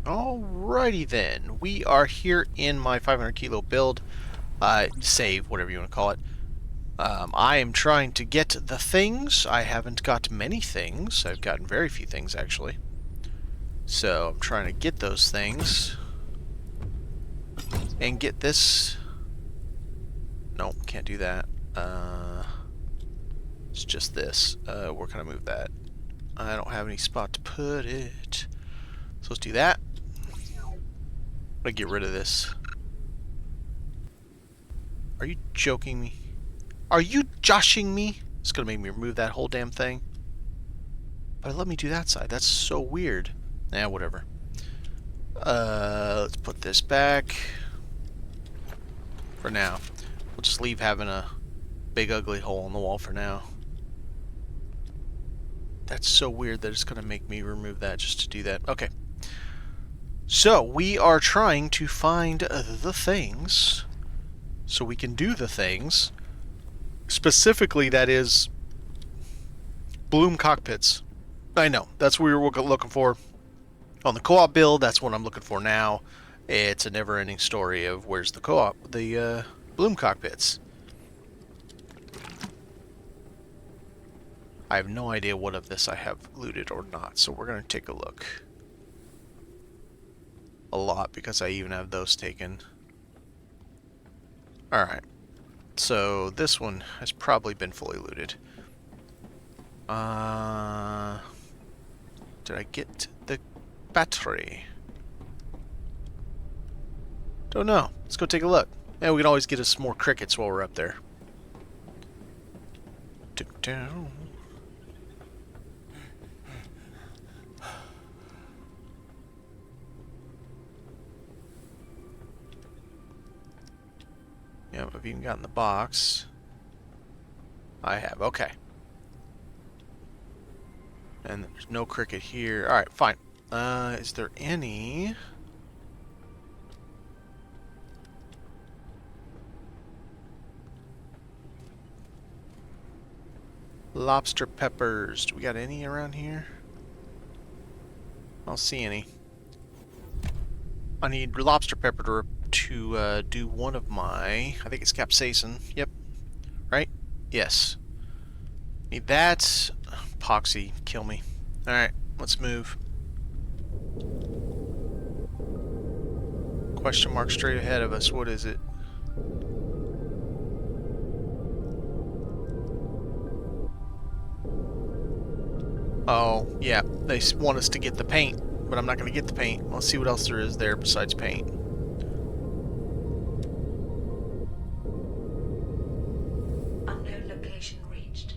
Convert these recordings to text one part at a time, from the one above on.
Alrighty then, we are here in my 500 kilo build, save, whatever you want to call it. I am trying to get the things. I haven't got many things. I've gotten very few things, actually. So I'm trying to get those things. And get this. No, can't do that. It's just this. Where can I move that? I don't have any spot to put it. So let's do that. I'm gonna get rid of this. Are you joking me? Are you joshing me? It's gonna make me remove that whole damn thing. But let me do that side. That's so weird. Nah, whatever. Let's put this back. For now. We'll just leave having a big ugly hole in the wall for now. That's so weird that it's gonna make me remove that just to do that. Okay. So, we are trying to find the things so we can do the things. Specifically, that is bloom cockpits. I know, that's what we were looking for on the co-op build. That's what I'm looking for now. It's a never-ending story of where's the co-op, the bloom cockpits. I have no idea what of this I have looted or not, so we're going to take a look. A lot, because I even have those taken. Alright. So, this one has probably been fully looted. Did I get the battery? Don't know. Let's go take a look. And we can always get us more crickets while we're up there. Yep, I've even gotten the box. I have, okay. And there's no cricket here. Alright, fine. Is there any... lobster peppers? Do we got any around here? I don't see any. I need lobster pepper to do one of my... I think it's capsaicin. Yep. Right? Yes. Need that. Epoxy. Kill me. Alright, let's move. Question mark straight ahead of us. What is it? Oh, yeah. They want us to get the paint, but I'm not going to get the paint. Let's see what else there is there besides paint. Unknown location reached.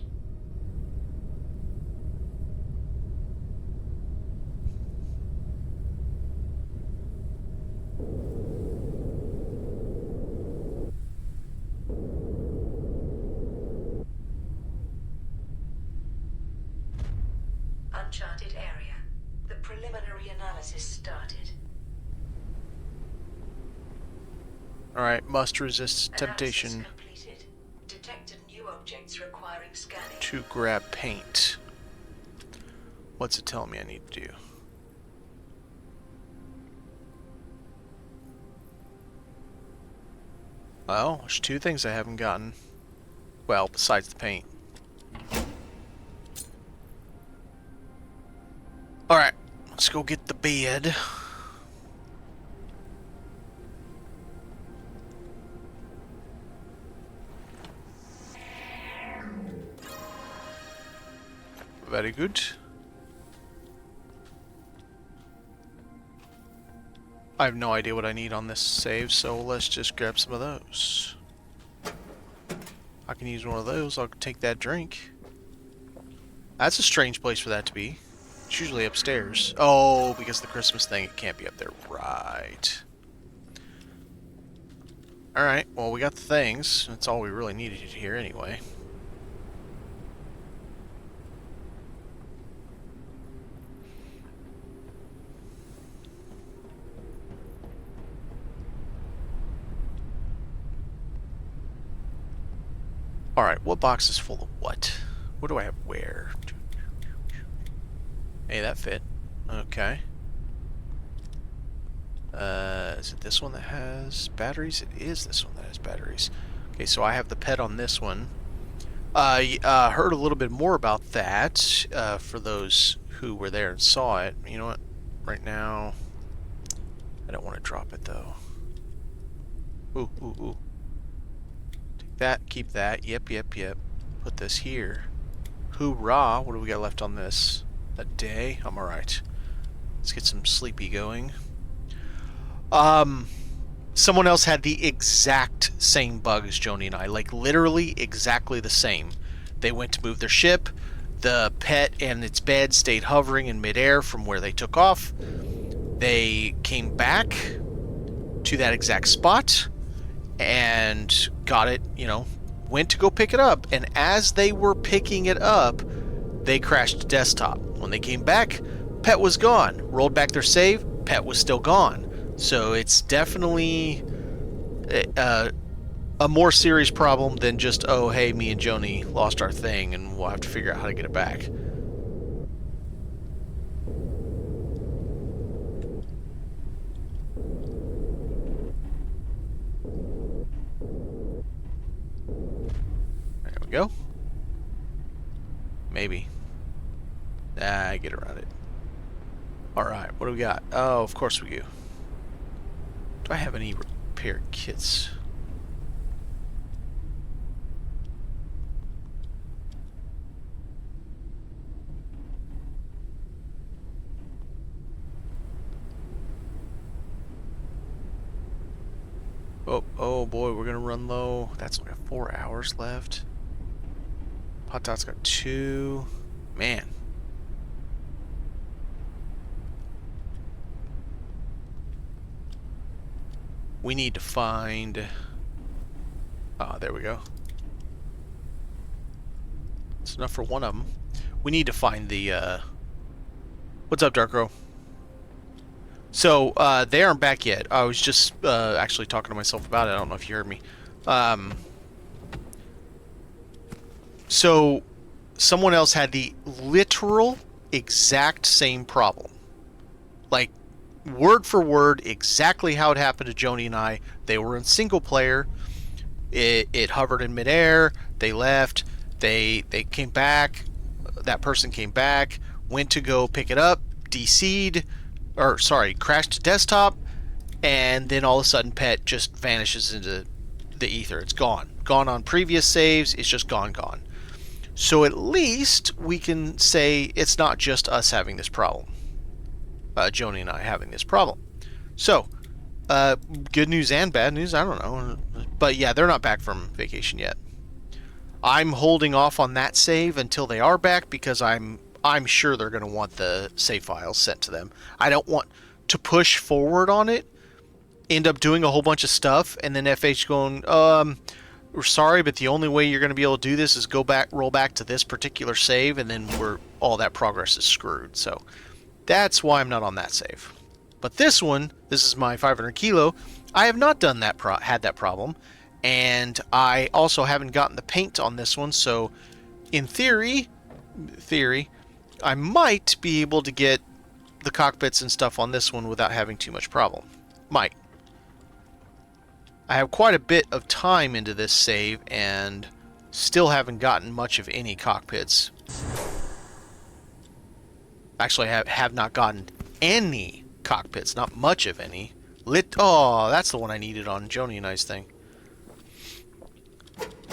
Uncharted area. The preliminary analysis started. Alright, must resist temptation Analysis completed. Detected new objects requiring scanning. to grab paint. What's it telling me I need to do? Well, there's two things I haven't gotten. Well, besides the paint. Alright, let's go get the bed. Very good. I have no idea what I need on this save, so let's just grab some of those. I can use one of those, I'll take that drink. That's a strange place for that to be. It's usually upstairs. Oh, because the Christmas thing, it can't be up there. Right. Alright, well we got the things. That's all we really needed here anyway. Alright, what box is full of what? What do I have where? to. Hey, that fit. Okay. Is it this one that has batteries? It is this one that has batteries. Okay, so I have the pet on this one. Heard a little bit more about that for those who were there and saw it. You know what? Right now, I don't want to drop it though. Ooh, ooh, ooh. Take that, keep that. Yep, yep, yep. Put this here. Hoorah! What do we got left on this? A day? I'm alright. Let's get some sleepy going. Someone else had the exact same bug as Joni and I. Like, literally exactly the same. They went to move their ship. The pet and its bed stayed hovering in midair from where they took off. They came back to that exact spot and got it, went to go pick it up. And as they were picking it up, they crashed desktop. When they came back, pet was gone. Rolled back their save, pet was still gone. So it's definitely a more serious problem than just, oh, hey, me and Joni lost our thing and we'll have to figure out how to get it back. There we go. Maybe. I get around it. Alright, what do we got? Oh, of course we do. Do I have any repair kits? Oh boy, we're gonna run low. That's only 4 hours left. Hot Dot's got 2. Man. We need to find... Ah, there we go. It's enough for one of them. We need to find the... What's up, Darkro? So, they aren't back yet. I was just actually talking to myself about it. I don't know if you heard me. So, someone else had the literal exact same problem. Like, word for word, exactly how it happened to Joni and I. They were in single player. It hovered in midair. They left. They came back. That person came back. Went to go pick it up. DC'd. Or, sorry, crashed to desktop. And then all of a sudden, pet just vanishes into the ether. It's gone. Gone on previous saves. It's just gone. So at least we can say it's not just us having this problem. Joni and I having this problem. So, good news and bad news, I don't know. But yeah, they're not back from vacation yet. I'm holding off on that save until they are back because I'm sure they're going to want the save files sent to them. I don't want to push forward on it, end up doing a whole bunch of stuff, and then FH going, we're sorry, but the only way you're going to be able to do this is roll back to this particular save, and then all that progress is screwed. So that's why I'm not on that save. But this one, this is my 500 kilo. I have not done that had that problem, and I also haven't gotten the paint on this one. So, in theory, I might be able to get the cockpits and stuff on this one without having too much problem. Might. I have quite a bit of time into this save, and still haven't gotten much of any cockpits. Actually, I have not gotten any cockpits, not much of any. Oh, that's the one I needed on Joni and I's thing.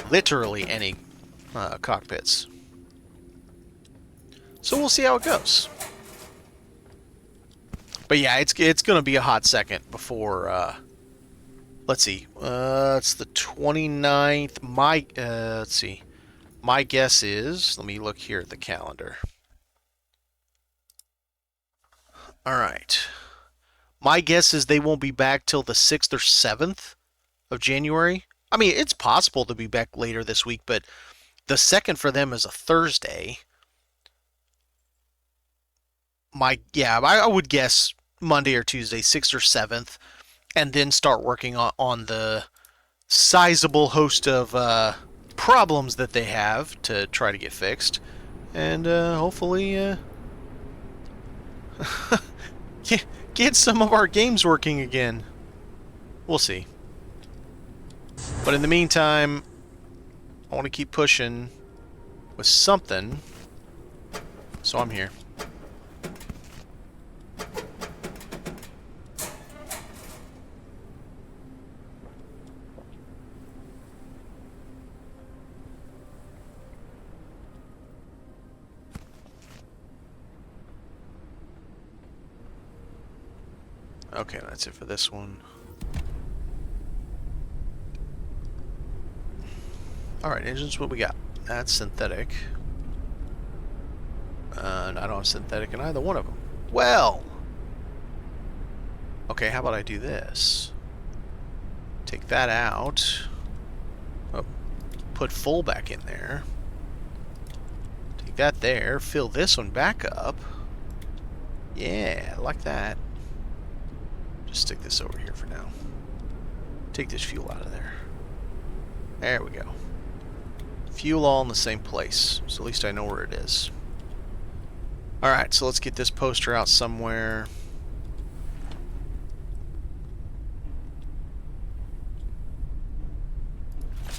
Literally any cockpits. So we'll see how it goes. But yeah, it's going to be a hot second before... let's see. It's the 29th. Let's see. My guess is... Let me look here at the calendar. Alright. My guess is they won't be back till the 6th or 7th of January. I mean, it's possible to be back later this week, but the 2nd for them is a Thursday. I would guess Monday or Tuesday, 6th or 7th, and then start working on the sizable host of problems that they have to try to get fixed. And hopefully... get some of our games working again. We'll see. But in the meantime, I want to keep pushing with something. So I'm here. Okay, that's it for this one. Alright, engines, what we got? That's synthetic. And I don't have synthetic in either one of them. Well! Okay, how about I do this? Take that out. Oh, put full back in there. Take that there. Fill this one back up. Yeah, I like that. Just stick this over here for now. Take this fuel out of there. There we go. Fuel all in the same place, so at least I know where it is. Alright, so let's get this poster out somewhere.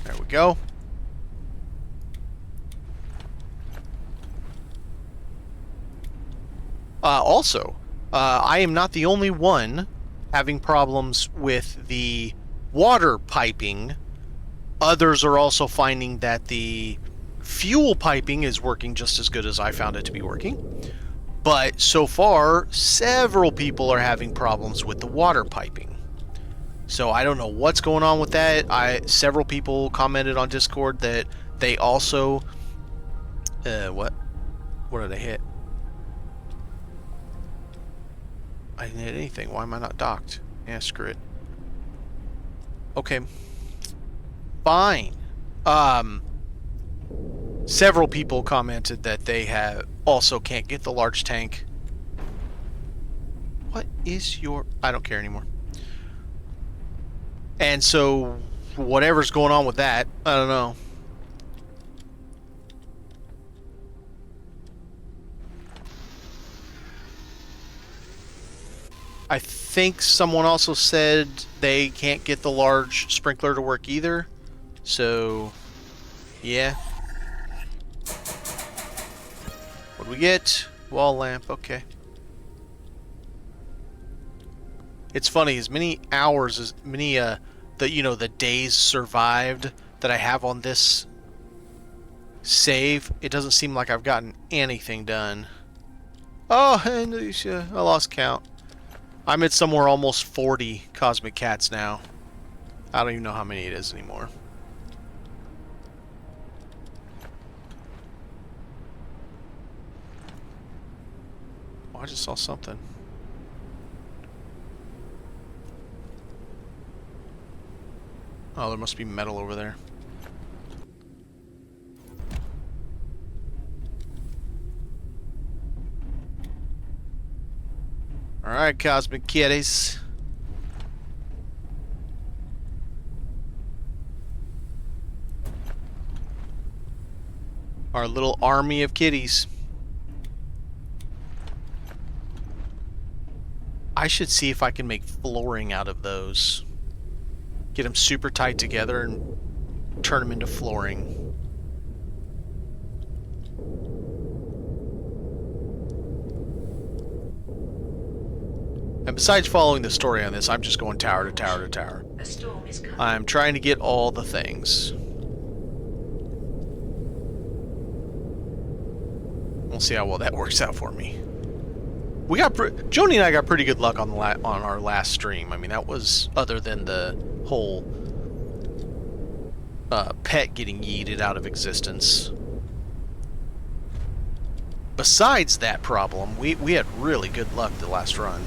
There we go. Also, I am not the only one having problems with the water piping. Others are also finding that the fuel piping is working just as good as I found it to be working. But so far, several people are having problems with the water piping. So I don't know what's going on with that. Several people commented on Discord that they also... What did I hit? I didn't hit anything. Why am I not docked? Yeah, screw it. Okay. Fine. Several people commented that they also can't get the large tank. What is your... I don't care anymore. And so, whatever's going on with that, I don't know. I think someone also said they can't get the large sprinkler to work either. So, yeah. What do we get? Wall lamp, okay. It's funny, as many hours, as many, the days survived that I have on this save, it doesn't seem like I've gotten anything done. Oh, and I lost count. I'm at somewhere almost 40 cosmic cats now. I don't even know how many it is anymore. Oh, I just saw something. Oh, there must be metal over there. Alright, cosmic kitties. Our little army of kitties. I should see if I can make flooring out of those. Get them super tight together and turn them into flooring. And besides following the story on this, I'm just going tower to tower to tower. A storm is coming. I'm trying to get all the things. We'll see how well that works out for me. We got Joni and I got pretty good luck on our last stream. I mean, that was other than the whole pet getting yeeted out of existence. Besides that problem, we had really good luck the last run.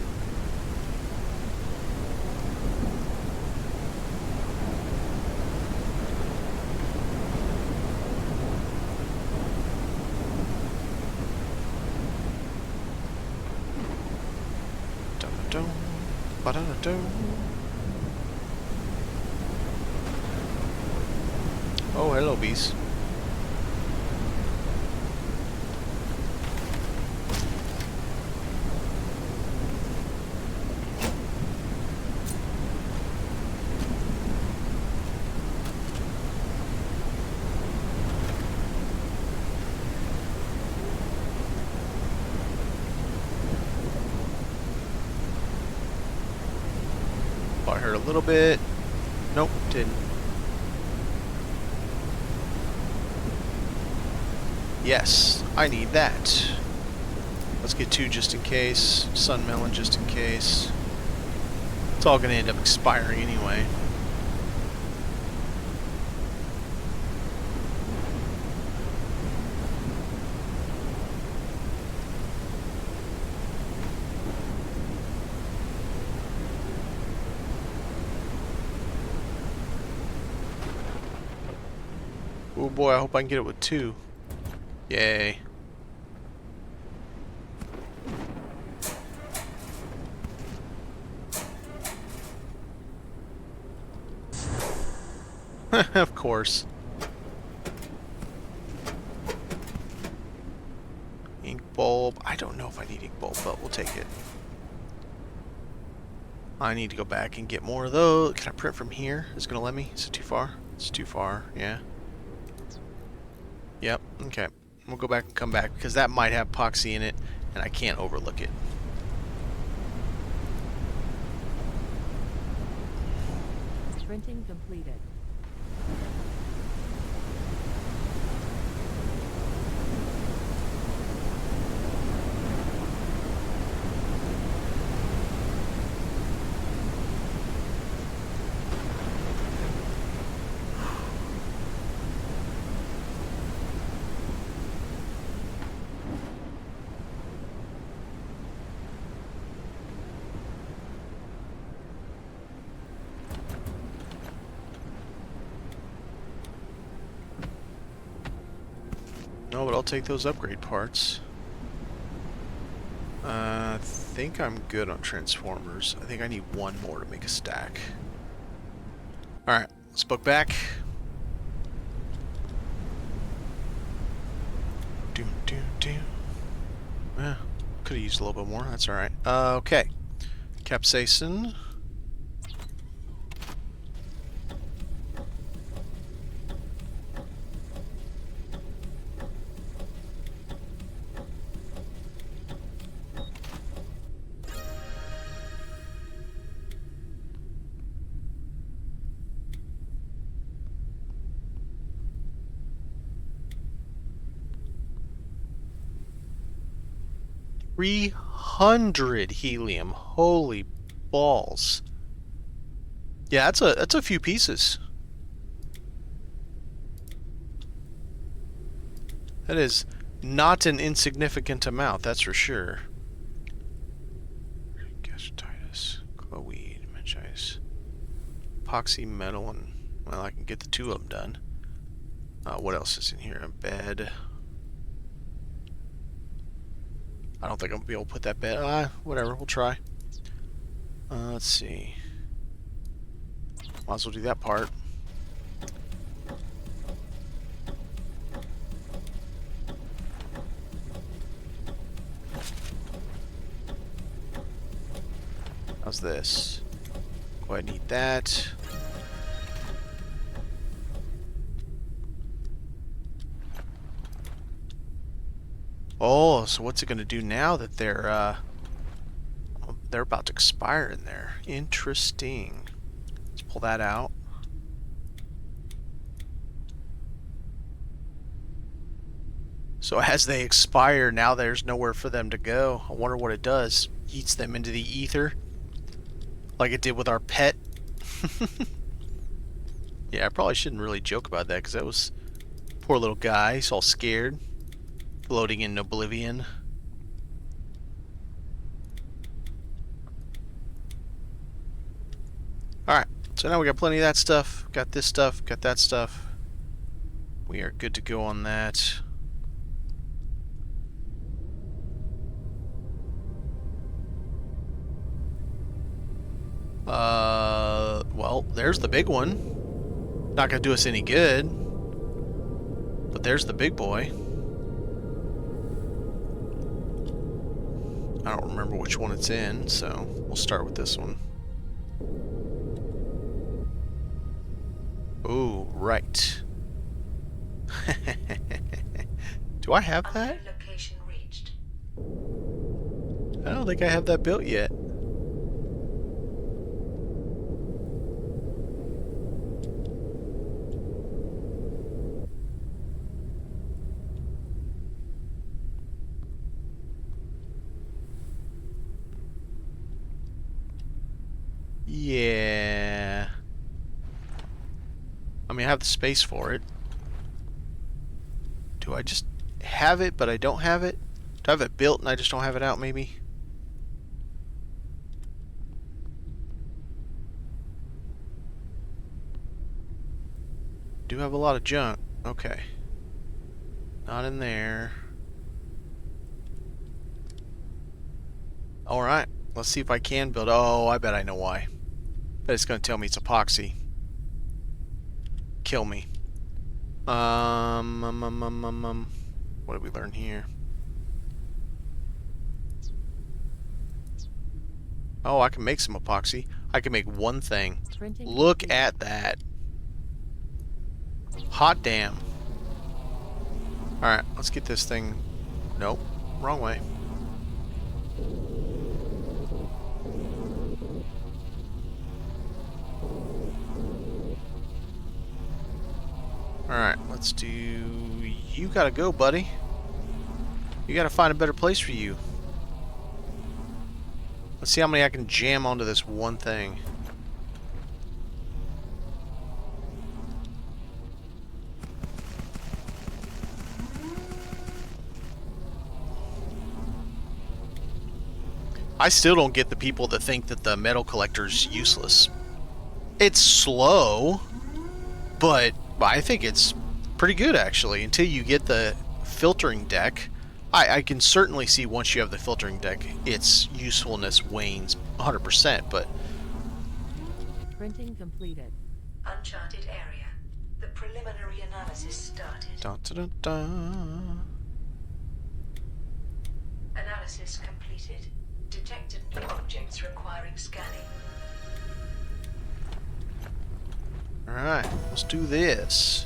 Oh, hello, bees. a little bit. Nope, didn't. Yes, I need that. Let's get 2 just in case. Sun melon just in case. It's all going to end up expiring anyway. Oh boy, I hope I can get it with 2. Yay. Of course. Ink bulb. I don't know if I need ink bulb, but we'll take it. I need to go back and get more of those. Can I print from here? Is it going to let me? Is it too far? It's too far, yeah. Yep, okay. We'll go back and come back because that might have epoxy in it and I can't overlook it. Printing completed. No, but I'll take those upgrade parts. I think I'm good on transformers. I think I need 1 more to make a stack. Alright, let's book back. Could have used a little bit more. That's alright. Okay. Capsaicin. $300 helium. Holy balls. Yeah, that's a few pieces. That is not an insignificant amount, that's for sure. Gastrititis, chloe, meningitis, epoxy, metal, and well, I can get the 2 of them done. What else is in here? A bed. I don't think I'm gonna be able to put that bed. Whatever, we'll try. Let's see. Might as well do that part. How's this? Go ahead and eat that. Oh, so what's it going to do now that they're about to expire in there? Interesting. Let's pull that out. So as they expire, now there's nowhere for them to go. I wonder what it does. Eats them into the ether, like it did with our pet. Yeah, I probably shouldn't really joke about that because that was poor little guy. He's all scared. Floating in oblivion. Alright, so now we got plenty of that stuff. Got this stuff, got that stuff. We are good to go on that. Well, there's the big one. Not gonna do us any good. But there's the big boy. I don't remember which one it's in, so we'll start with this one. Oh, right. Do I have that? Location reached. I don't think I have that built yet. have the space for it. Do I just have it, but I don't have it? Do I have it built and I just don't have it out, maybe? Do have a lot of junk. Okay. Not in there. Alright. Let's see if I can build. Oh, I bet I know why. Bet it's going to tell me it's epoxy. Kill me. What did we learn here? Oh, I can make some epoxy. I can make one thing. Printing Look complete. at that. Hot damn. Alright, let's get this thing. Nope. Wrong way. Alright, let's do... You gotta go, buddy. You gotta find a better place for you. Let's see how many I can jam onto this one thing. I still don't get the people that think that the metal collector's useless. It's slow, but I think it's pretty good actually until you get the filtering deck. I can certainly see once you have the filtering deck, its usefulness wanes 100%, but... Printing completed. Uncharted area. The preliminary analysis started. Dun, dun, dun, Analysis completed. Detected new objects requiring scanning. dun. Alright, let's do this.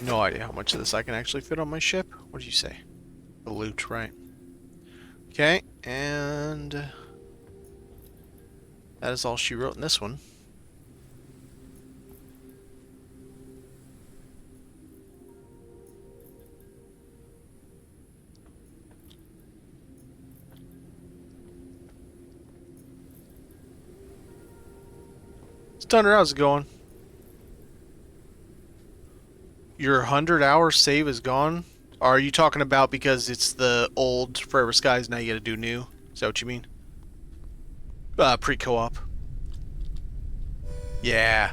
No idea how much of this I can actually fit on my ship. What did you say? The loot, right? Okay, and that is all she wrote in this one. Stunner, how's it going? Your 100-hour save is gone? Are you talking about because it's the old Forever Skies, now you gotta do new? Is that what you mean? Pre-co-op. Yeah.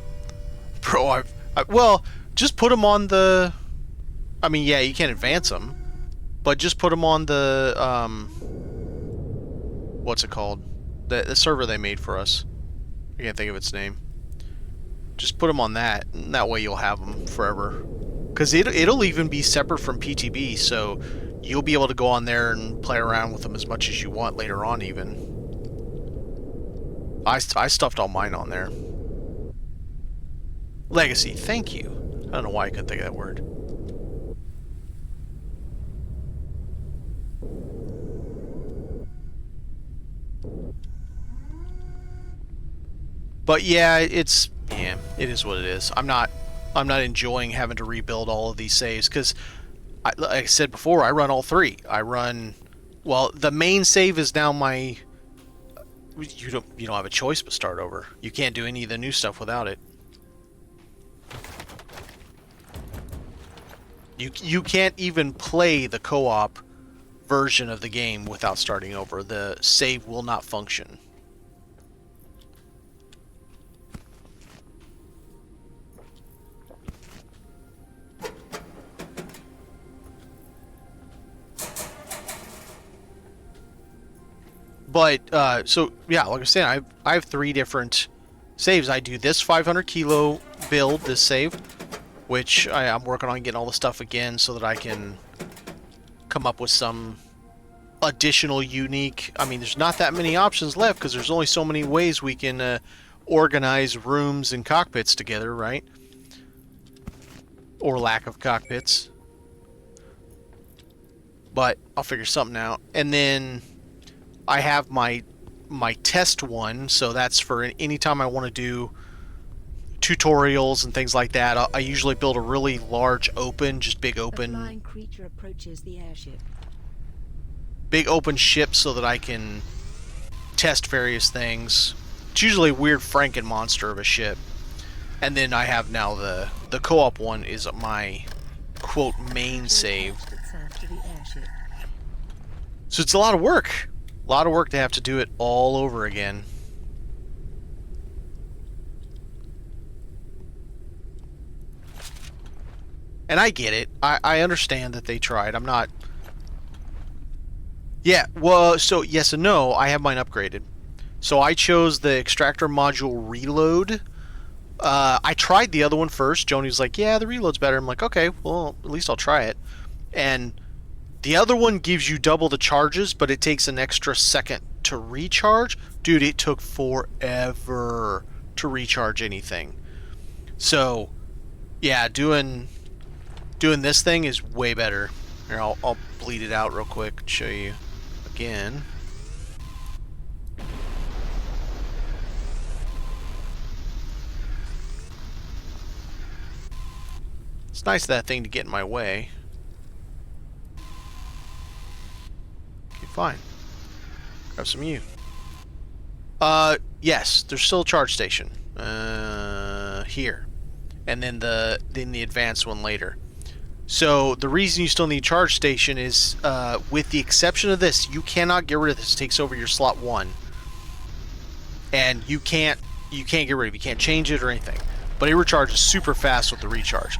Bro, well, just put them on the... I mean, yeah, you can't advance them. But just put them on the, what's it called? The server they made for us. I can't think of its name. Just put them on that, and that way you'll have them forever. Because it'll even be separate from PTB, so you'll be able to go on there and play around with them as much as you want later on, even. I stuffed all mine on there. Legacy, thank you. I don't know why I couldn't think of that word. But yeah, it is what it is. I'm not enjoying having to rebuild all of these saves because, like I said before, I run all three. Well, the main save is now my. You don't have a choice but start over. You can't do any of the new stuff without it. You can't even play the co-op version of the game without starting over. The save will not function. But so yeah, like I said, I have 3 different saves. I do this 500 kilo build, this save, which I'm working on getting all the stuff again so that I can come up with some additional unique. I mean, there's not that many options left because there's only so many ways we can organize rooms and cockpits together, right? Or lack of cockpits. But I'll figure something out. And then I have my test one, so that's for any time I want to do tutorials and things like that. I usually build a really large open, just big A open, flying creature approaches the airship. big open ship so that I can test various things. It's usually a weird Franken monster of a ship. And then I have now the co-op one is my quote main save. Itself to the airship. So it's a lot of work. A lot of work to have to do it all over again. And I get it. I understand that they tried. I'm not... Yeah, well, so yes and no. I have mine upgraded. So I chose the extractor module reload. I tried the other one first. Joni's like, yeah, the reload's better. I'm like, okay, well, at least I'll try it. And the other one gives you double the charges, but it takes an extra second to recharge. Dude, it took forever to recharge anything. So, yeah, doing this thing is way better. Here, I'll bleed it out real quick and show you again. It's nice of that thing to get in my way. Okay, fine. Grab some of you. Yes, there's still a charge station. Here. And then the advanced one later. So the reason you still need a charge station is, with the exception of this, you cannot get rid of this. It takes over your slot 1. And you can't get rid of it. You can't change it or anything. But it recharges super fast with the recharge.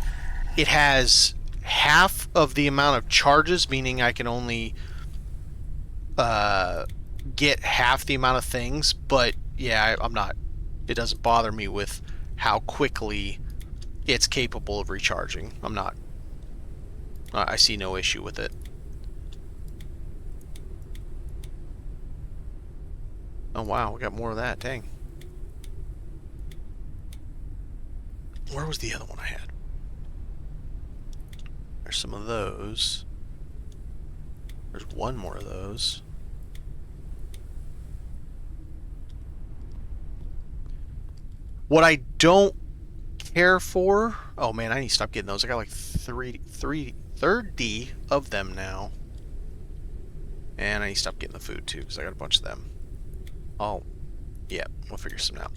It has half of the amount of charges, meaning I can only get half the amount of things. But yeah, I'm not. It doesn't bother me with how quickly it's capable of recharging. I'm not. I see no issue with it. Oh wow, we got more of that. Dang. Where was the other one I had? There's some of those. There's one more of those. What I don't care for... Oh man, I need to stop getting those. I got like 30 of them now. And I need to stop getting the food too, because I got a bunch of them. Oh, yeah, we'll figure some out.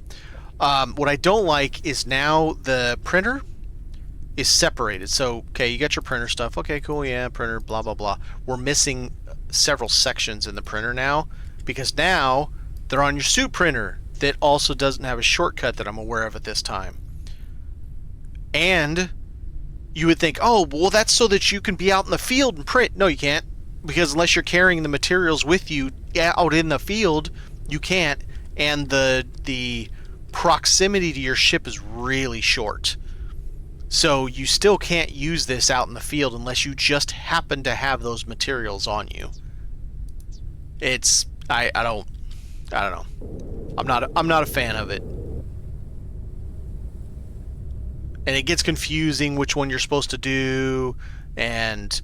What I don't like is now the printer is separated. So, okay, you got your printer stuff. Okay, cool, yeah, printer, blah, blah, blah. We're missing several sections in the printer now, because now they're on your suit printer that also doesn't have a shortcut that I'm aware of at this time. And you would think, oh, well, that's so that you can be out in the field and print. No, you can't, because unless you're carrying the materials with you out in the field, you can't. And the proximity to your ship is really short. So you still can't use this out in the field unless you just happen to have those materials on you. It's I don't know. I'm not a fan of it. And it gets confusing which one you're supposed to do, and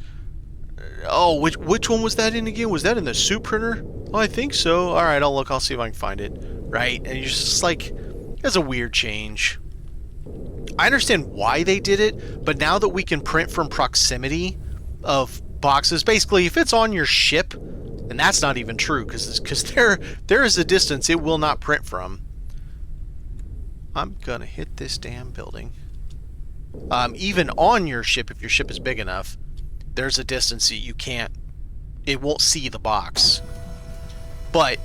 oh, which one was that in again? Was that in the suit printer? Oh, I think so. All right, I'll see if I can find it. Right? And you're just like, it's a weird change. I understand why they did it, but now that we can print from proximity of boxes, basically, if it's on your ship, and that's not even true, because there is a distance it will not print from. I'm gonna hit this damn building. Even on your ship, if your ship is big enough, there's a distance that you can't. It won't see the box. But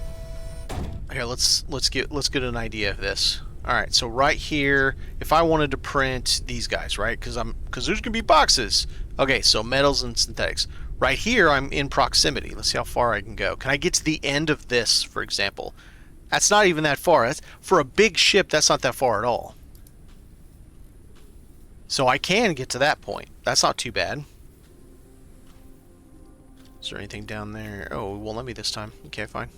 here, let's get an idea of this. All right, so right here, if I wanted to print these guys, right? Because there's gonna be boxes. Okay, so metals and synthetics. Right here, I'm in proximity. Let's see how far I can go. Can I get to the end of this, for example? That's not even that far. For a big ship, that's not that far at all. So I can get to that point. That's not too bad. Is there anything down there? Oh, it won't let me this time. Okay, fine.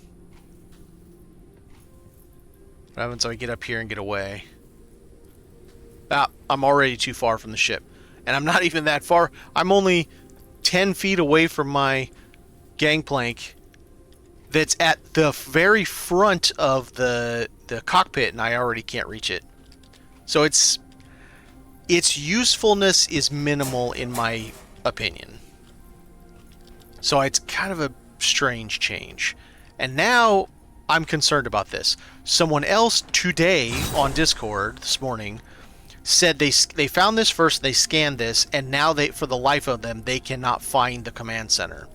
What happens if I get up here and get away? Ah, I'm already too far from the ship. And I'm not even that far. I'm only 10 feet away from my gangplank that's at the very front of the cockpit, and I already can't reach it. So its usefulness is minimal in my opinion. So it's kind of a strange change. And now I'm concerned about this. Someone else today on Discord this morning said they found this first, they scanned this, and now for the life of them, they cannot find the command center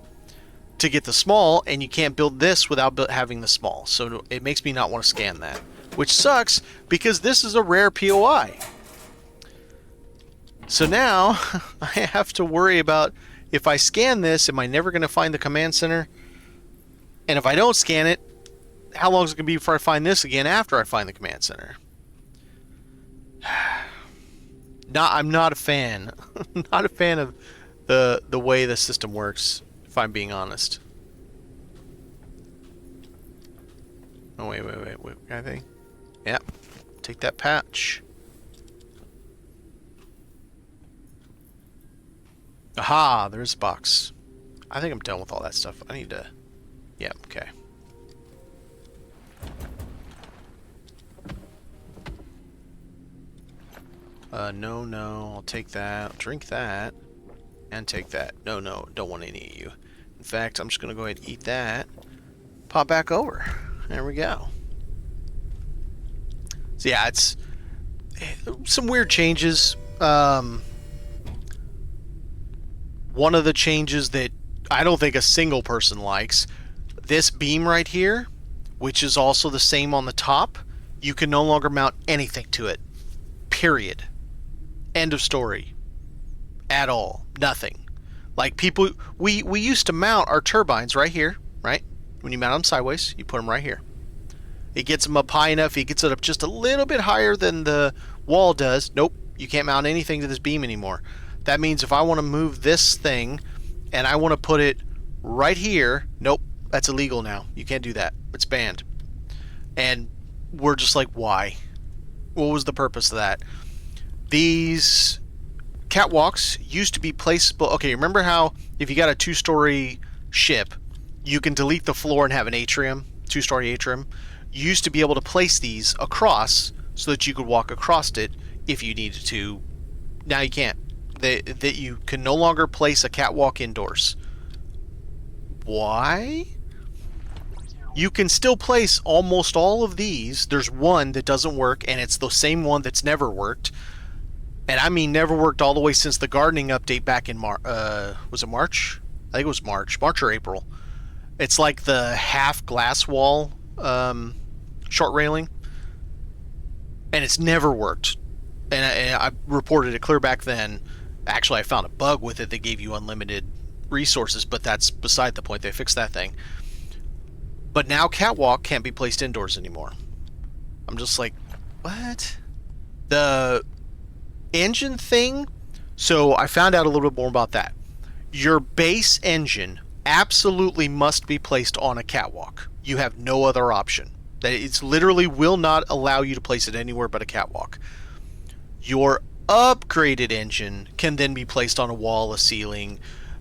to get the small, and you can't build this without having the small. So it makes me not want to scan that, which sucks because this is a rare POI. So now I have to worry about, if I scan this, am I never going to find the command center? And if I don't scan it, how long is it going to be before I find this again after I find the command center? I'm not a fan. Not a fan of the way the system works, if I'm being honest. Oh, wait. Can I think? Yep. Take that patch. Aha, there's a box. I think I'm done with all that stuff. I need to... Yeah, okay. No, I'll take that. I'll drink that. And take that. No, don't want any of you. In fact, I'm just going to go ahead and eat that. Pop back over. There we go. So yeah, it's some weird changes. One of the changes that I don't think a single person likes, this beam right here, which is also the same on the top, you can no longer mount anything to it. Period. End of story. At all. Nothing. Like people, we used to mount our turbines right here, right? When you mount them sideways, you put them right here. It gets them up high enough, it gets it up just a little bit higher than the wall does. Nope, you can't mount anything to this beam anymore. That means if I want to move this thing and I want to put it right here, nope, that's illegal now. You can't do that. It's banned. And we're just like, why? What was the purpose of that? These catwalks used to be placeable. Okay, remember how if you got a 2-story ship, you can delete the floor and have an atrium, 2-story atrium? You used to be able to place these across so that you could walk across it if you needed to. Now you can't. That you can no longer place a catwalk indoors. Why? You can still place almost all of these. There's one that doesn't work, and it's the same one that's never worked. And I mean never worked all the way since the gardening update back in was it March? I think it was March or April. It's like the half glass wall short railing, and it's never worked. And I reported it clear back then. Actually, I found a bug with it that gave you unlimited resources, but that's beside the point. They fixed that thing. But now catwalk can't be placed indoors anymore. I'm just like, what? The engine thing, so I found out a little bit more about that. Your base engine absolutely must be placed on a catwalk. You have no other option. That it's literally will not allow you to place it anywhere but a catwalk. Your upgraded engine can then be placed on a wall, a ceiling.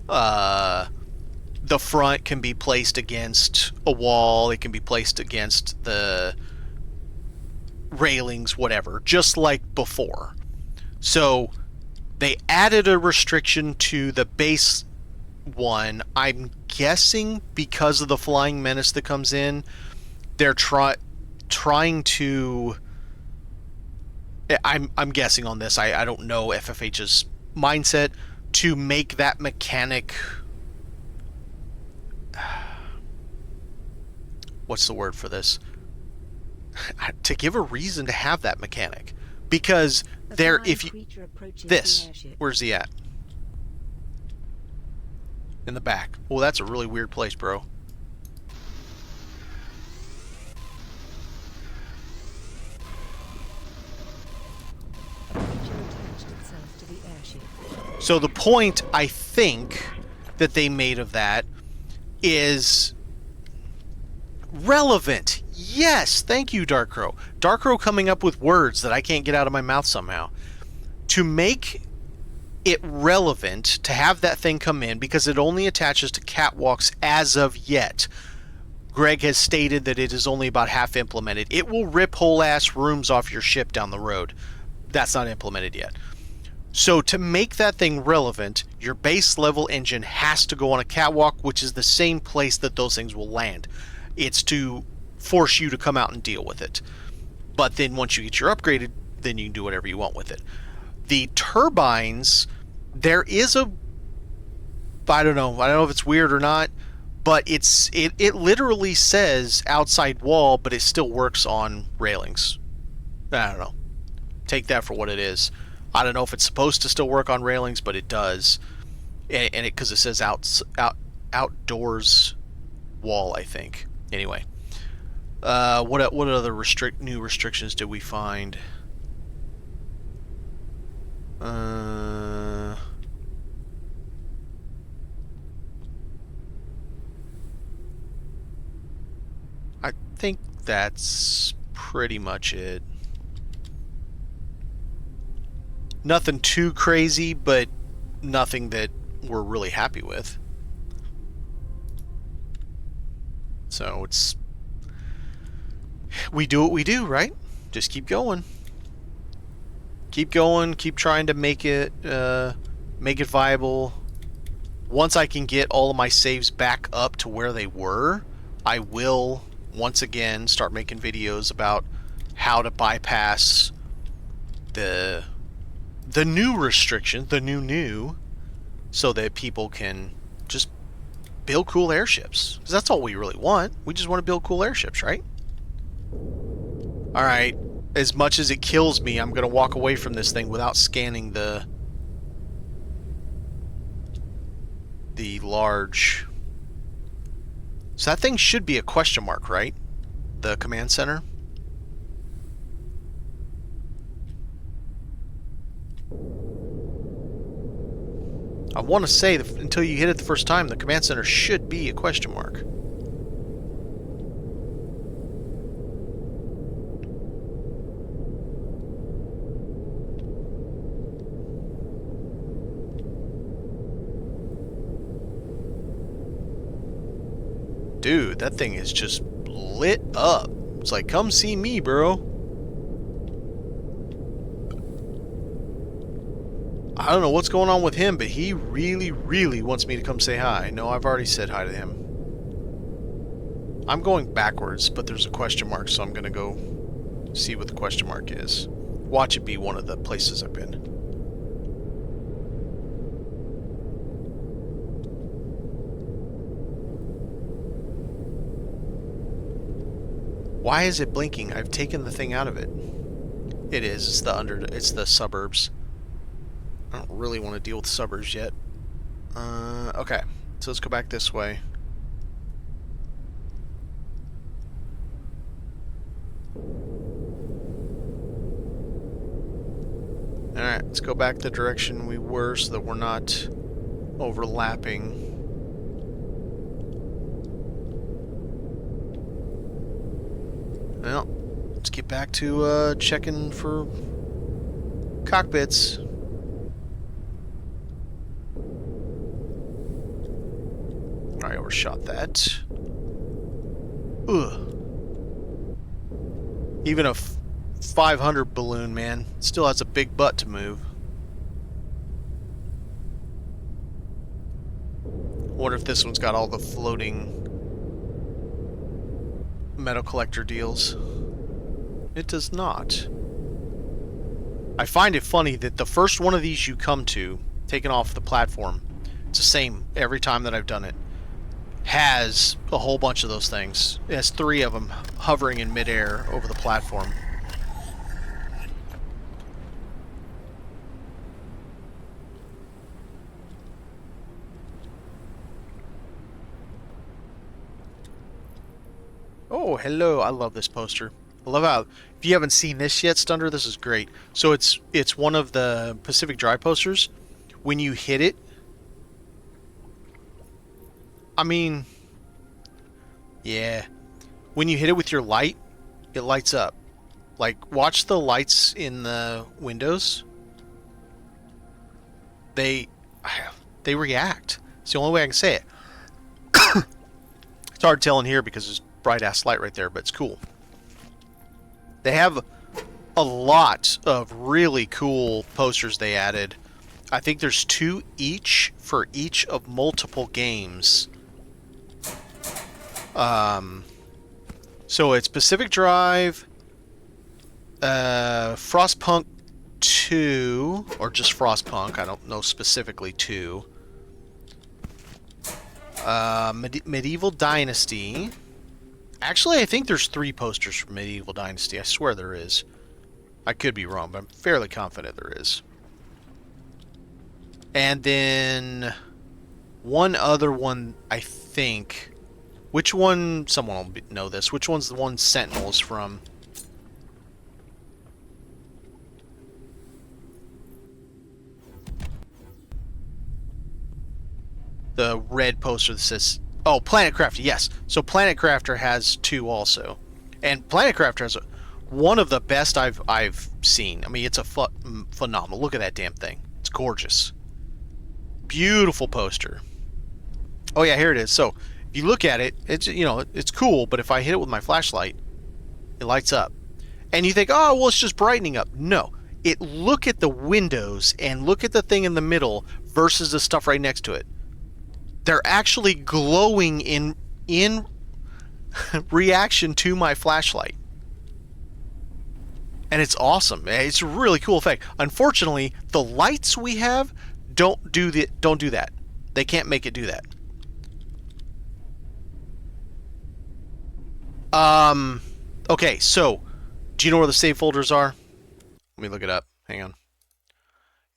The front can be placed against a wall. It can be placed against the railings, whatever, just like before. So they added a restriction to the base one. I'm guessing because of the flying menace that comes in, they're trying to... I'm guessing on this. I don't know FFH's mindset to make that mechanic... What's the word for this? To give a reason to have that mechanic. Because there, if you... This, where's he at? In the back. Oh, that's a really weird place, bro. A creature attached itself to the airship. So the point, I think, that they made of that is relevant. Yes, thank you, Darkrow. Darkrow coming up with words that I can't get out of my mouth somehow. To make it relevant, to have that thing come in, because it only attaches to catwalks as of yet. Greg has stated that it is only about half implemented. It will rip whole ass rooms off your ship down the road. That's not implemented yet. So to make that thing relevant, your base level engine has to go on a catwalk, which is the same place that those things will land. It's to force you to come out and deal with it. But then once you get your upgraded, then you can do whatever you want with it. The turbines, there is a, I don't know if it's weird or not, but it literally says outside wall, but it still works on railings. I don't know. Take that for what it is. I don't know if it's supposed to still work on railings, but it does, and it because it says outdoors wall, I think. Anyway, what other new restrictions did we find? I think that's pretty much it. Nothing too crazy, but nothing that we're really happy with. So it's... we do what we do, right? Just keep going. Keep going, keep trying to make it viable. Once I can get all of my saves back up to where they were, I will once again start making videos about how to bypass the new restriction, the new, so that people can just build cool airships. Because that's all we really want. We just want to build cool airships, right? Alright, as much as it kills me, I'm going to walk away from this thing without scanning the large... So that thing should be a question mark, right? The command center? I want to say that until you hit it the first time, the command center should be a question mark. Dude, that thing is just lit up. It's like, come see me, bro. I don't know what's going on with him, but he really, really wants me to come say hi. No, I've already said hi to him. I'm going backwards, but there's a question mark, so I'm going to go see what the question mark is. Watch it be one of the places I've been. Why is it blinking? I've taken the thing out of it. It is. It's the suburbs. I don't really want to deal with suburbs yet. Okay. So let's go back this way. Alright, let's go back the direction we were so that we're not overlapping. Well, let's get back to checking for cockpits. I overshot that. Ugh. Even a 500 balloon, man, still has a big butt to move. Wonder if this one's got all the floating metal collector deals. It does not. I find it funny that the first one of these you come to, taken off the platform, it's the same every time that I've done it, has a whole bunch of those things. It has 3 of them hovering in midair over the platform. Oh, hello. I love this poster. I love how, if you haven't seen this yet, Stunder, this is great. So it's one of the Pacific Drive posters. When you hit it, I mean, yeah. When you hit it with your light, it lights up. Like, watch the lights in the windows. They they react. It's the only way I can say it. It's hard telling here because there's bright ass light right there, but it's cool. They have a lot of really cool posters they added. I think there's 2 each for each of multiple games. So it's Pacific Drive, Frostpunk 2, or just Frostpunk, I don't know specifically 2. Medieval Dynasty. Actually, I think there's 3 posters for Medieval Dynasty. I swear there is. I could be wrong, but I'm fairly confident there is. And then one other one, I think. Which one? Someone will know this. Which one's the one Sentinel is from? The red poster that says... Oh, Planet Crafter, yes. So Planet Crafter has 2 also. And Planet Crafter has one of the best I've seen. I mean, it's a phenomenal. Look at that damn thing. It's gorgeous. Beautiful poster. Oh yeah, here it is. So if you look at it, it's, you know, it's cool, but if I hit it with my flashlight, it lights up. And you think, oh, well, it's just brightening up. No. Look at the windows and look at the thing in the middle versus the stuff right next to it. They're actually glowing in reaction to my flashlight. And it's awesome. It's a really cool effect. Unfortunately, the lights we have don't do that. They can't make it do that. Okay, so do you know where the save folders are? Let me look it up. Hang on.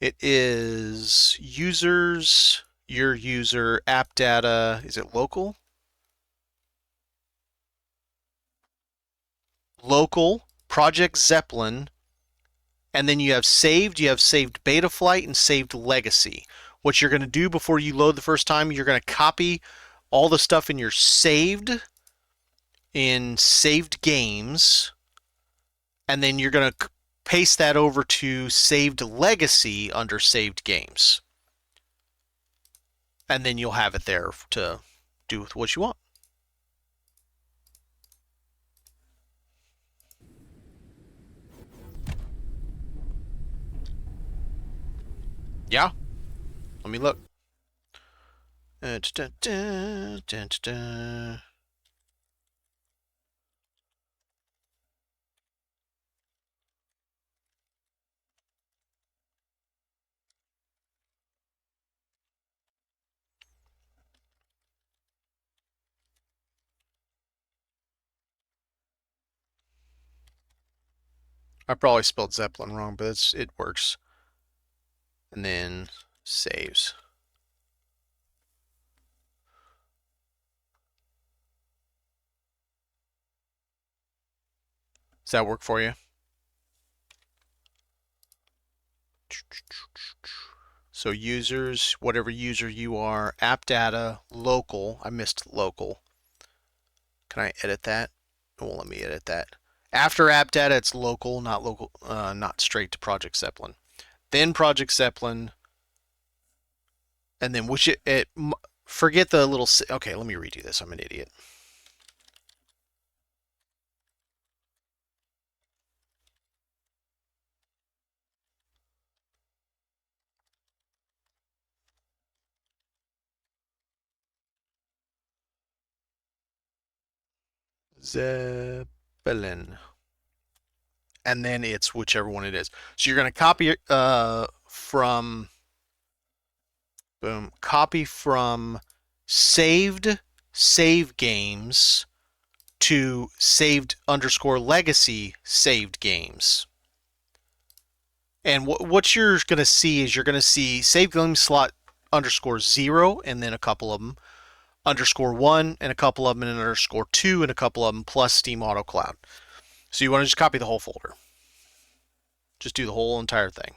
It is users, your user, app data. Is it local? Local, Project Zeppelin, and then you have saved Betaflight and saved Legacy. What you're going to do before you load the first time, you're going to copy all the stuff in your saved games, and then you're going to paste that over to saved Legacy under saved games. And then you'll have it there to do with what you want. Yeah? Let me look. I probably spelled Zeppelin wrong, but it works. And then saves. Does that work for you? So users, whatever user you are, app data, local. I missed local. Can I edit that? It won't let me edit that. After app data, it's local, not straight to Project Zeppelin. Then Project Zeppelin, and then forget the little. Okay, let me redo this. I'm an idiot. Zeppelin. And then it's whichever one it is. So you're going to copy it from saved save games to saved underscore legacy saved games. And what you're going to see is you're going to see saved game slot underscore 0 and then a couple of them. _1 and a couple of them, and _2 and a couple of them, plus Steam Auto Cloud. So you want to just copy the whole folder. Just do the whole entire thing.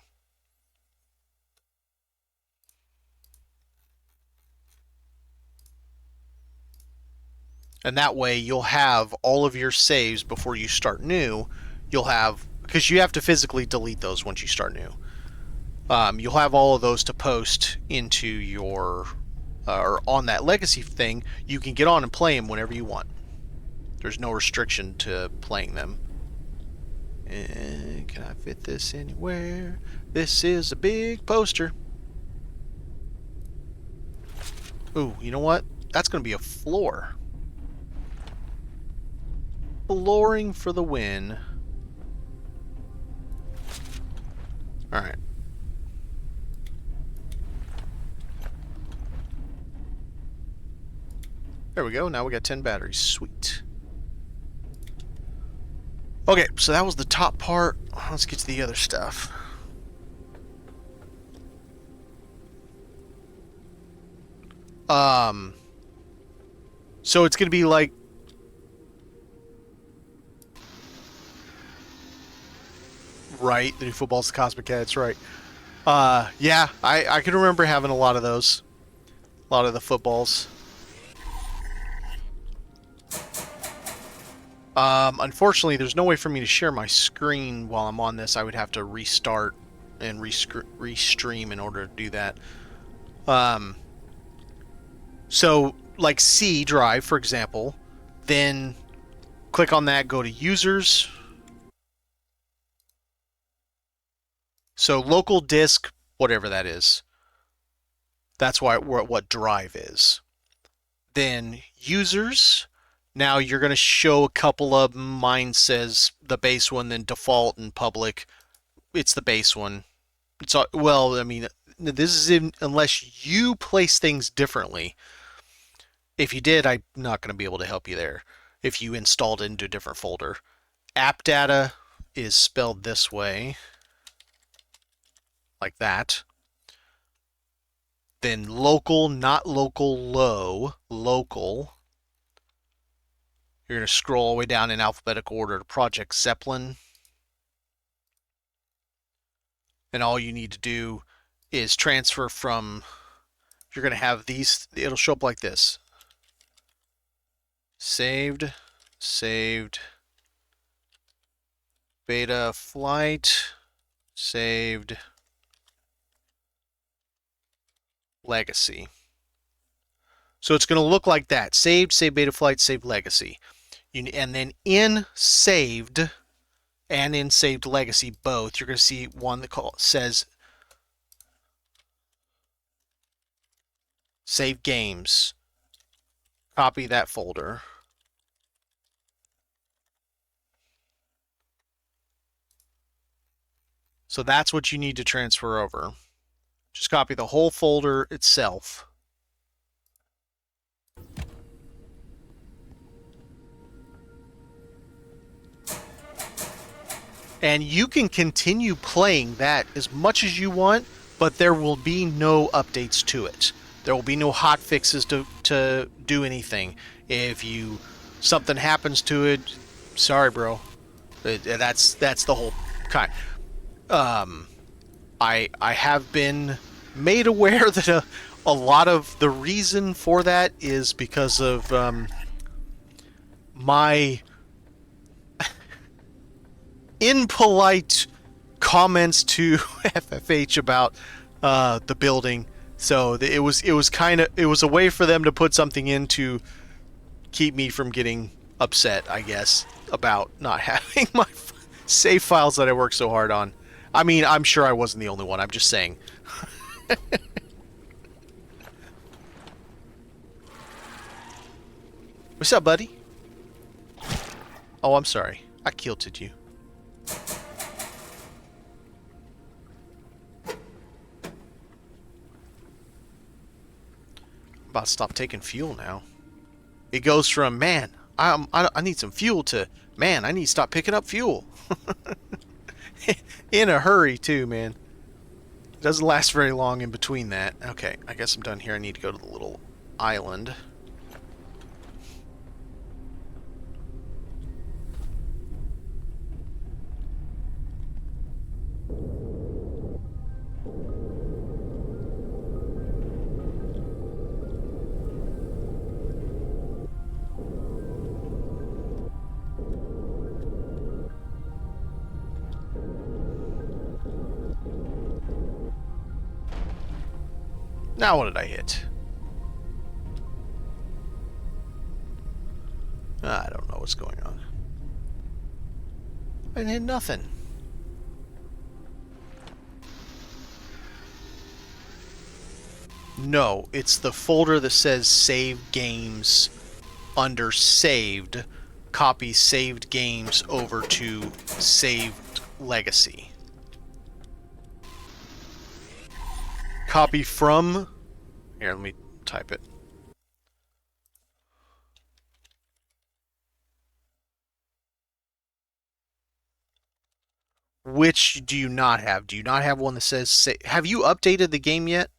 And that way you'll have all of your saves before you start new. You'll have, because you have to physically delete those once you start new. You'll have all of those to post into your, or on that legacy thing. You can get on and play them whenever you want. There's no restriction to playing them. And can I fit this anywhere? This is a big poster. Ooh, you know what? That's going to be a floor. Flooring for the win. Alright. There we go. Now we got 10 batteries. Sweet. Okay, so that was the top part. Let's get to the other stuff. So it's going to be like... Right, the new football's the Cosmic Cats, right. Yeah, I can remember having a lot of those. A lot of the footballs. Unfortunately, there's no way for me to share my screen while I'm on this. I would have to restart and restream in order to do that. So, like C drive, for example, then click on that, go to users. So local disk, whatever that is. That's why what drive is. Then users. Now you're going to show a couple of them. Mine says the base one, then default and public. It's the base one. It's well, I mean, this is unless you place things differently. If you did, I'm not going to be able to help you there. If you installed it into a different folder. App data is spelled this way. Like that. Then local, not local, low, local. You're going to scroll all the way down in alphabetical order to Project Zeppelin. And all you need to do is transfer from, you're going to have these, it'll show up like this. Saved, saved, beta flight, saved, legacy. So it's going to look like that. Saved, save beta flight, save legacy. And then in saved and in saved legacy both, you're going to see one that says save games. Copy that folder. So that's what you need to transfer over. Just copy the whole folder itself. And you can continue playing that as much as you want, but there will be no updates to it. There will be no hot fixes to do anything. If something happens to it, sorry, bro. That's the whole kind. I have been made aware that a lot of the reason for that is because of my impolite comments to FFH about the building. So it was a way for them to put something in to keep me from getting upset, I guess, about not having my save files that I worked so hard on. I mean, I'm sure I wasn't the only one. I'm just saying. What's up, buddy? Oh, I'm sorry. I kilted you. I'm about to stop taking fuel now. It goes from, man, I need some fuel to, man, I need to stop picking up fuel. In a hurry, too, man. It doesn't last very long in between that. Okay, I guess I'm done here. I need to go to the little island. Now what did I hit? I don't know what's going on. I didn't hit nothing. No, it's the folder that says Save Games under Saved. Copy saved games over to Saved Legacy. Copy from... Here, let me type it. Which do you not have? Do you not have one that says... Have you updated the game yet?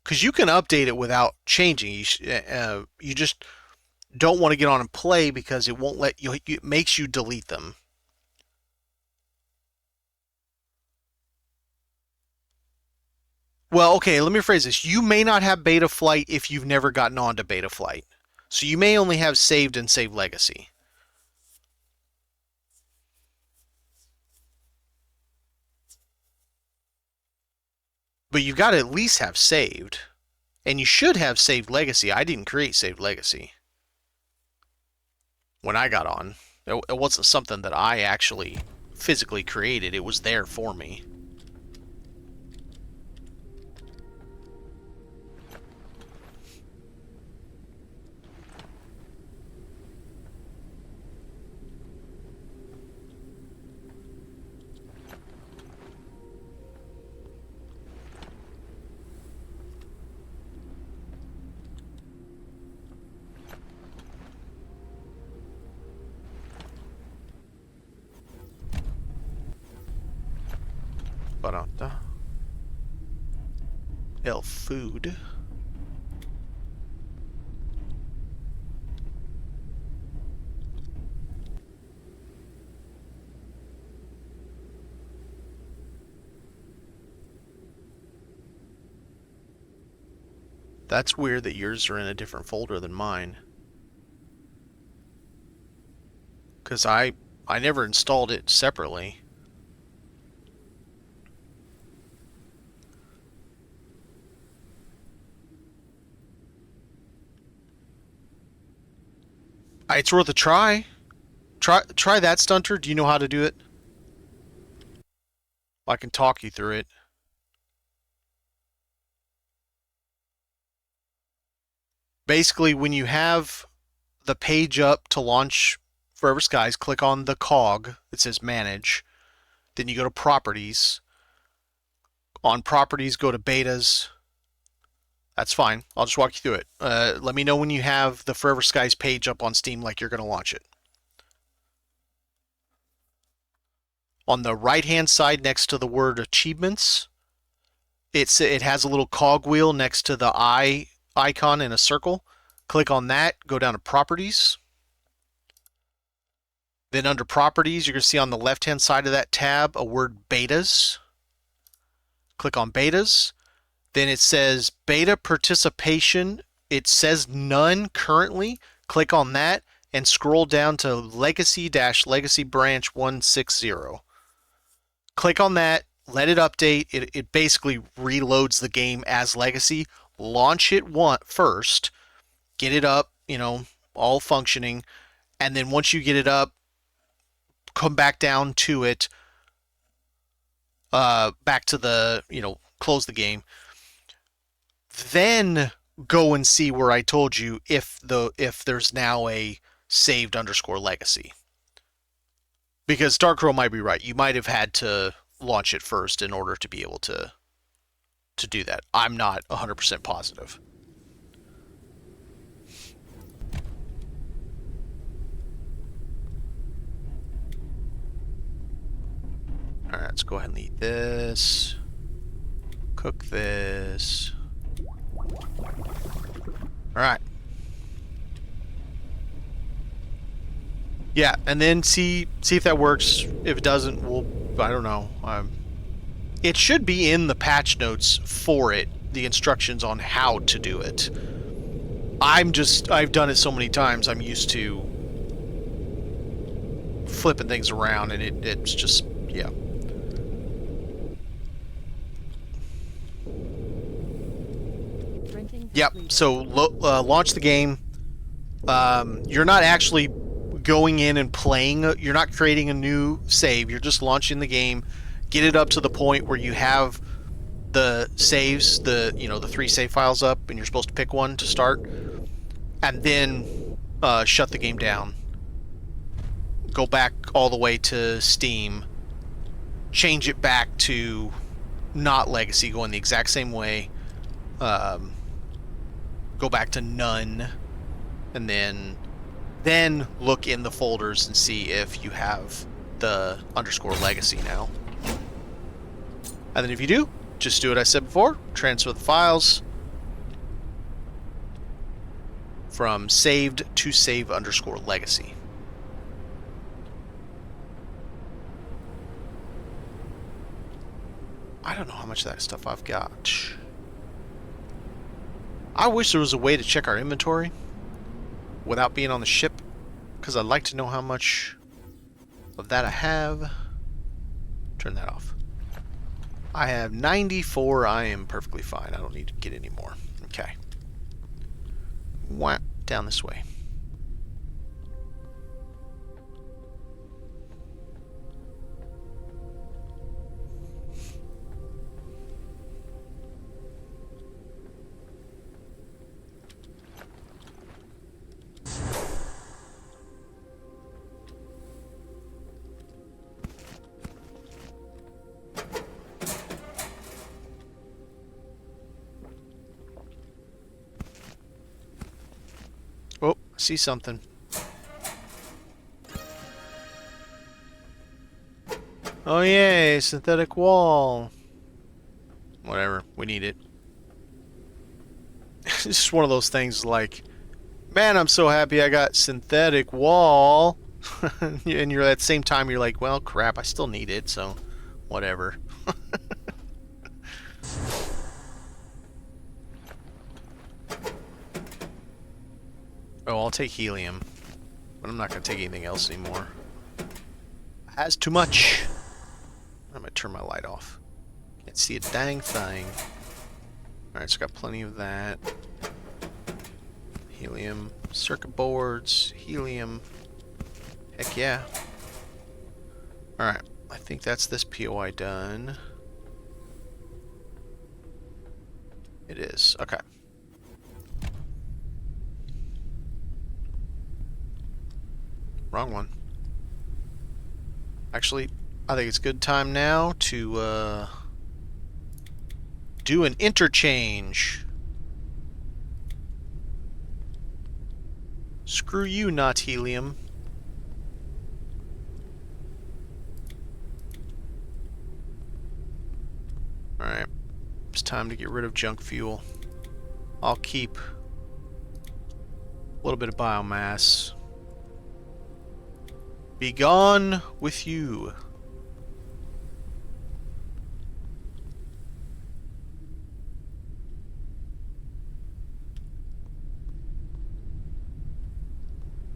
Because you can update it without changing. You just don't want to get on and play because it won't let you. It makes you delete them. Well, okay, let me rephrase this. You may not have beta flight if you've never gotten on to beta flight. So you may only have saved and save legacy. But you've got to at least have saved. And you should have saved legacy. I didn't create saved legacy when I got on. It wasn't something that I actually physically created. It was there for me. Food. That's weird that yours are in a different folder than mine. Because I never installed it separately. It's worth a try. Try that, Stunter. Do you know how to do it? I can talk you through it. Basically, when you have the page up to launch Forever Skies, click on the cog that says Manage. Then you go to Properties. On Properties, go to Betas. That's fine. I'll just walk you through it. Let me know when you have the Forever Skies page up on Steam like you're going to launch it. On the right-hand side next to the word Achievements, it has a little cog wheel next to the eye icon in a circle. Click on that. Go down to Properties. Then under Properties, you're going to see on the left-hand side of that tab a word Betas. Click on Betas. Then it says beta participation. It says none currently. Click on that and scroll down to legacy-legacy branch 160. Click on that, let it update. It basically reloads the game as legacy. Launch it first, get it up, all functioning, and then once you get it up, come back down to it, back to the, close the game. Then go and see where I told you if there's now a saved _legacy. Because Darkrow might be right. You might have had to launch it first in order to be able to do that. I'm not 100% positive. Alright, let's go ahead and eat this. Cook this. Alright. Yeah, and then see if that works. If it doesn't, I don't know. It should be in the patch notes for it, the instructions on how to do it. I've done it so many times, I'm used to flipping things around, and it's just, yeah. Yep. So launch the game. You're not actually going in and playing. You're not creating a new save. You're just launching the game. Get it up to the point where you have the saves, the 3 save files up, and you're supposed to pick one to start, and then shut the game down. Go back all the way to Steam. Change it back to not Legacy. Go in the exact same way. Go back to none, and then look in the folders and see if you have the _legacy now. And then if you do, just do what I said before. Transfer the files from saved to save _legacy. I don't know how much of that stuff I've got. I wish there was a way to check our inventory without being on the ship, because I'd like to know how much of that I have. Turn that off. I have 94. I am perfectly fine. I don't need to get any more. Okay. Wah, down this way. Oh, I see something. Oh yay, synthetic wall. Whatever, we need it. It's just one of those things like, man, I'm so happy I got synthetic wall. And you're at the same time you're like, well, crap, I still need it, so whatever. Oh, I'll take helium, but I'm not going to take anything else anymore. Has too much. I'm going to turn my light off. Can't see a dang thing. Alright, so got plenty of that. Helium, circuit boards, helium. Heck yeah. Alright, I think that's this POI done. It is. Okay. Wrong one. Actually, I think it's a good time now to do an interchange. Screw you, not helium. Alright. It's time to get rid of junk fuel. I'll keep a little bit of biomass. Be gone with you.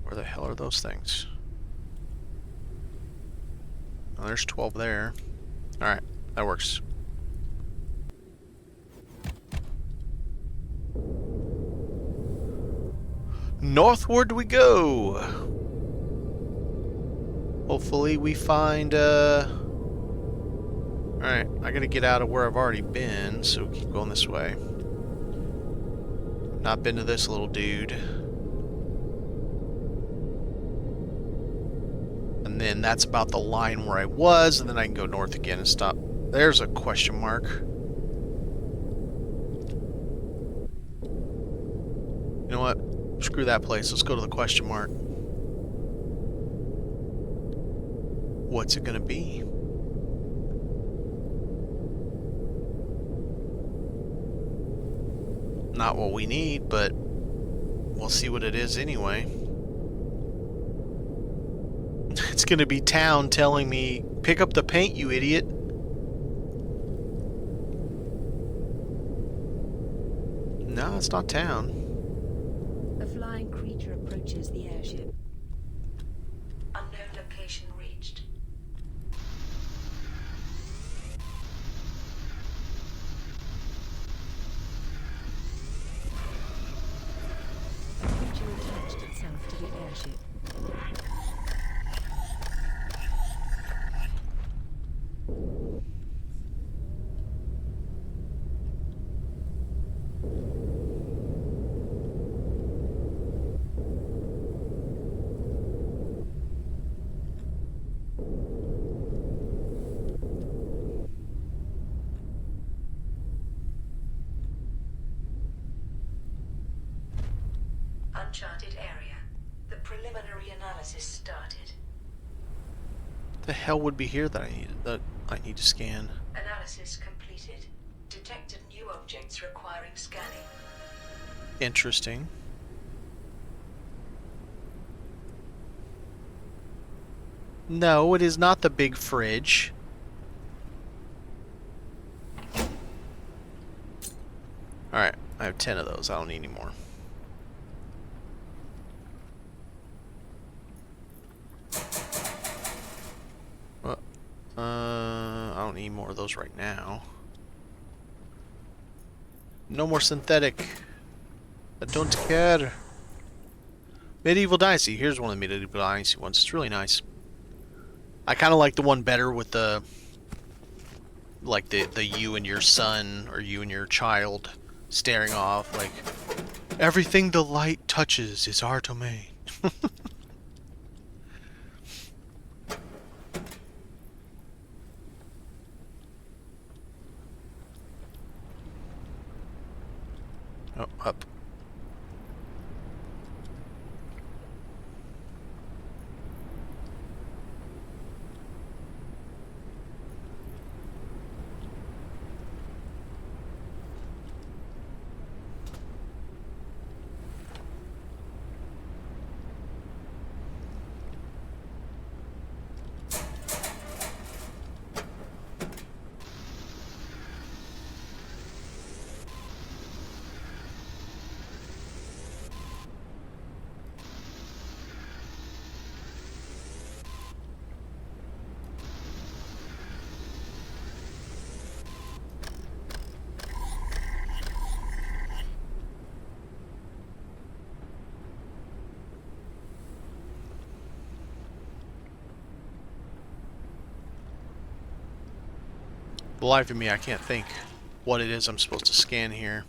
Where the hell are those things? Oh, there's 12 there. Alright, that works. Northward we go! Hopefully we find, Alright, I gotta get out of where I've already been, so keep going this way. Not been to this little dude. And then that's about the line where I was, and then I can go north again and stop. There's a question mark. You know what? Screw that place. Let's go to the question mark. What's it gonna be? Not what we need, but we'll see what it is anyway. It's gonna be town telling me, pick up the paint, you idiot. No, it's not town. A flying creature approaches the airship. Unknown location reached. Uncharted area. The preliminary analysis started. The hell would be here that I need to scan? Analysis completed. Detected new objects requiring scanning. Interesting. No, it is not the big fridge. Alright, I have 10 of those. I don't need any more. I don't need more of those right now. No more synthetic. I don't care. Medieval Dynasty. Here's one of the Medieval Dynasty ones. It's really nice. I kind of like the one better with the... like the you and your son, or you and your child staring off, like, everything the light touches is our domain. Oh, up. The life of me, I can't think what it is I'm supposed to scan here.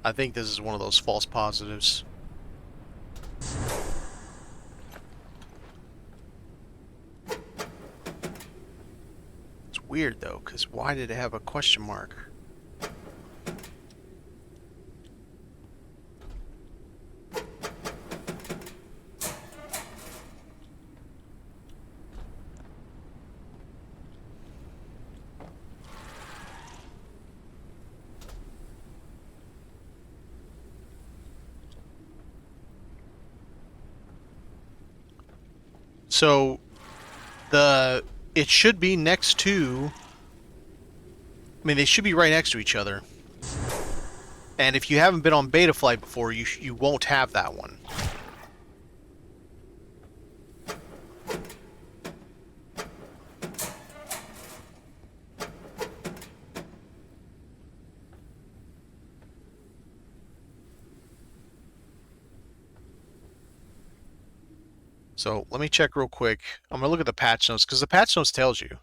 I think this is one of those false positives. It's weird though, because why did it have a question mark? So, it should be next to... I mean, they should be right next to each other. And if you haven't been on beta flight before, you won't have that one. So let me check real quick. I'm gonna look at the patch notes because the patch notes tells you.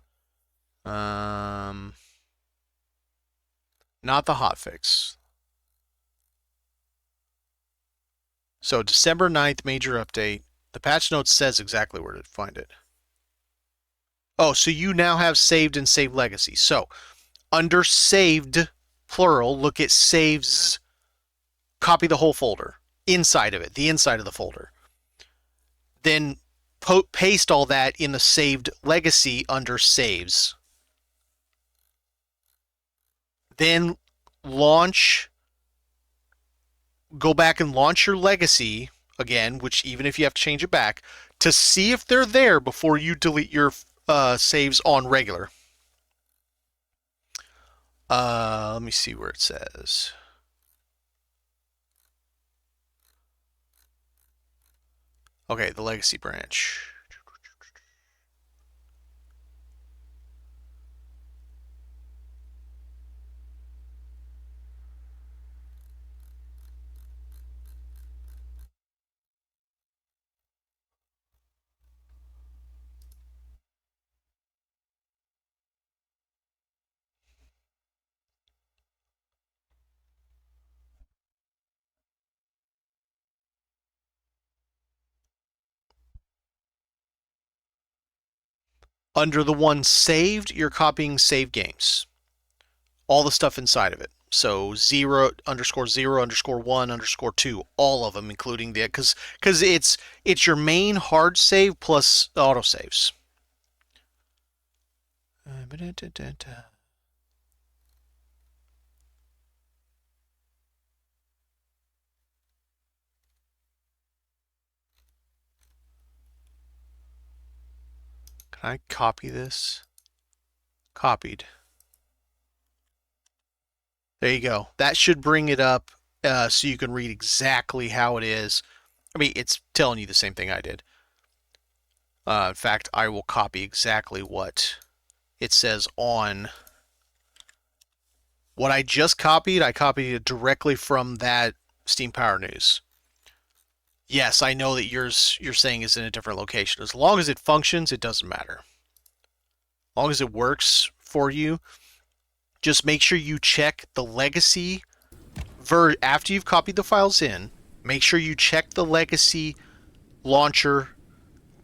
Not the hotfix. So December 9th, major update. The patch notes says exactly where to find it. Oh, so you now have saved and saved legacy. So under saved, plural, look at saves, copy the whole folder. Inside of it, the inside of the folder. Then paste all that in the saved legacy under saves. Then go back and launch your legacy again, which even if you have to change it back, to see if they're there before you delete your saves on regular. Let me see where it says. Okay, the legacy branch. Under the one saved, you're copying save games. All the stuff inside of it. So 0 underscore 0 underscore 1 underscore 2, all of them, including the because it's your main hard save plus autosaves. Can I copy this? Copied. There you go. That should bring it up so you can read exactly how it is. I mean, it's telling you the same thing I did. In fact, I will copy exactly what it says on what I just copied. I copied it directly from that Steam Power News. Yes, I know that you're saying is in a different location. As long as it functions, it doesn't matter. As long as it works for you, just make sure you check the legacy after you've copied the files in. Make sure you check the legacy launcher,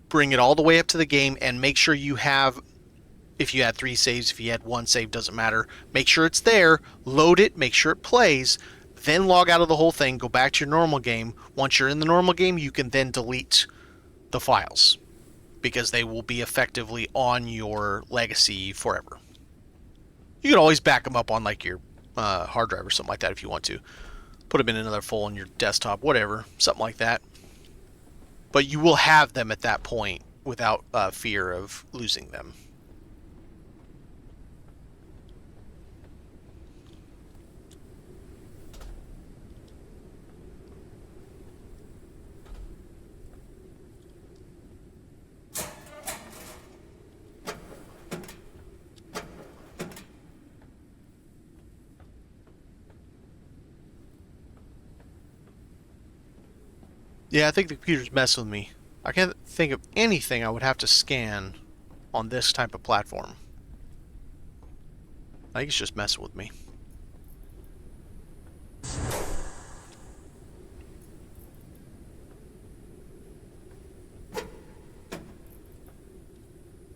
bring it all the way up to the game, and make sure you have, if you had 3 saves, if you had 1 save, doesn't matter. Make sure it's there, load it, make sure it plays, then log out of the whole thing, go back to your normal game. Once you're in the normal game, you can then delete the files because they will be effectively on your legacy forever. You can always back them up on like your hard drive or something like that if you want to. Put them in another folder on your desktop, whatever, something like that. But you will have them at that point without fear of losing them. Yeah, I think the computer's messing with me. I can't think of anything I would have to scan on this type of platform. I think it's just messing with me.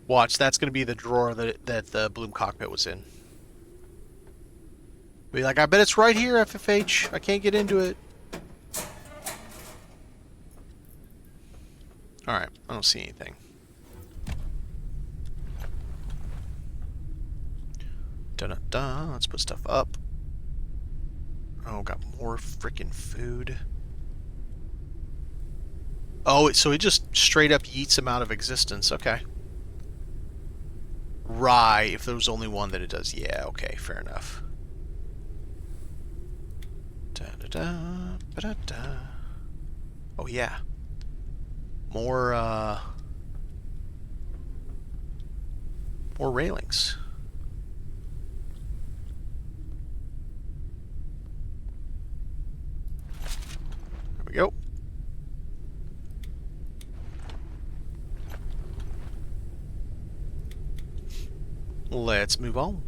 Watch, that's going to be the drawer that the Bloom cockpit was in. Be like, I bet it's right here, FFH. I can't get into it. Alright, I don't see anything. Dun-dun-dun. Let's put stuff up. Oh, got more freaking food. Oh, so it just straight up yeets him out of existence. Okay. Right, if there was only one that it does. Yeah, okay, fair enough. Da-da-da, ba-da-da. Oh, yeah. More railings. There we go. Let's move on.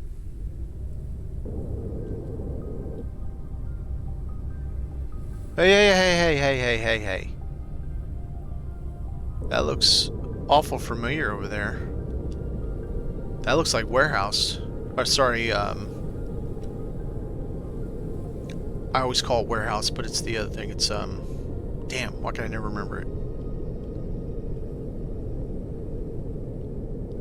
Hey. That looks awful familiar over there. That looks like warehouse. Or sorry, I always call it warehouse, but it's the other thing. It's damn, why can I never remember it?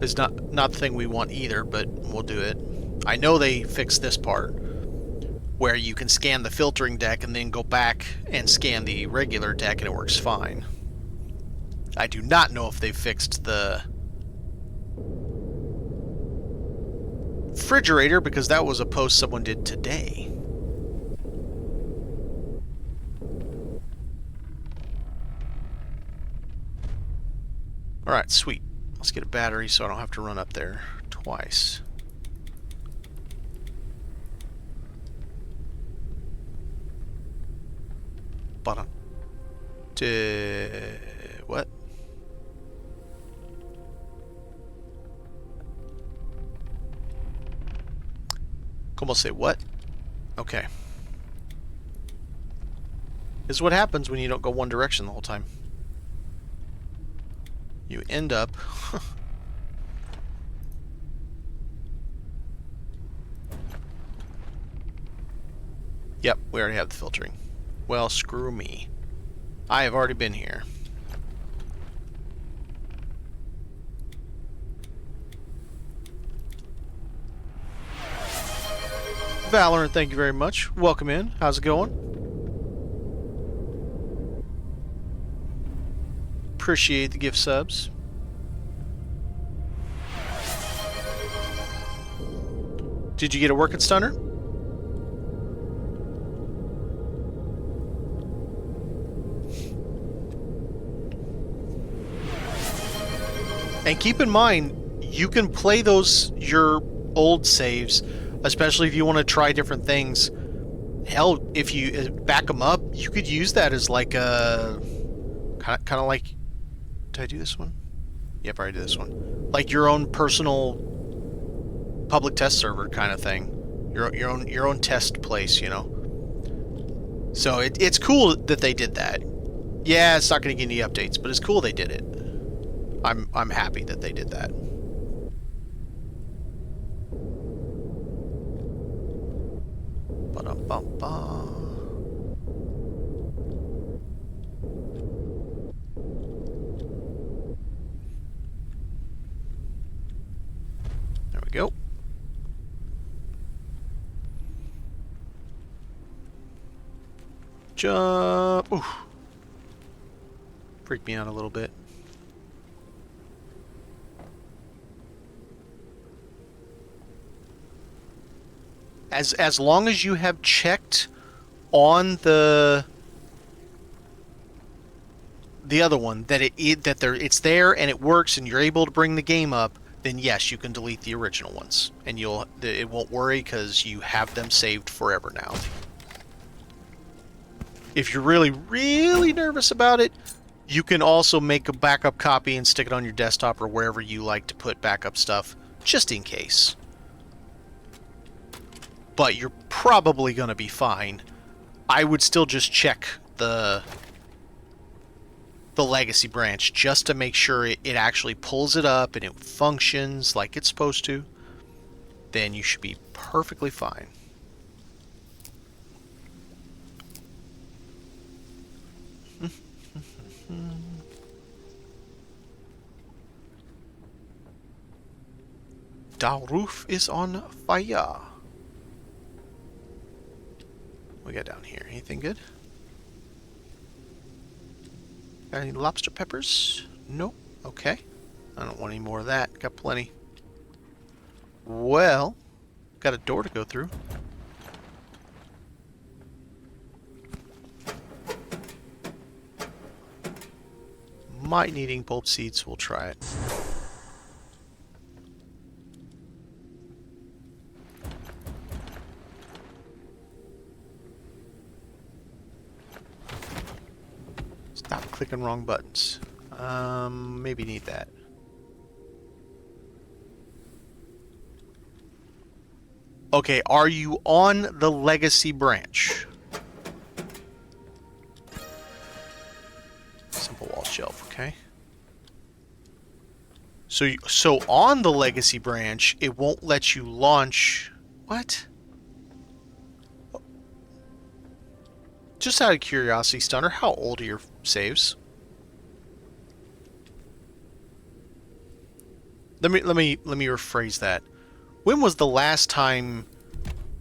It's not the thing we want either, but we'll do it. I know they fixed this part where you can scan the filtering deck and then go back and scan the regular deck and it works fine. I do not know if they fixed the refrigerator because that was a post someone did today. Alright, sweet. Let's get a battery so I don't have to run up there twice. Button. What? Como say what? Okay. This is what happens when you don't go one direction the whole time. You end up Yep, we already have the filtering. Well, screw me. I have already been here. Valorant, thank you very much. Welcome in. How's it going? Appreciate the gift subs. Did you get a working stunner? And keep in mind, you can play your old saves, especially if you want to try different things. Hell, if you back them up, you could use that as like a kind of like. Did I do this one? Yep, I already did this one. Like your own personal public test server kind of thing. Your own test place, you know. So it's cool that they did that. Yeah, it's not going to get any updates, but it's cool they did it. I'm happy that they did that. Ba-dum-bum-bum. There we go. Jump. Oof. Freaked me out a little bit. As long as you have checked on the other one that it's there and it works and you're able to bring the game up, then yes, you can delete the original ones and it won't worry because you have them saved forever now. If you're really nervous about it, you can also make a backup copy and stick it on your desktop or wherever you like to put backup stuff, just in case. But you're probably going to be fine. I would still just check the legacy branch just to make sure it actually pulls it up and it functions like it's supposed to. Then you should be perfectly fine. The roof is on fire. We got down here. Anything good? Got any lobster peppers? Nope. Okay. I don't want any more of that. Got plenty. Well, got a door to go through. Might need ink bulb seeds. We'll try it. Stop clicking wrong buttons. Maybe need that. Okay, are you on the legacy branch? Simple wall shelf, okay. So on the legacy branch, it won't let you launch. What? Just out of curiosity, Stunner, how old are your saves? Let me rephrase that. When was the last time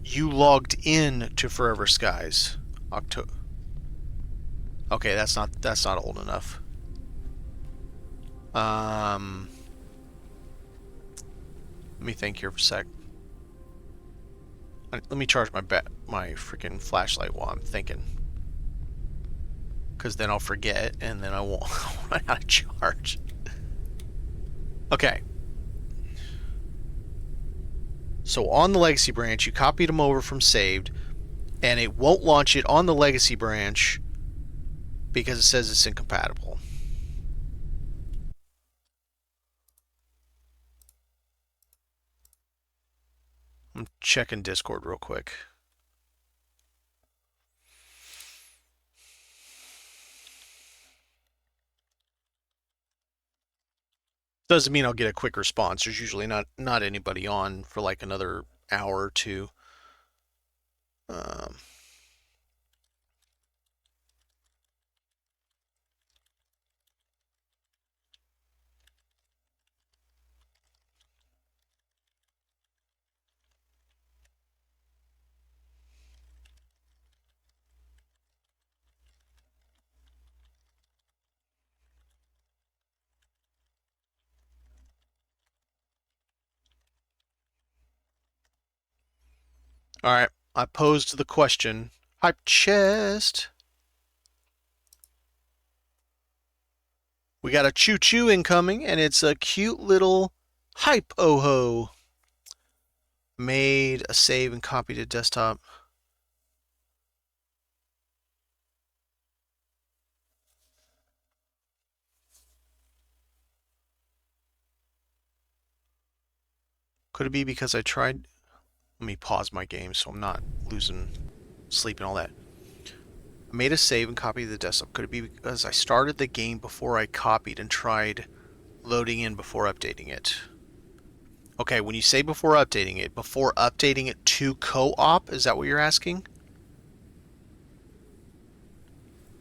you logged in to Forever Skies? October. Okay, that's not old enough. Let me think here for a sec. Let me charge my freaking flashlight while I'm thinking. Because then I'll forget, and then I won't run out of charge. Okay. So on the legacy branch, you copied them over from saved, and it won't launch it on the legacy branch because it says it's incompatible. I'm checking Discord real quick. Doesn't mean I'll get a quick response. There's usually not anybody on for like another hour or two. Alright, I posed the question. Hype chest. We got a choo-choo incoming, and it's a cute little hype-oh-ho. Made a save and copied to desktop. Could it be because I tried... Let me pause my game so I'm not losing sleep and all that. I made a save and copied to the desktop. Could it be because I started the game before I copied and tried loading in before updating it? Okay, when you say before updating it to co-op, is that what you're asking?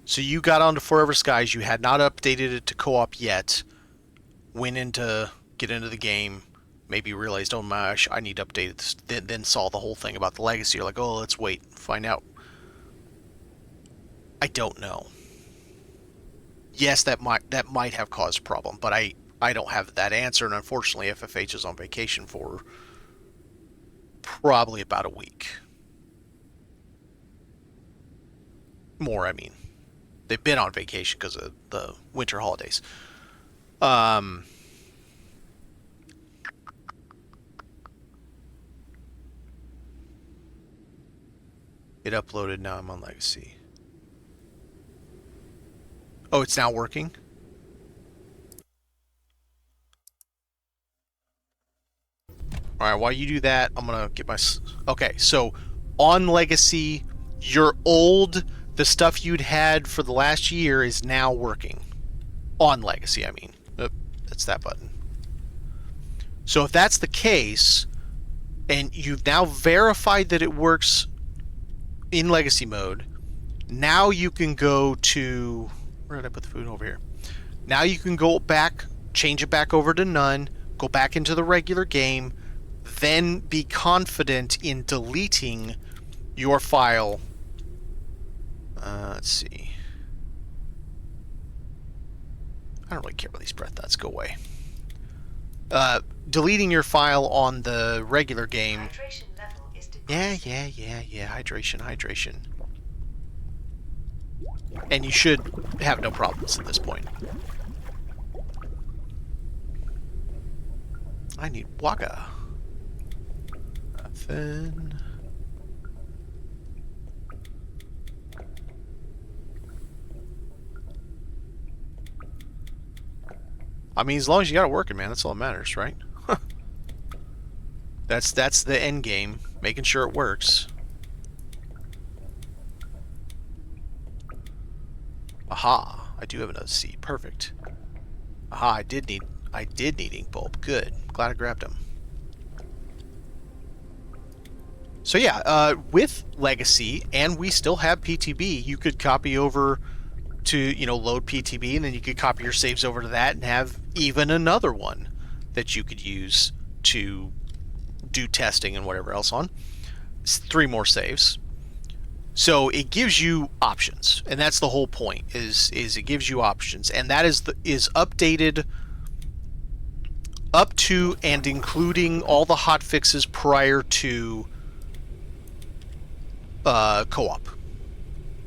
So you got onto Forever Skies, you had not updated it to co-op yet, went into, get into the game, maybe realized, oh my gosh, I need to update this, then saw the whole thing about the legacy, you're like, oh, let's wait, find out. I don't know. Yes, that might have caused a problem, but I don't have that answer, and unfortunately FFH is on vacation for probably about a week. More, I mean. They've been on vacation because of the winter holidays. It uploaded, now I'm on Legacy. Oh, it's now working? Alright, while you do that, I'm gonna get my... Okay, so on Legacy, your old... The stuff you'd had for the last year is now working. On Legacy, I mean. That's that button. So if that's the case, and you've now verified that it works in Legacy mode, now you can go to... Where did I put the food? Over here. Now you can go back, change it back over to none, go back into the regular game, then be confident in deleting your file. Let's see. I don't really care about these breath thoughts. Go away. Deleting your file on the regular game. Hydration level is Yeah. Hydration. And you should have no problems at this point. I need Waka. Nothing. I mean, as long as you got it working, man, that's all that matters, right? That's the end game, making sure it works. Aha, I do have another seed. Perfect. Aha, I did need ink bulb. Good. Glad I grabbed them. So yeah, with Legacy, and we still have PTB, you could copy over to, you know, load PTB, and then you could copy your saves over to that and have even another one that you could use to do testing and whatever else on. It's 3 more saves. So it gives you options, and that's the whole point, is it gives you options, and that is updated up to and including all the hot fixes prior to co-op.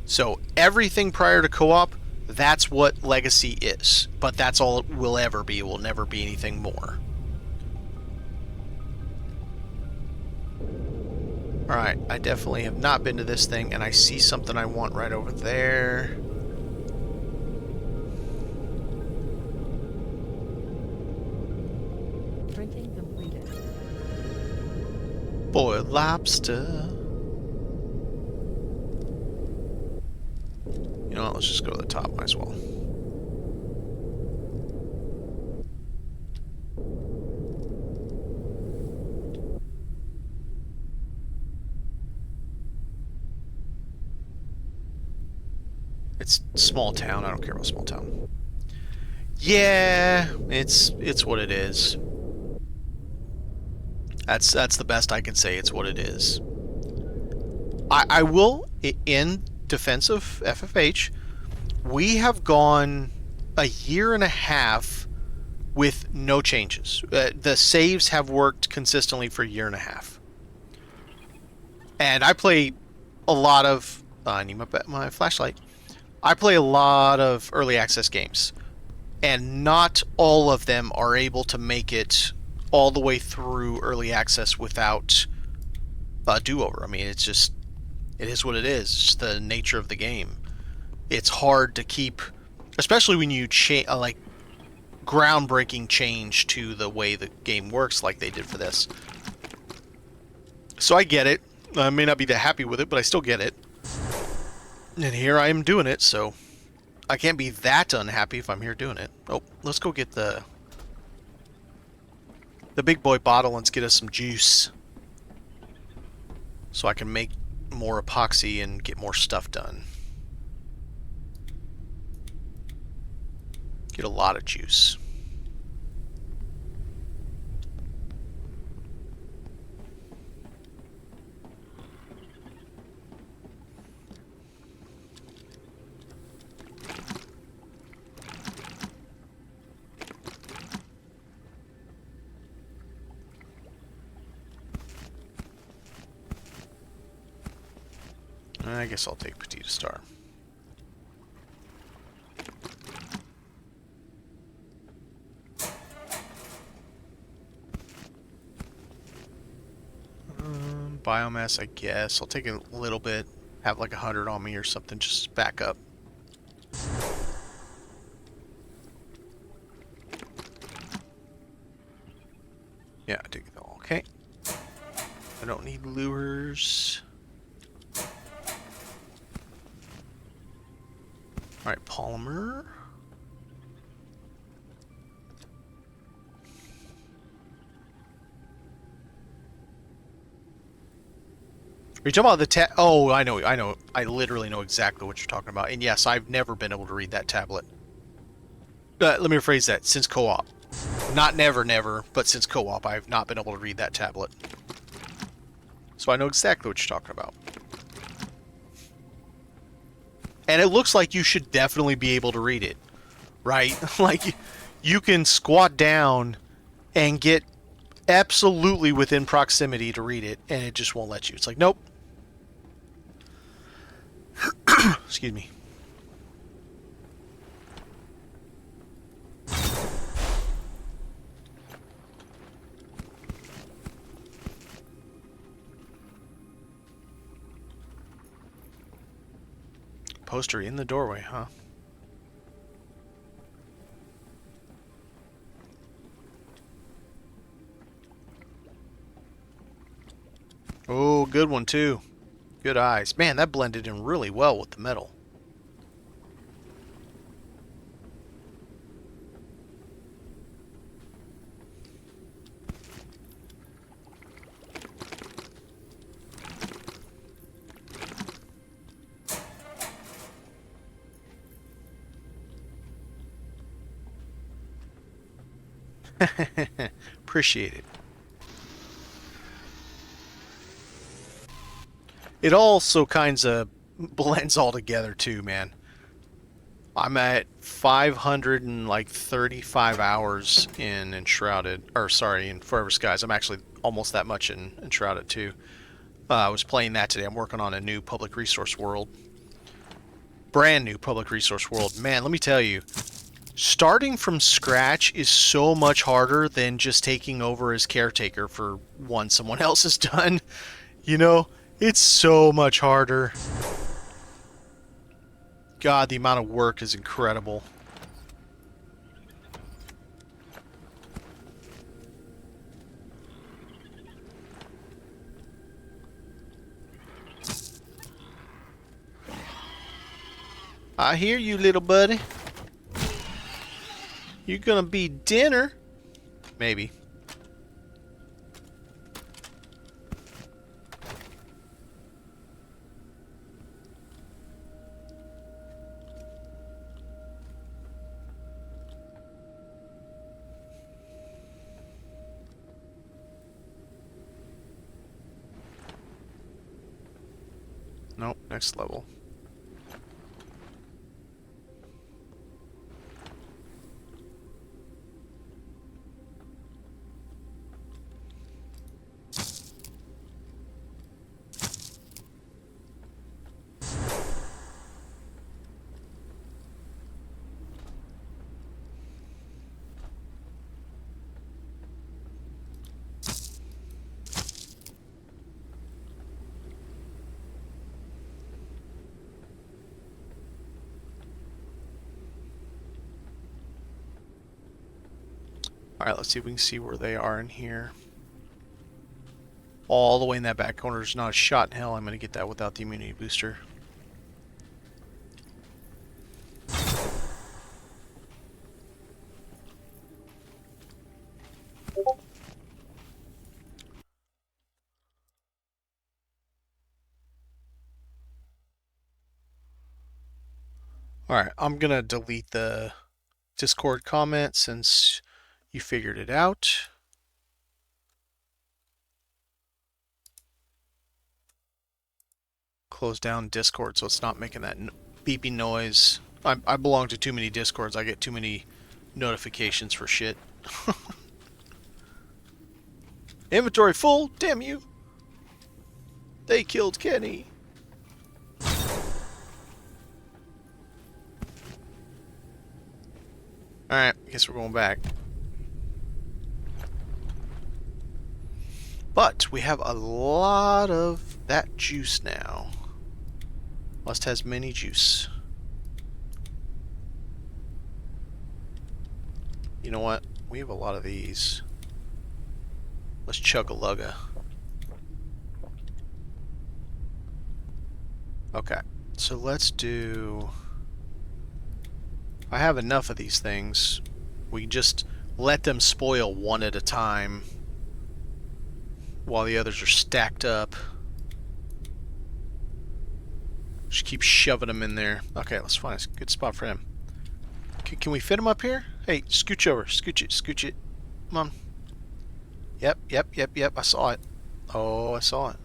So everything prior to co-op, that's what Legacy is. But that's all it will ever be. It will never be anything more. Alright, I definitely have not been to this thing, and I see something I want right over there. Printing completed. Boiled lobster. You know what, let's just go to the top, might as well. It's small town, I don't care about small town. Yeah, it's what it is. That's the best I can say, it's what it is. I will, in defense of FFH, we have gone a year and a half with no changes. The saves have worked consistently for a year and a half. And I play a lot of... I need my flashlight. I play a lot of early access games. And not all of them are able to make it all the way through early access without a do-over. I mean, it's just... It is what it is. It's just the nature of the game. It's hard to keep... Especially when you like groundbreaking change to the way the game works like they did for this. So I get it. I may not be that happy with it, but I still get it. And here I am doing it, so I can't be that unhappy if I'm here doing it. Oh, let's go get the big boy bottle and let's get us some juice. So I can make more epoxy and get more stuff done. Get a lot of juice. I guess I'll take Petite Star. Biomass, I guess. I'll take a little bit. Have like 100 on me or something. Just back up. Yeah, I take it all. Okay. I don't need lures. Alright, polymer. Are you talking about the Oh, I know. I literally know exactly what you're talking about. And yes, I've never been able to read that tablet. Let me rephrase that. Since co-op. Not never, but since co-op, I've not been able to read that tablet. So I know exactly what you're talking about. And it looks like you should definitely be able to read it. Right? Like, you can squat down and get absolutely within proximity to read it, and it just won't let you. It's like, nope. Excuse me. Poster in the doorway, huh? Oh, good one too. Good eyes. Man, that blended in really well with the metal. Appreciate it. It also kinds of blends all together too, man. I'm at 535 hours in Enshrouded, or sorry, in Forever Skies. I'm actually almost that much in Enshrouded too. I was playing that today. I'm working on a new public resource world. Brand new public resource world. Man, let me tell you, starting from scratch is so much harder than just taking over as caretaker for one someone else has done. You know, it's so much harder. God, the amount of work is incredible. I hear you, little buddy. You're gonna be dinner. Maybe. Nope, next level. Alright, let's see if we can see where they are in here. All the way in that back corner. There's not a shot in hell I'm going to get that without the immunity booster. Alright, I'm going to delete the Discord comment since you figured it out. Close down Discord so it's not making that beeping noise. I belong to too many Discords. I get too many notifications for shit. Inventory full? Damn you. They killed Kenny. Alright, guess we're going back. But we have a lot of that juice now. Must has many juice. You know what? We have a lot of these. Let's chug-a-lugga. Okay, so let's do... I have enough of these things. We just let them spoil one at a time while the others are stacked up. Just keep shoving them in there. Okay, let's find a good spot for him. Can we fit him up here? Hey, scooch over. Scooch it. Scooch it. Come on. Yep. I saw it. Oh, I saw it.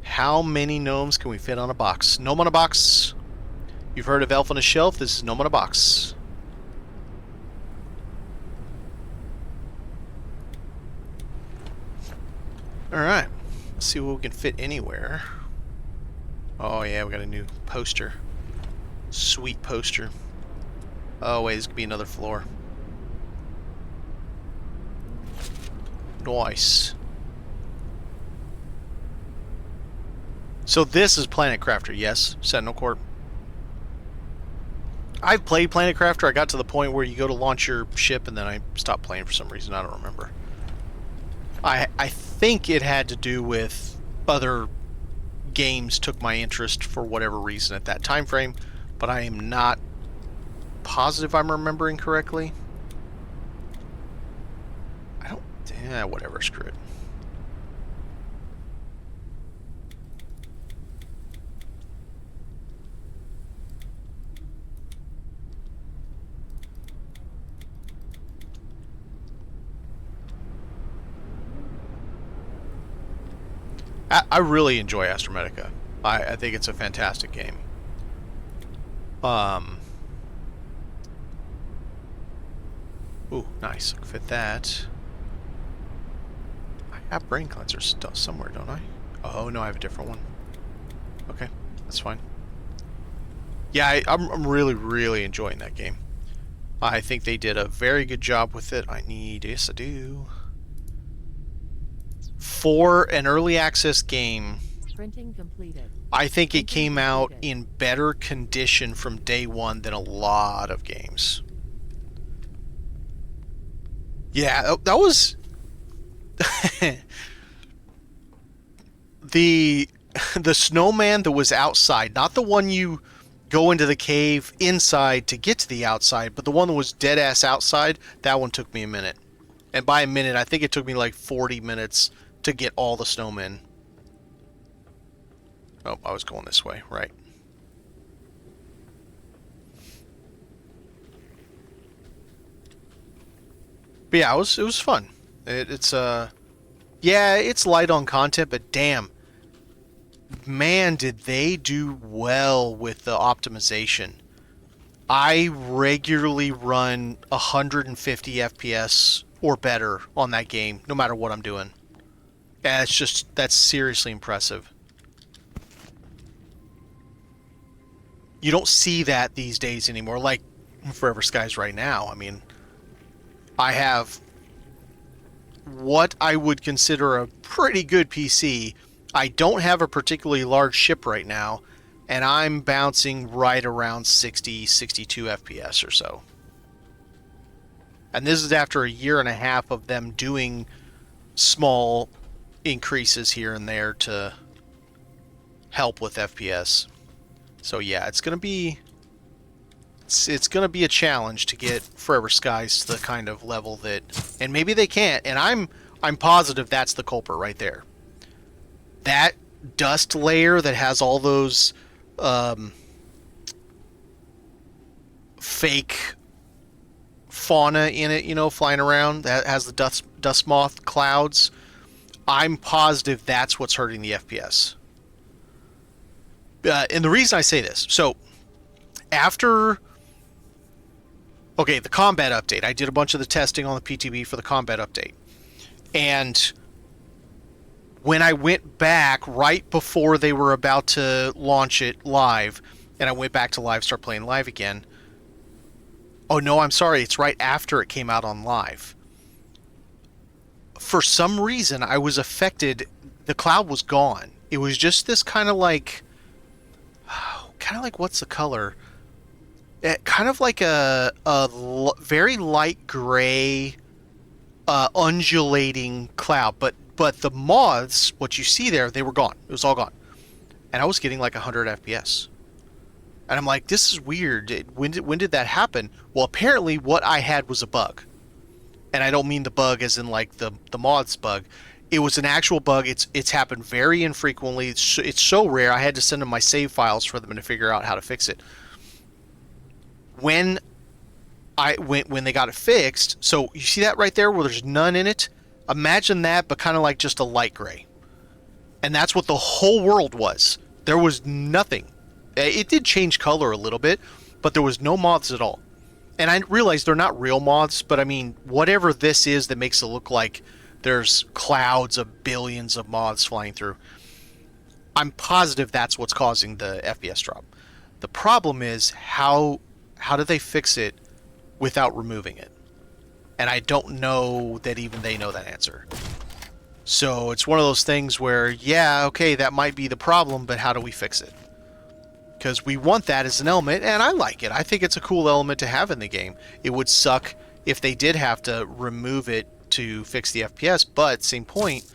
How many gnomes can we fit on a box? Gnome on a box. You've heard of Elf on a Shelf. This is Gnome on a box. Alright. Let's see what we can fit anywhere. Oh yeah, we got a new poster. Sweet poster. Oh wait, this could be another floor. Nice. So this is Planet Crafter, yes? Sentinel Corp. I've played Planet Crafter. I got to the point where you go to launch your ship and then I stopped playing for some reason. I don't remember. I think it had to do with other games took my interest for whatever reason at that time frame, but I am not positive I'm remembering correctly. I don't... Yeah, whatever, screw it. I really enjoy Astromedica. I think it's a fantastic game. Ooh, nice. Fit that. I have brain cleanser stuff somewhere, don't I? Oh no, I have a different one. Okay, that's fine. Yeah, I'm really enjoying that game. I think they did a very good job with it. Yes, I do. For an early access game, Printing completed. I think it came out in better condition from day one than a lot of games. Yeah, that was... the snowman that was outside, not the one you go into the cave inside to get to the outside, but the one that was dead-ass outside, that one took me a minute. And by a minute, I think it took me like 40 minutes to get all the snowmen. Oh, I was going this way, right. But yeah, it was fun. Yeah, it's light on content, but damn. Man, did they do well with the optimization. I regularly run 150 FPS or better on that game, no matter what I'm doing. Yeah, that's seriously impressive. You don't see that these days anymore, like Forever Skies right now. I mean, I have what I would consider a pretty good PC. I don't have a particularly large ship right now, and I'm bouncing right around 60, 62 FPS or so. And this is after a year and a half of them doing small increases here and there to help with FPS. So yeah, it's gonna be a challenge to get Forever Skies to the kind of level that, and maybe they can't, and I'm positive that's the culprit right there. That dust layer that has all those fake fauna in it, you know, flying around, that has the dust moth clouds. I'm positive that's what's hurting the FPS. And the reason I say this, so after, okay, the combat update, I did a bunch of the testing on the PTB for the combat update, and when I went back right before they were about to launch it live, and I went back to live, start playing live again. Oh no, I'm sorry, it's right after it came out on live. For some reason, I was affected. The cloud was gone. It was just this kind of like, what's the color? Kind of like a very light gray, undulating cloud. But the moths, what you see there, they were gone. It was all gone. And I was getting like 100 FPS. And I'm like, this is weird. When did that happen? Well, apparently what I had was a bug. And I don't mean the bug as in like the moths bug. It was an actual bug. It's happened very infrequently. It's so rare. I had to send them my save files for them to figure out how to fix it. When they got it fixed, so you see that right there where there's none in it? Imagine that, but kind of like just a light gray. And that's what the whole world was. There was nothing. It did change color a little bit, but there was no moths at all. And I realize they're not real moths, but I mean, whatever this is that makes it look like there's clouds of billions of moths flying through, I'm positive that's what's causing the FPS drop. The problem is how do they fix it without removing it? And I don't know that even they know that answer. So it's one of those things where, yeah, okay, that might be the problem, but how do we fix it? Because we want that as an element, and I like it. I think it's a cool element to have in the game. It would suck if they did have to remove it to fix the FPS, but same point,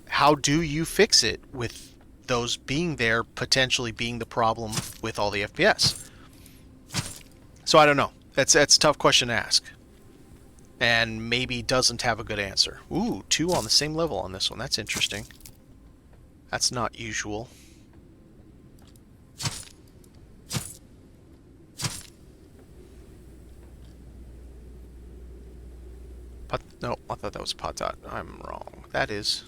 how do you fix it with those being there, potentially being the problem with all the FPS? So I don't know. That's a tough question to ask. And maybe doesn't have a good answer. Ooh, 2 on the same level on this one. That's interesting. That's not usual. No, I thought that was Patat. I'm wrong. That is.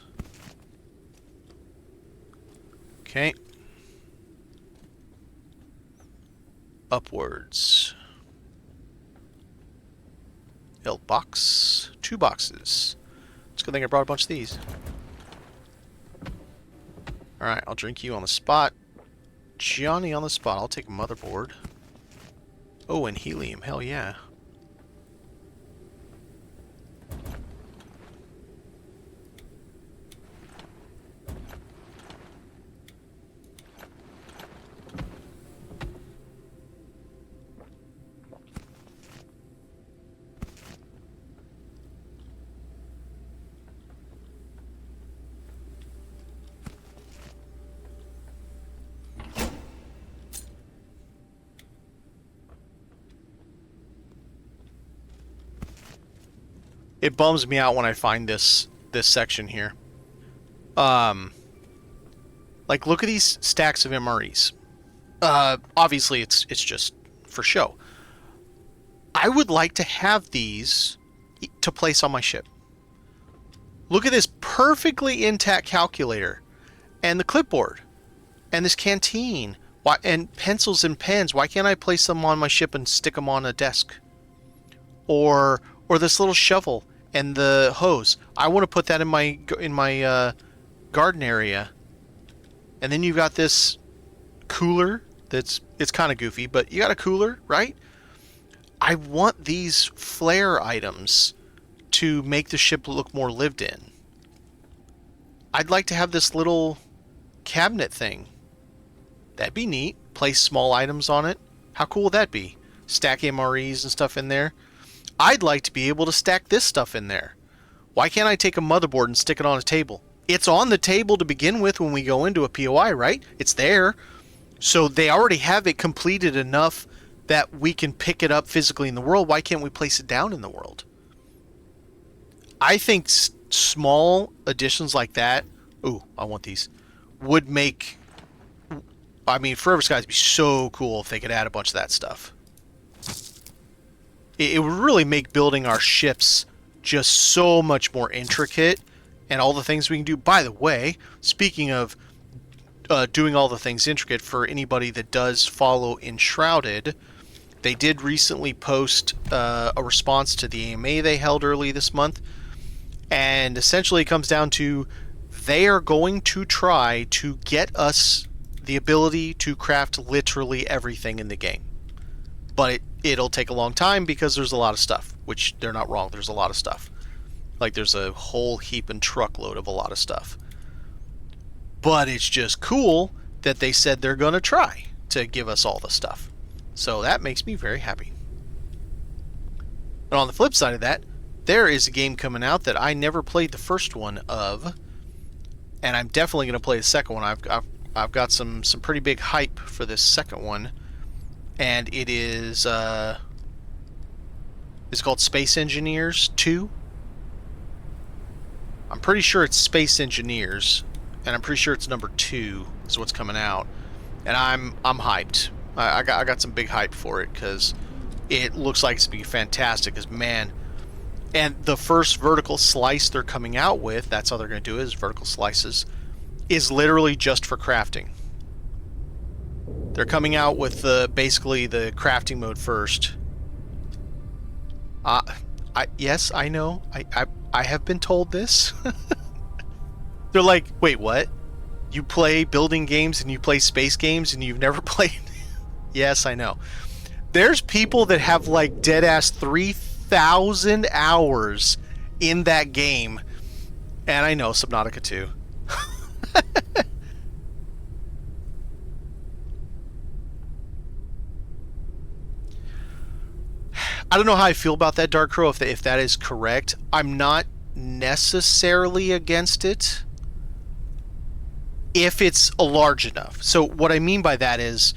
Okay. Upwards. Build box. 2 boxes. It's a good thing I brought a bunch of these. Alright, I'll drink you on the spot. Johnny on the spot. I'll take a motherboard. Oh, and helium. Hell yeah. It bums me out when I find this section here. Like, look at these stacks of MREs. Obviously, it's just for show. I would like to have these to place on my ship. Look at this perfectly intact calculator, and the clipboard, and this canteen, and pencils and pens. Why can't I place them on my ship and stick them on a desk? Or this little shovel and the hose. I want to put that in my garden area. And then you've got this cooler it's kind of goofy, but you got a cooler, right? I want these flare items to make the ship look more lived in. I'd like to have this little cabinet thing. That'd be neat. Place small items on it. How cool would that be? Stack MREs and stuff in there. I'd like to be able to stack this stuff in there. Why can't I take a motherboard and stick it on a table? It's on the table to begin with when we go into a POI, right? It's there. So they already have it completed enough that we can pick it up physically in the world. Why can't we place it down in the world? I think small additions like that, ooh, I want these, would make, I mean, Forever Skies would be so cool if they could add a bunch of that stuff. It would really make building our ships just so much more intricate, and all the things we can do. By the way, speaking of doing all the things intricate, for anybody that does follow Enshrouded, they did recently post a response to the AMA they held early this month, and essentially it comes down to they are going to try to get us the ability to craft literally everything in the game. But it'll take a long time because there's a lot of stuff, which they're not wrong. There's a lot of stuff. Like, there's a whole heap and truckload of a lot of stuff. But it's just cool that they said they're going to try to give us all the stuff. So that makes me very happy. And on the flip side of that, there is a game coming out that I never played the first one of, and I'm definitely going to play the second one. I've got some pretty big hype for this second one, and it is it's called Space Engineers 2. I'm pretty sure it's Space Engineers, and I'm pretty sure it's number 2 is what's coming out, and I'm hyped. I got some big hype for it because it looks like it's gonna be fantastic. Because man, and the first vertical slice they're coming out with, that's how they're going to do it, is vertical slices, is literally just for crafting. They're coming out with basically the crafting mode first. Yes, I know. I have been told this. They're like, wait, what? You play building games and you play space games and you've never played? Yes, I know. There's people that have like dead-ass 3,000 hours in that game. And I know, Subnautica too. I don't know how I feel about that, Dark Crow, if that is correct. I'm not necessarily against it if it's large enough. So what I mean by that is,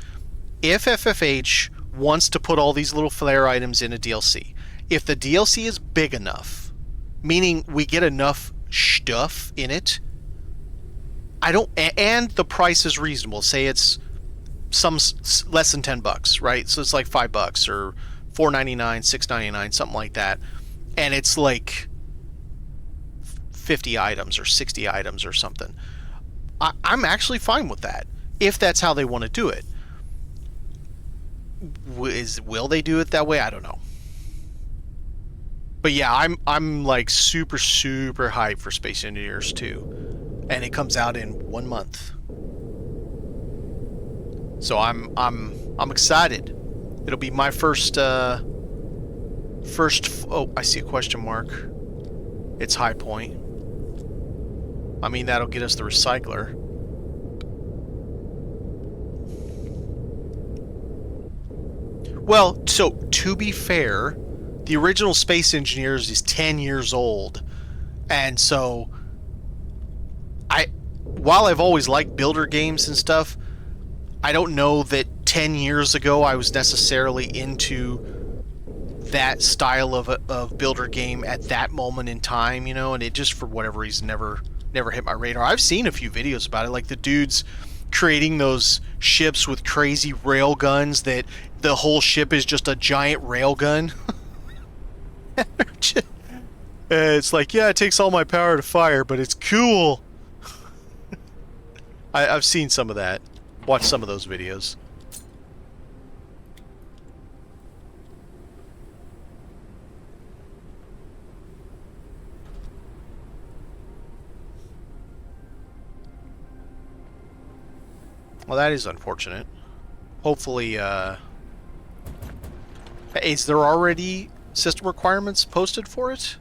if FFH wants to put all these little flare items in a DLC, if the DLC is big enough, meaning we get enough stuff in it, and the price is reasonable. Say it's less than $10, right? So it's like $5 or $4.99, $6.99, something like that, and it's like 50 items or 60 items or something. I'm actually fine with that if that's how they want to do it. Will they do it that way? I don't know. But yeah, I'm like super hyped for Space Engineers 2, and it comes out in 1 month. So I'm excited. It'll be my first. Oh, I see a question mark. It's High Point. I mean, that'll get us the recycler. Well, so to be fair, the original Space Engineers is 10 years old, and so while I've always liked builder games and stuff, I don't know that 10 years ago I was necessarily into that style of builder game at that moment in time, you know, and it just for whatever reason never hit my radar. I've seen a few videos about it, like the dudes creating those ships with crazy rail guns that the whole ship is just a giant rail gun. It's like, yeah, it takes all my power to fire, but it's cool. I've seen some of that. Watch some of those videos. Well, that is unfortunate. Hopefully, is there already system requirements posted for it?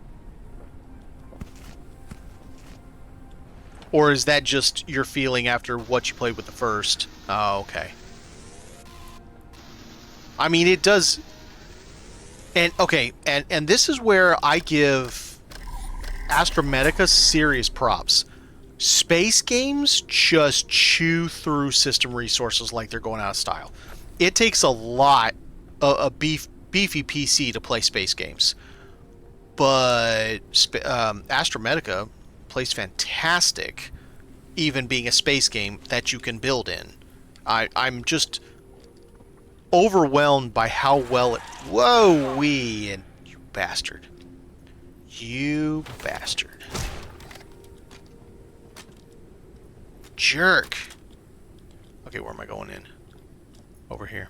Or is that just your feeling after what you played with the first? Oh, okay. I mean, it does... And okay, and this is where I give Astromedica serious props. Space games just chew through system resources like they're going out of style. It takes a lot, beefy PC to play space games, but Astromedica plays fantastic, even being a space game that you can build in. I'm just overwhelmed by how well it... Whoa-wee, and you bastard. You bastard. Jerk. Okay, where am I going in? Over here.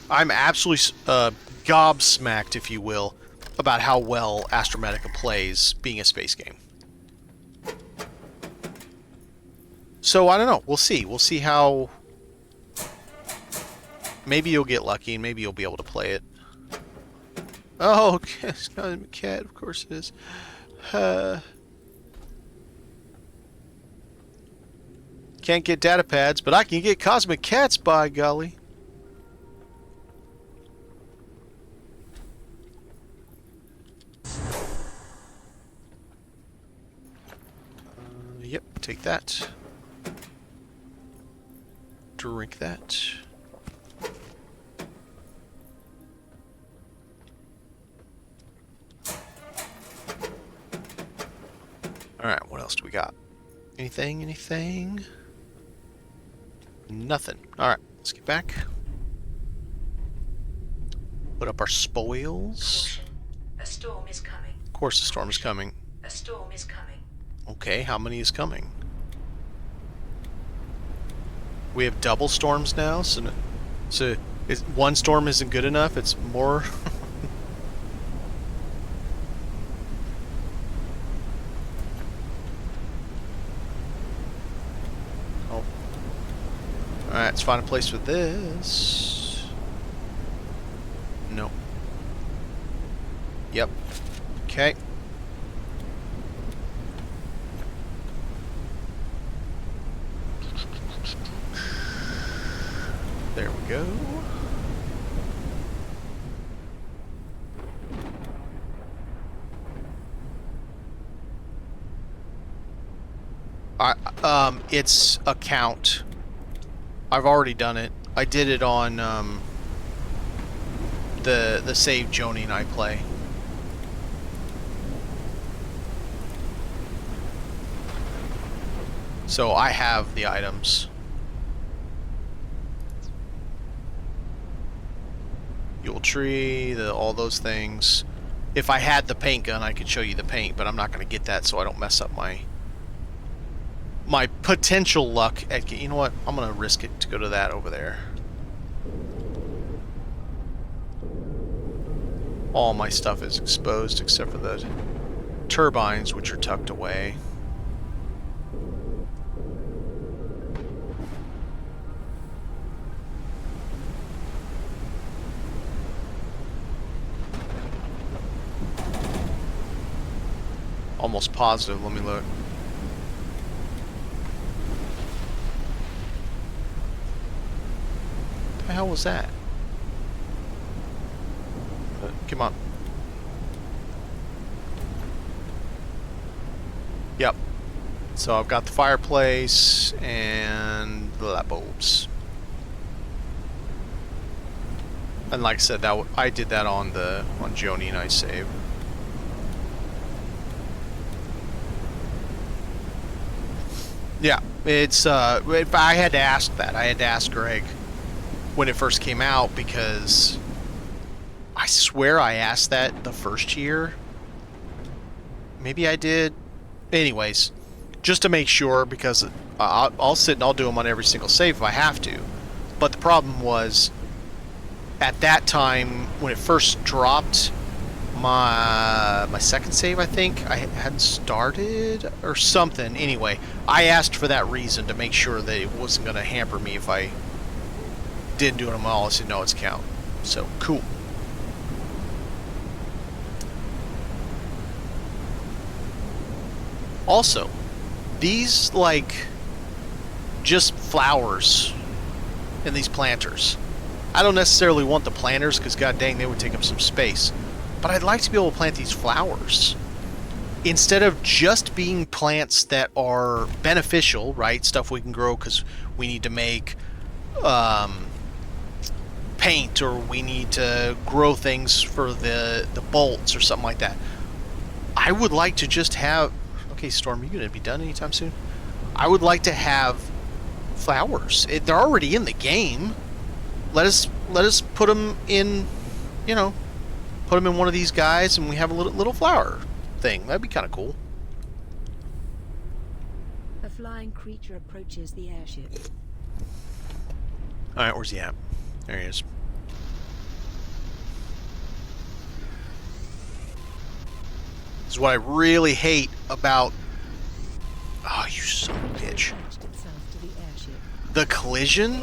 I'm absolutely gobsmacked, if you will, about how well Astromedica plays being a space game. So, I don't know. We'll see. We'll see how... Maybe you'll get lucky, and maybe you'll be able to play it. Oh, it's not a cat. Of course it is. Can't get data pads, but I can get cosmic cats, by golly. Yep, take that. Drink that. Alright, what else do we got? Anything? Nothing. Alright, let's get back. Put up our spoils. Caution. A storm is coming. Of course the storm is coming. A storm is coming. Okay, how many is coming? We have double storms now, so one storm isn't good enough, it's more... Oh. Alright, let's find a place for this. No. Yep. Okay. There we go. It's a count. I've already done it. I did it on the save Joni and I play. So I have the items. Yule tree, all those things. If I had the paint gun, I could show you the paint, but I'm not going to get that so I don't mess up my potential luck at... You know what? I'm going to risk it to go to that over there. All my stuff is exposed except for the turbines, which are tucked away. Almost positive. Let me look. What the hell was that? Come on. Yep. So I've got the fireplace and the light bulbs. And like I said, I did that on Joni and I save. Yeah, it's if I had to ask that, I had to ask Greg when it first came out, because I swear I asked that the first year. Maybe I did. Anyways, just to make sure, because I'll sit and I'll do them on every single save if I have to. But the problem was, at that time when it first dropped, my second save, I think I hadn't started or something. Anyway, I asked for that reason to make sure that it wasn't going to hamper me if I didn't do them all. I said no, it's count. So cool. Also, these like just flowers in these planters, I don't necessarily want the planters because god dang, they would take up some space. But I'd like to be able to plant these flowers. Instead of just being plants that are beneficial, right? Stuff we can grow because we need to make paint, or we need to grow things for the bolts or something like that. I would like to just have... Okay, Storm, you gonna be done anytime soon? I would like to have flowers. They're already in the game. Let us put them in, you know, put them in one of these guys, and we have a little flower thing. That'd be kind of cool. A flying creature approaches the airship. All right, where's he at? There he is. This is what I really hate about... Oh, you son of a bitch. Attached itself to the airship. The collision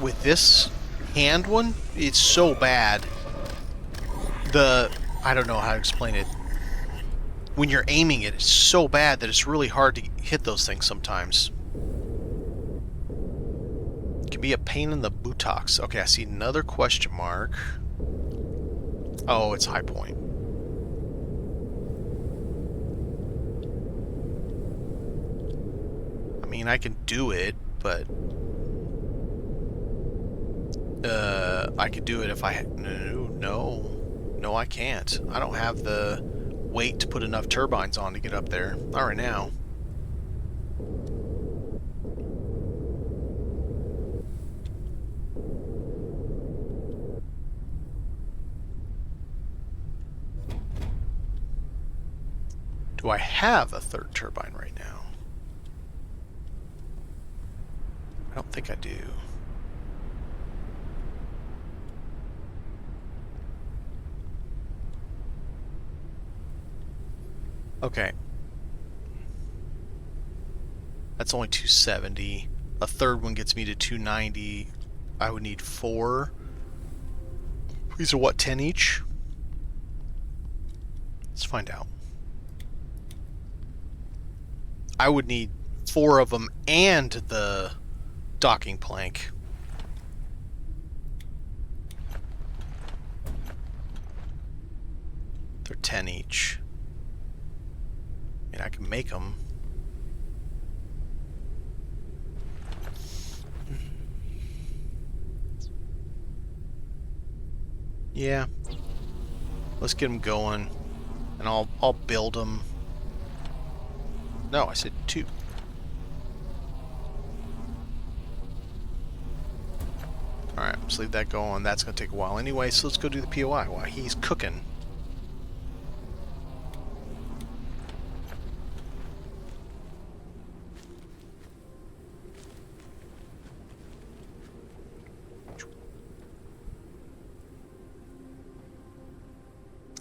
with this hand one, it's so bad. I don't know how to explain it. When you're aiming it, it's so bad that it's really hard to hit those things sometimes. It can be a pain in the buttocks. Okay, I see another question mark. Oh, it's High Point. I mean, I can do it, but... I could do it if I... No, I can't. I don't have the weight to put enough turbines on to get up there. Not right now. Do I have a third turbine right now? I don't think I do. Okay. That's only 270. A third one gets me to 290. I would need 4. These are what, 10 each? Let's find out. I would need 4 of them and the docking plank. They're 10 each. I mean, I can make them. Yeah. Let's get them going, and I'll build them. No, I said 2. Alright, let's leave that going. That's going to take a while anyway, so let's go do the POI while he's cooking.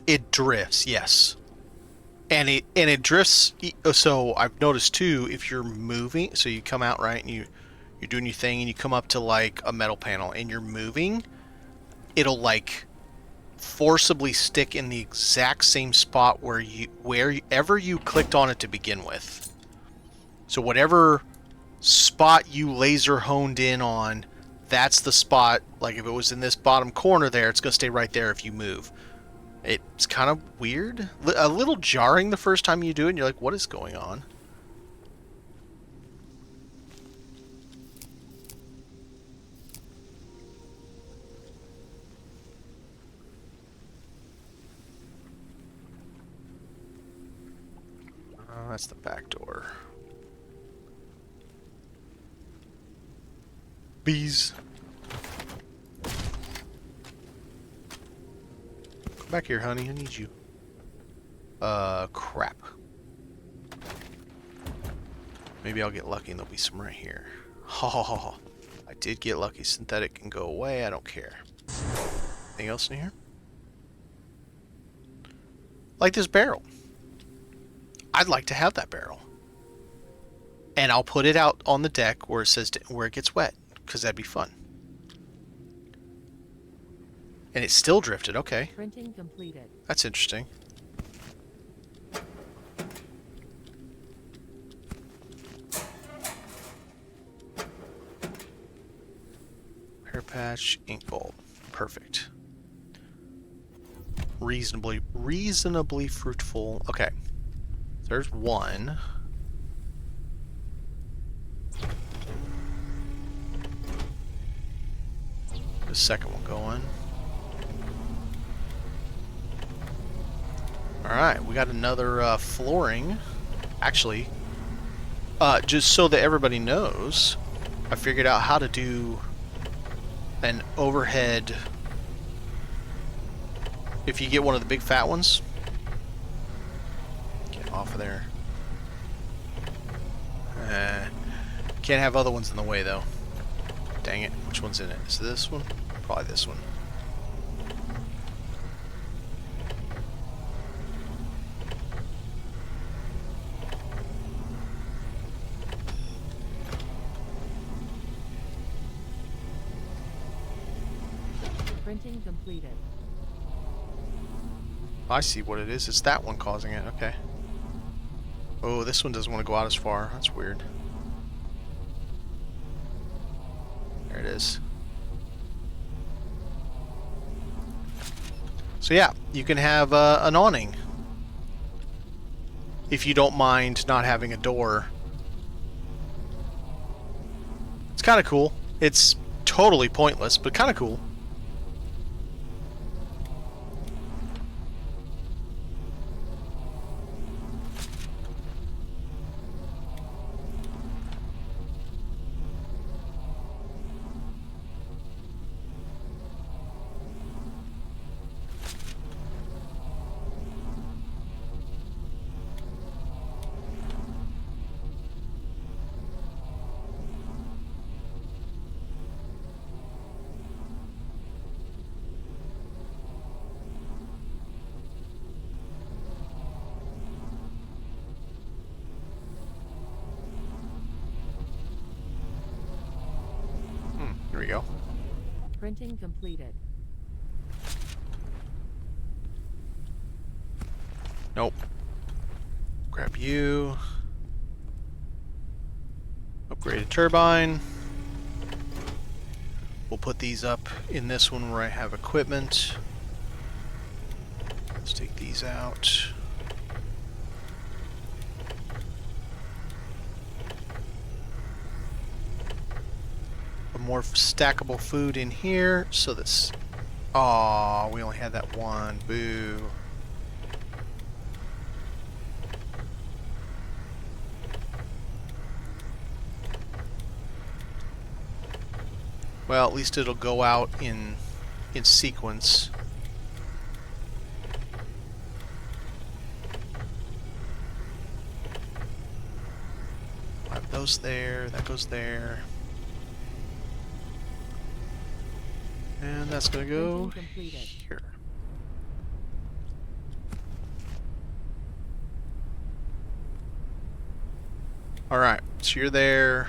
It drifts, yes. And it drifts, so I've noticed too, if you're moving, so you come out, right, and you're doing your thing, and you come up to like a metal panel and you're moving, it'll like forcibly stick in the exact same spot wherever you clicked on it to begin with. So whatever spot you laser honed in on, that's the spot. Like if it was in this bottom corner there, it's going to stay right there if you move. It's kind of weird, a little jarring the first time you do it, and you're like, what is going on? That's the back door. Bees. Come back here, honey. I need you. Crap. Maybe I'll get lucky and there'll be some right here. Oh, I did get lucky. Synthetic can go away. I don't care. Anything else in here? Like this barrel. I'd like to have that barrel. And I'll put it out on the deck where it says where it gets wet, because that'd be fun. And it still drifted. Okay. Printing completed. That's interesting. Care patch, ink bulb. Perfect. Reasonably fruitful. Okay. There's one. The second one going. Alright, we got another flooring. Actually, just so that everybody knows, I figured out how to do an overhead. If you get one of the big fat ones, get off of there. Can't have other ones in the way though. Dang it, which one's in it? Is this one? Probably this one. Printing completed. I see what it is. It's that one causing it. Okay. Oh, this one doesn't want to go out as far. That's weird. There it is. So yeah, you can have an awning. If you don't mind not having a door. It's kind of cool. It's totally pointless, but kind of cool. Here we go. Printing completed. Nope. Grab you. Upgrade a turbine. We'll put these up in this one where I have equipment. Let's take these out. More stackable food in here, so that's... Aw, we only had that one. Boo. Well, at least it'll go out in sequence. Have those there, that goes there. And that's going to go here. Alright, so you're there.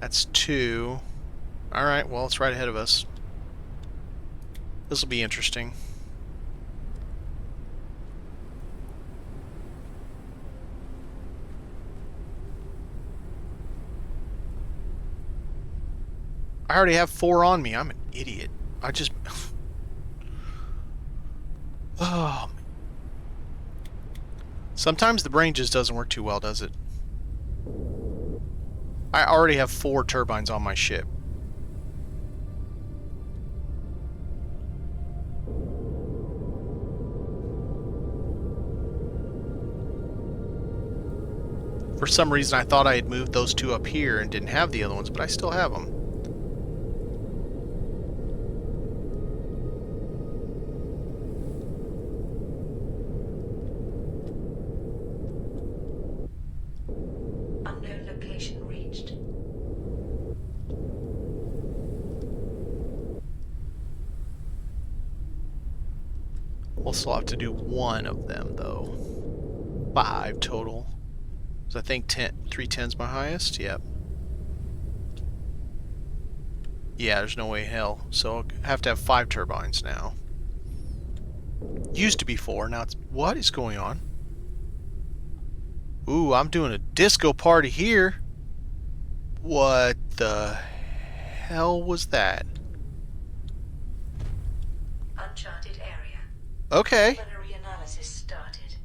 That's 2. Alright, well, it's right ahead of us. This will be interesting. I already have 4 on me. I'm an idiot. I just... Oh. Sometimes the brain just doesn't work too well, does it? I already have 4 turbines on my ship. For some reason I thought I had moved those 2 up here and didn't have the other ones, but I still have them. Unknown location reached. We'll still have to do 1 of them, though. 5 total. So I think 310's my highest? Yep. Yeah, there's no way in hell. So I'll have to have 5 turbines now. Used to be 4, now it's... What is going on? Ooh, I'm doing a disco party here. What the hell was that? Uncharted area. Okay. Preliminary analysis started.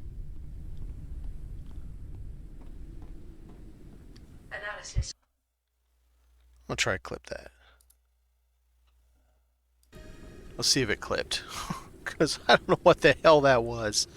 Analysis. I'll try to clip that. Let's see if it clipped. Because I don't know what the hell that was.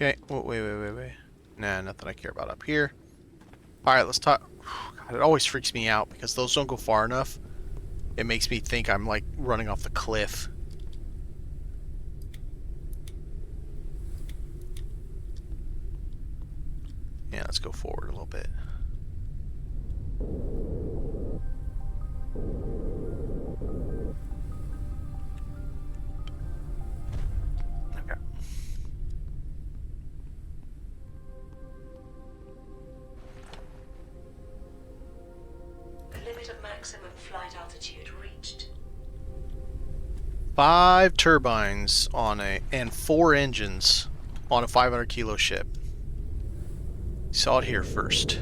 Okay, oh, wait. Nah, nothing I care about up here. Alright, let's talk. God, it always freaks me out because those don't go far enough. It makes me think I'm like running off the cliff. Yeah, let's go forward a little bit. Okay. The limit of maximum flight altitude reached. 5 turbines on and 4 engines on a 500 kilo ship. Saw it here first.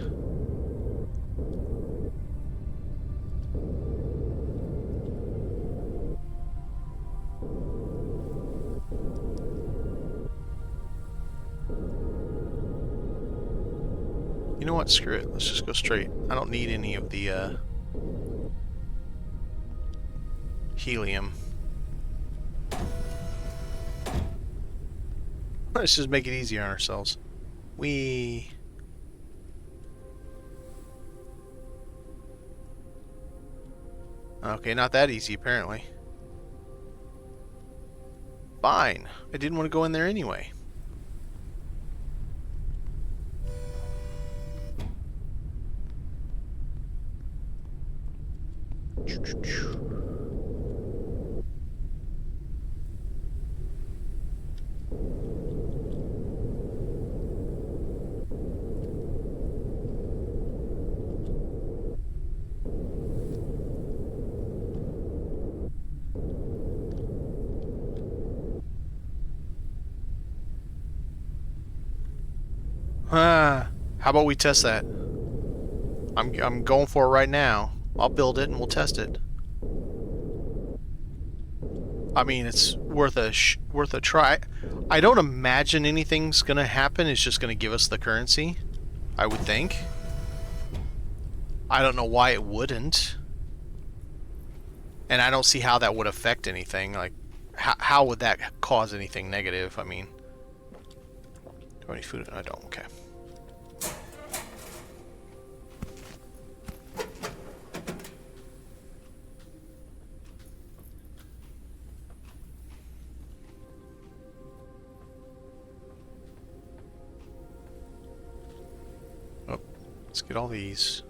You know what? Screw it. Let's just go straight. I don't need any of the helium. Let's just make it easier on ourselves. Okay, not that easy apparently. Fine. I didn't want to go in there anyway. How about we test that? I'm going for it right now. I'll build it and we'll test it. I mean, it's worth a try. I don't imagine anything's gonna happen. It's just gonna give us the currency, I would think. I don't know why it wouldn't, and I don't see how that would affect anything. Like, how would that cause anything negative? I mean, do I have any food? I don't. Okay. Let's get all these.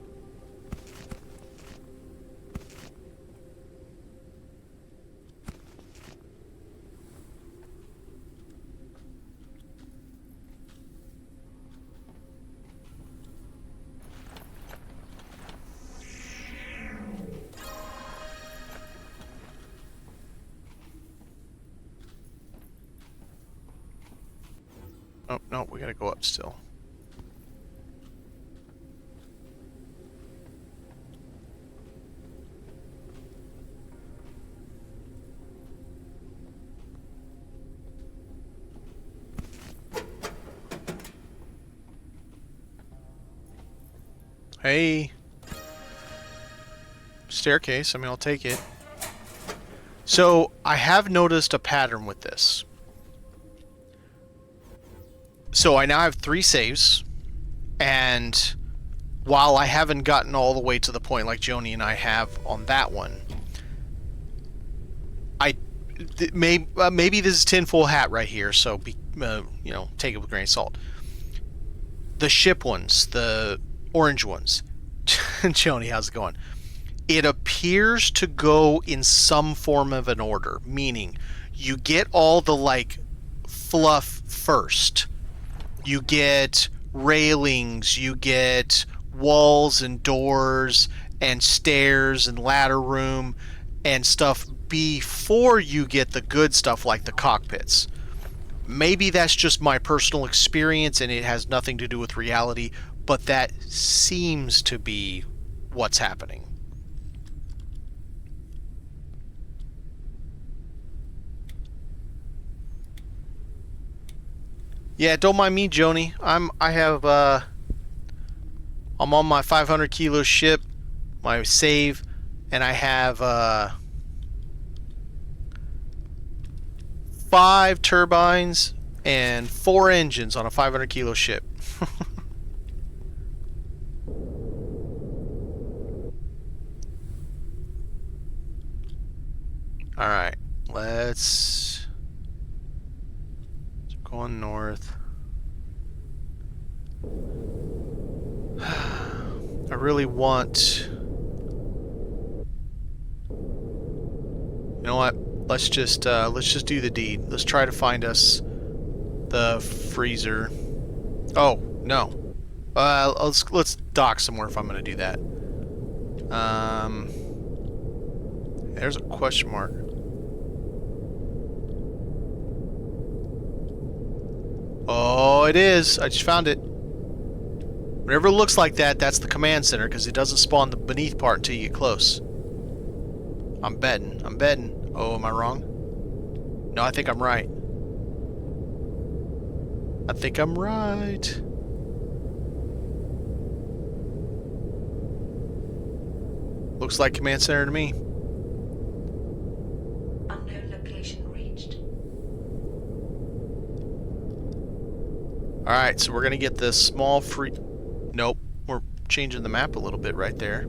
Oh, no, we gotta go up still. Hey. Staircase, I mean, I'll take it. So, I have noticed a pattern with this. So, I now have 3 saves, and while I haven't gotten all the way to the point like Joni and I have on that one, maybe this is tinfoil hat right here, so you know, take it with a grain of salt. The ship ones, the orange ones. Joni, how's it going? It appears to go in some form of an order, meaning you get all the like fluff first. You get railings, you get walls and doors and stairs and ladder room and stuff before you get the good stuff like the cockpits. Maybe that's just my personal experience and it has nothing to do with reality, but that seems to be what's happening. Yeah, don't mind me, Joni. I'm on my 500 kilo ship, my save, and I have 5 turbines and 4 engines on a 500 kilo ship. Alright, let's go on north. I really want... You know what? Let's just do the deed. Let's try to find us the freezer. Oh, no. Let's dock somewhere if I'm going to do that. There's a question mark. Oh, it is. I just found it. Whenever it looks like that, that's the command center, because it doesn't spawn the beneath part until you get close. I'm betting. I'm betting. Oh, am I wrong? No, I think I'm right. I think I'm right. Looks like command center to me. Unknown location reached. Alright, so we're going to get this small free... Nope, we're changing the map a little bit right there.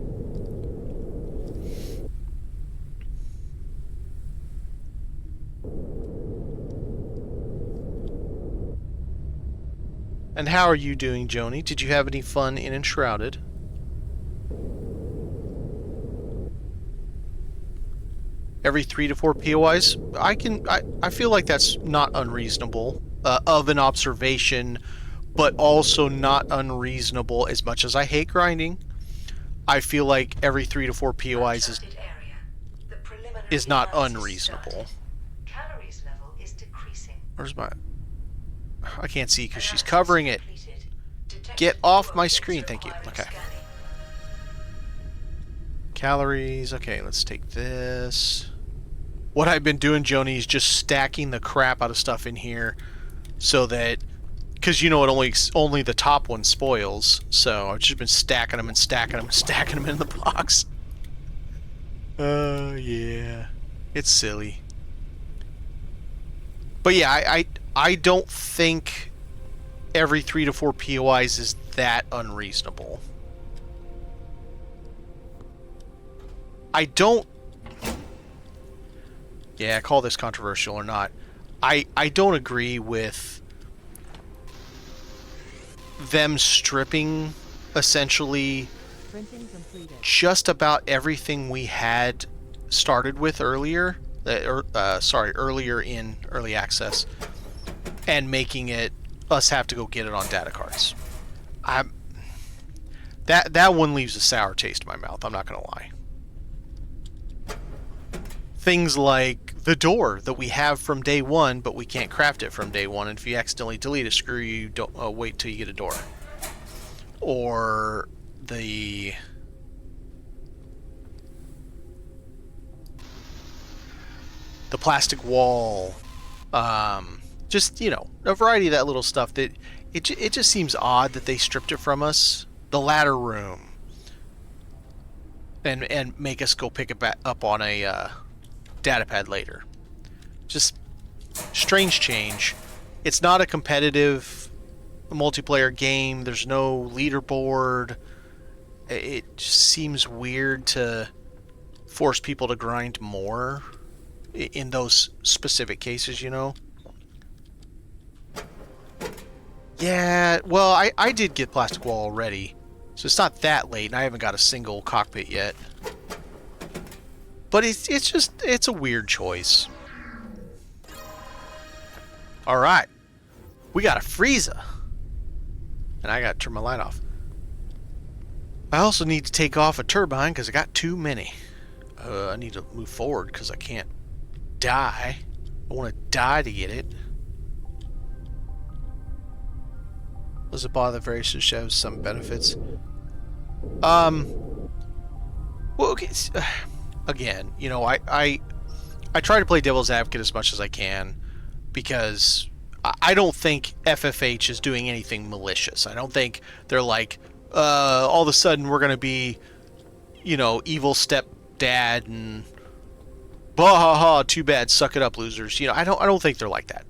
And how are you doing, Joni? Did you have any fun in Enshrouded? Every 3 to 4 POIs? I feel like that's not unreasonable of an observation, but also not unreasonable. As much as I hate grinding, I feel like every 3 to 4 POIs is not unreasonable. Calories level is decreasing. Where's my... I can't see because she's covering it. Get off my screen, thank you. Okay. Calories. Okay, let's take this. What I've been doing, Joni, is just stacking the crap out of stuff in here so that... Because, you know, it only the top one spoils. So I've just been stacking them and stacking them and stacking them in the box. Yeah. It's silly. But yeah, I don't think every 3 to 4 POIs is that unreasonable. I don't... Yeah, call this controversial or not. I don't agree with them stripping essentially just about everything we had started with earlier. Earlier in early access, and making it us have to go get it on data cards. That one leaves a sour taste in my mouth. I'm not gonna lie. Things like the door that we have from day one, but we can't craft it from day one. And if you accidentally delete it, screw you. Don't wait till you get a door. Or the plastic wall, just, you know, a variety of that little stuff that it just seems odd that they stripped it from us. The ladder room, and make us go pick it back up on a data pad later. Just strange change. It's not a competitive multiplayer game. There's no leaderboard. It just seems weird to force people to grind more in those specific cases, you know? Yeah, well, I did get plastic wall already, so it's not that late, and I haven't got a single cockpit yet. But it's a weird choice. Alright. We got a Frieza. And I got to turn my light off. I also need to take off a turbine because I got too many. I need to move forward because I can't die. I want to die to get it. Does it bother various to show some benefits? Well, okay. Again, you know, I try to play devil's advocate as much as I can because I don't think FFH is doing anything malicious. I don't think they're like, all of a sudden we're going to be, you know, evil stepdad and bah ha ha, too bad, suck it up, losers. You know, I don't think they're like that.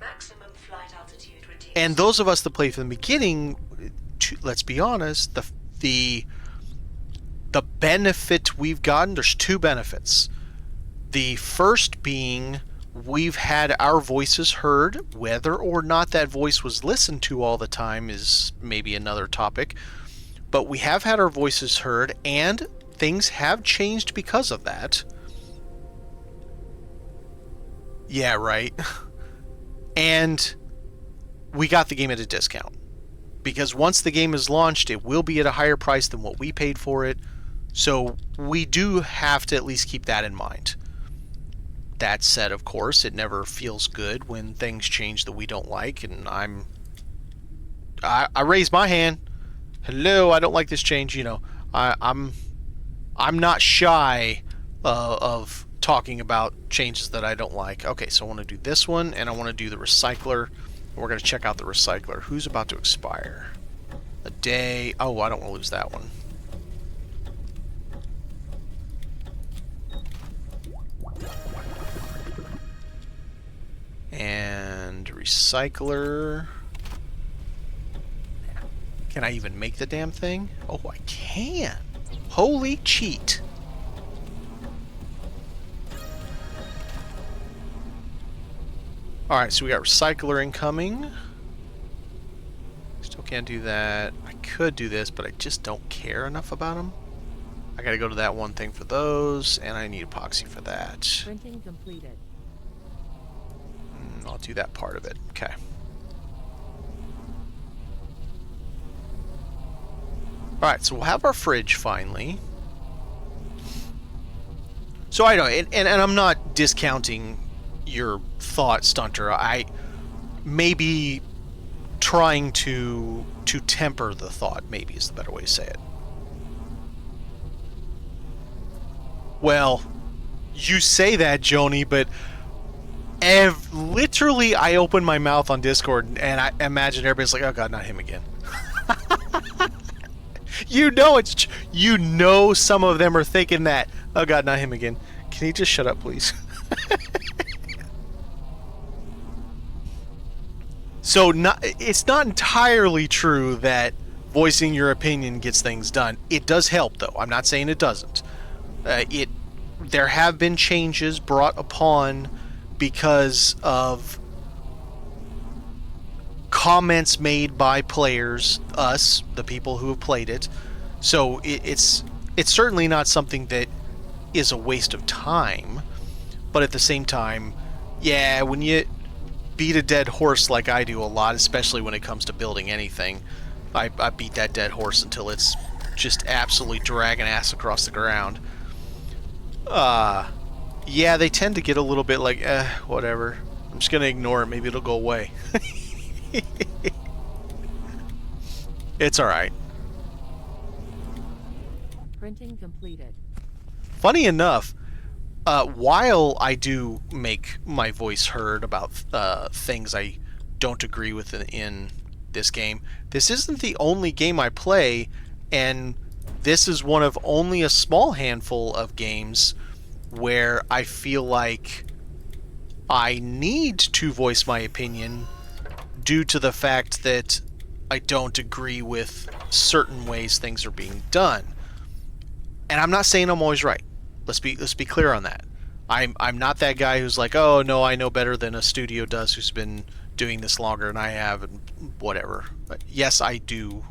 Maximum flight altitude reduced. And those of us that play from the beginning, let's be honest, the benefit we've gotten, there's two benefits. The first being we've had our voices heard. Whether or not that voice was listened to all the time is maybe another topic. But we have had our voices heard, and things have changed because of that. Yeah, right. And we got the game at a discount. Because once the game is launched, it will be at a higher price than what we paid for it. So we do have to at least keep that in mind. That said, of course, it never feels good when things change that we don't like, and I raise my hand. Hello, I don't like this change. You know, I'm not shy of talking about changes that I don't like. Okay, so I want to do this one, and I want to do the recycler. We're going to check out the recycler. Who's about to expire? A day. Oh, I don't want to lose that one. And recycler. Can I even make the damn thing? Oh, I can. Holy cheat. Alright, so we got recycler incoming. Still can't do that. I could do this, but I just don't care enough about them. I gotta go to that one thing for those, and I need epoxy for that. Printing completed. I'll do that part of it. Okay. Alright, so we'll have our fridge finally. So I know, and I'm not discounting your thought, Stunter. I may be trying to temper the thought, maybe is the better way to say it. Well, you say that, Joni, but literally I open my mouth on Discord and I imagine everybody's like, oh god, not him again. You know some of them are thinking that, oh god, not him again. Can you just shut up, please? So it's not entirely true that voicing your opinion gets things done. It does help, though. I'm not saying it doesn't. There have been changes brought upon because of comments made by players, us, the people who have played it. So it's certainly not something that is a waste of time. But at the same time, yeah, when you beat a dead horse like I do a lot, especially when it comes to building anything, I beat that dead horse until it's just absolutely dragging ass across the ground. Yeah, they tend to get a little bit like, whatever. I'm just gonna ignore it. Maybe it'll go away. It's alright. Printing completed. Funny enough, while I do make my voice heard about things I don't agree with in this game, this isn't the only game I play, and this is one of only a small handful of games where I feel like I need to voice my opinion due to the fact that I don't agree with certain ways things are being done. And I'm not saying I'm always right. Let's be clear on that. I'm not that guy who's like, oh no, I know better than a studio does who's been doing this longer than I have and whatever. But yes, I do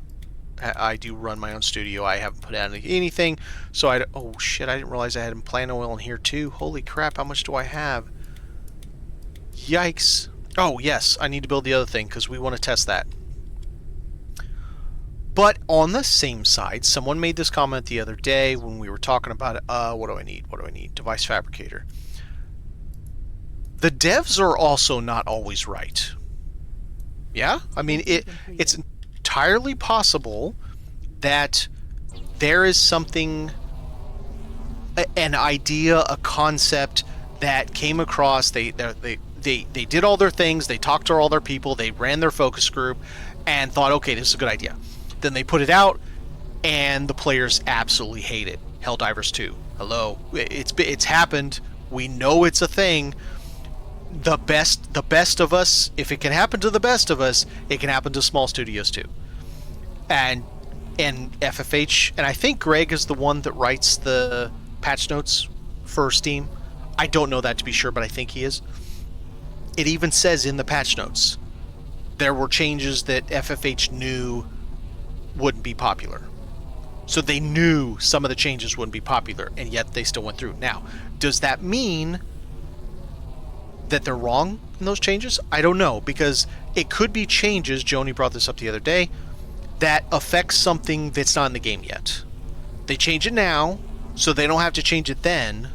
run my own studio. I haven't put out anything, so oh shit, I didn't realize I had plant oil in here too. Holy crap, how much do I have? Yikes. Oh yes, I need to build the other thing because we want to test that. But on the same side, someone made this comment the other day when we were talking about it. What do I need? What do I need? Device fabricator. The devs are also not always right. Yeah? I mean, it's entirely possible that there is something, an idea, a concept that came across. They did all their things. They talked to all their people. They ran their focus group and thought, okay, this is a good idea. Then they put it out, and the players absolutely hate it. Helldivers 2. Hello. It's happened. We know it's a thing. The best of us, if it can happen to the best of us, it can happen to small studios too. And FFH, and I think Greg is the one that writes the patch notes for Steam. I don't know that to be sure, but I think he is. It even says in the patch notes there were changes that FFH knew wouldn't be popular. So they knew some of the changes wouldn't be popular, and yet they still went through. Now, does that mean that they're wrong in those changes? I don't know, because it could be changes, Joni brought this up the other day, that affects something that's not in the game yet. They change it now, so they don't have to change it then.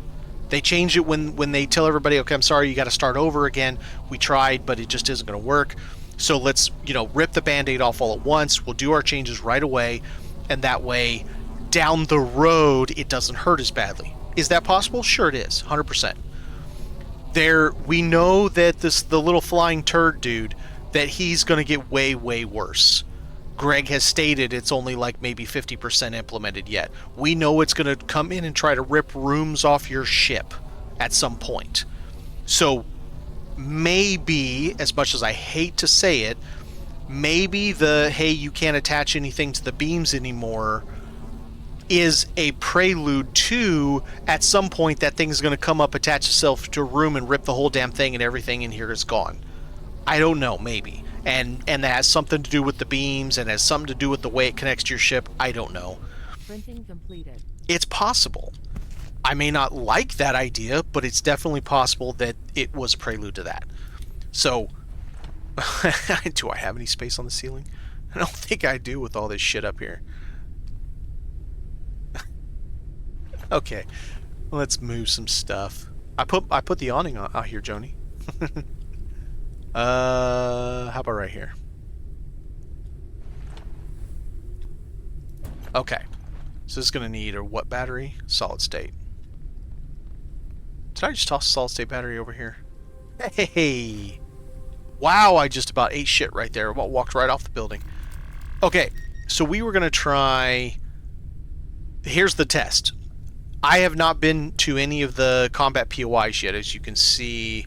They change it when they tell everybody, okay, I'm sorry, you got to start over again. We tried, but it just isn't going to work. So let's, rip the Band-Aid off all at once. We'll do our changes right away, and that way, down the road, it doesn't hurt as badly. Is that possible? Sure it is, 100%. We know that the little flying turd dude, that he's going to get way, way worse. Greg has stated it's only like maybe 50% implemented yet. We know it's going to come in and try to rip rooms off your ship at some point. So maybe, as much as I hate to say it, maybe hey, you can't attach anything to the beams anymore is a prelude to, at some point, that thing's going to come up, attach itself to a room, and rip the whole damn thing, and everything in here is gone. I don't know, maybe. And that has something to do with the beams, and has something to do with the way it connects to your ship. I don't know. Printing completed. It's possible. I may not like that idea, but it's definitely possible that it was a prelude to that. So, do I have any space on the ceiling? I don't think I do with all this shit up here. Okay, let's move some stuff. I put the awning out here, Joni. How about right here? Okay, so this is gonna need a what battery? Solid state. Did I just toss a solid state battery over here? Hey! Wow, I just about ate shit right there. About walked right off the building. Okay, so we were gonna try. Here's the test. I have not been to any of the combat POIs yet, as you can see.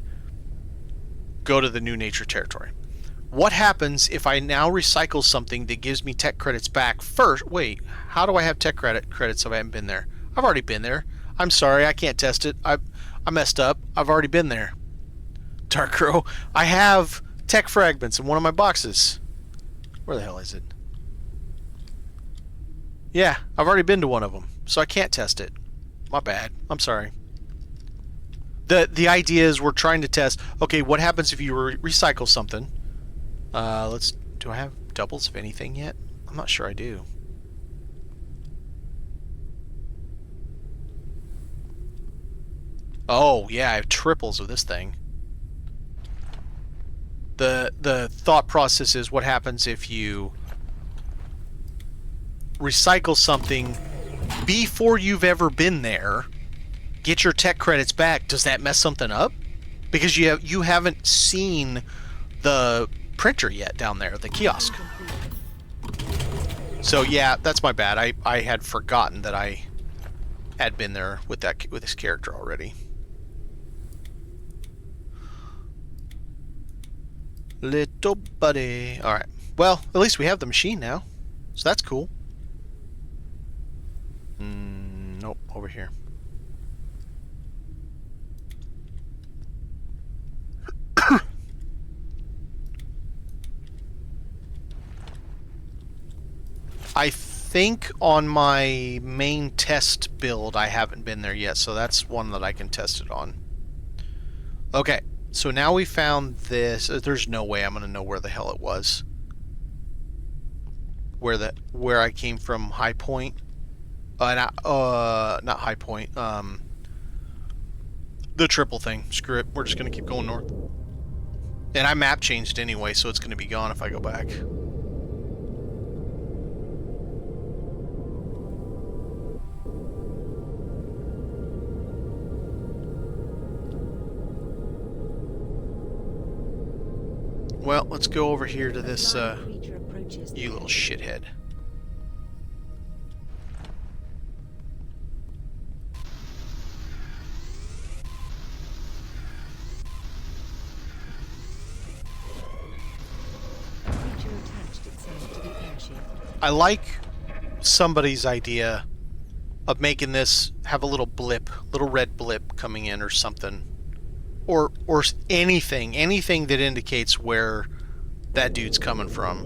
Go to the new nature territory. What happens if I now recycle something that gives me tech credits back first? Wait, how do I have tech credits if I haven't been there? I've already been there. I'm sorry, I can't test it. I messed up. I've already been there. Dark Crow, I have tech fragments in one of my boxes. Where the hell is it? Yeah, I've already been to one of them, so I can't test it. My bad. I'm sorry. The idea is we're trying to test, okay, what happens if you recycle something? Do I have doubles of anything yet? I'm not sure I do. Oh, yeah, I have triples of this thing. The thought process is what happens if you recycle something before you've ever been there, get your tech credits back. Does that mess something up? Because you haven't seen the printer yet down there, the kiosk. So yeah, that's my bad. I had forgotten that I had been there with this character already. Little buddy. All right. Well, at least we have the machine now, so that's cool. Nope, over here. I think on my main test build I haven't been there yet, so that's one that I can test it on. Okay, so now we found this. There's no way I'm going to know where the hell it was. where I came from, High Point. Not High Point. The triple thing. Screw it. We're just gonna keep going north. And I map changed anyway, so it's gonna be gone if I go back. Well, let's go over here to this, you little shithead. I like somebody's idea of making this have a little blip, little red blip coming in or something. Or anything that indicates where that dude's coming from.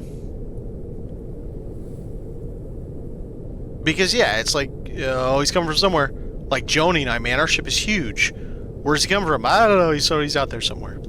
Because yeah, it's like, oh, he's coming from somewhere. Like Joni and I, man, our ship is huge. Where's he coming from? I don't know, he's out there somewhere.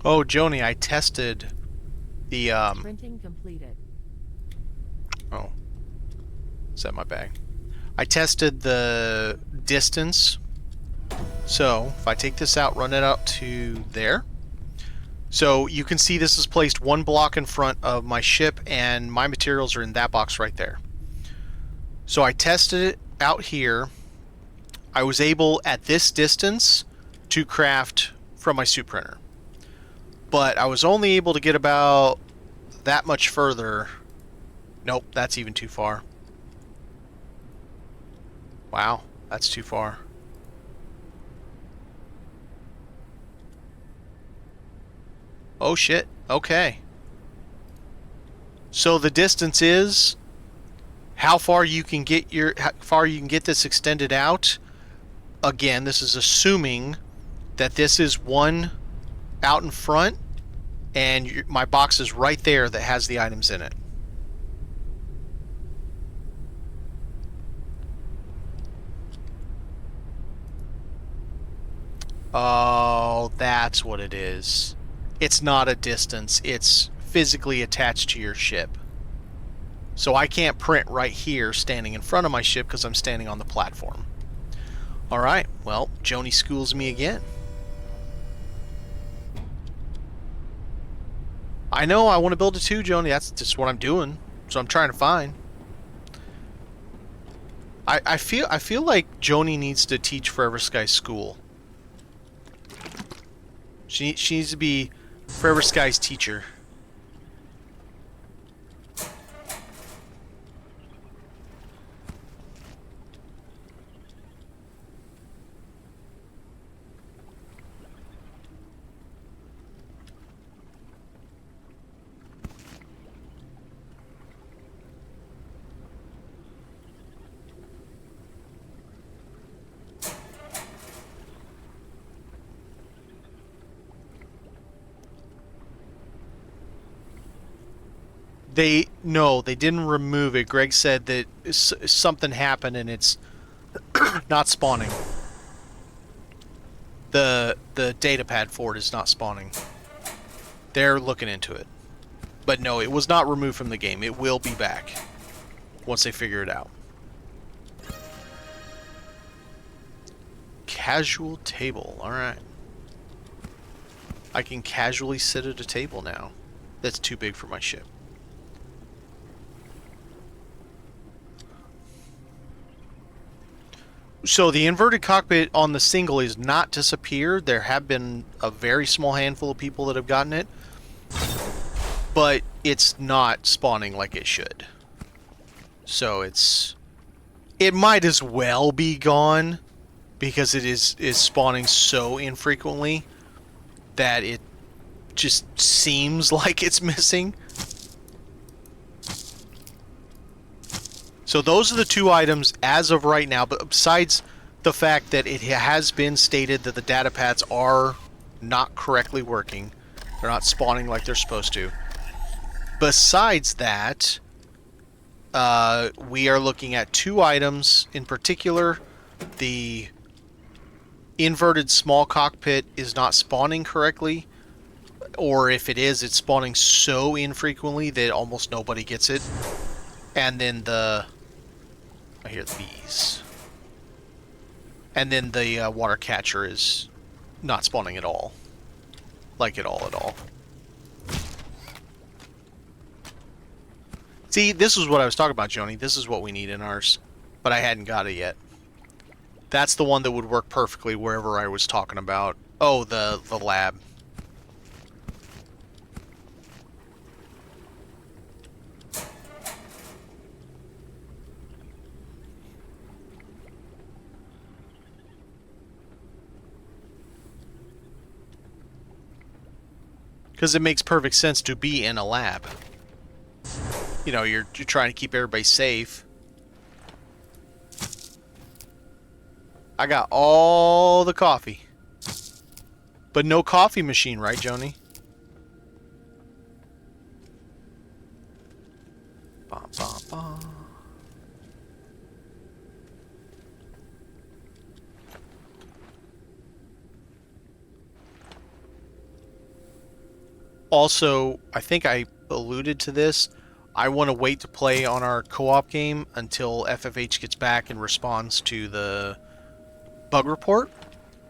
Oh, Joni, I tested the, Printing completed. Oh. Is that my bag? I tested the distance. So, if I take this out, run it out to there. So, you can see this is placed one block in front of my ship, and my materials are in that box right there. So, I tested it out here. I was able, at this distance, to craft from my suit printer. But I was only able to get about that much further. Nope, that's even too far. Wow, that's too far. Oh shit, okay. So the distance is how far you can get this extended out. Again, this is assuming that this is one out in front, and my box is right there that has the items in it. Oh, that's what it is. It's not a distance, it's physically attached to your ship. So I can't print right here standing in front of my ship because I'm standing on the platform. Alright, well, Joni schools me again. I know, I want to build it too, Joni. That's just what I'm doing. So I'm trying to find. I feel like Joni needs to teach Forever Skies school. She needs to be Forever Skies teacher. No, they didn't remove it. Greg said that something happened and it's not spawning. The data pad for it is not spawning. They're looking into it. But no, it was not removed from the game. It will be back once they figure it out. Casual table. Alright. I can casually sit at a table now. That's too big for my ship. So the inverted cockpit on the single is not disappeared. There have been a very small handful of people that have gotten it. but it's not spawning like it should. So it might as well be gone because it is spawning so infrequently that it just seems like it's missing. So those are the two items as of right now, but besides the fact that it has been stated that the data pads are not correctly working, they're not spawning like they're supposed to. Besides that, we are looking at two items in particular. The inverted small cockpit is not spawning correctly, or if it is, it's spawning so infrequently that almost nobody gets it. And then I hear the bees. And then the water catcher is not spawning at all. Like at all. See, this is what I was talking about, Joni. This is what we need in ours. But I hadn't got it yet. That's the one that would work perfectly wherever I was talking about. Oh, the lab. Because it makes perfect sense to be in a lab. You know, you're trying to keep everybody safe. I got all the coffee. But no coffee machine, right, Joni? Bum, bum, bum. Also, I think I alluded to this. I want to wait to play on our co-op game until FFH gets back and responds to the bug report,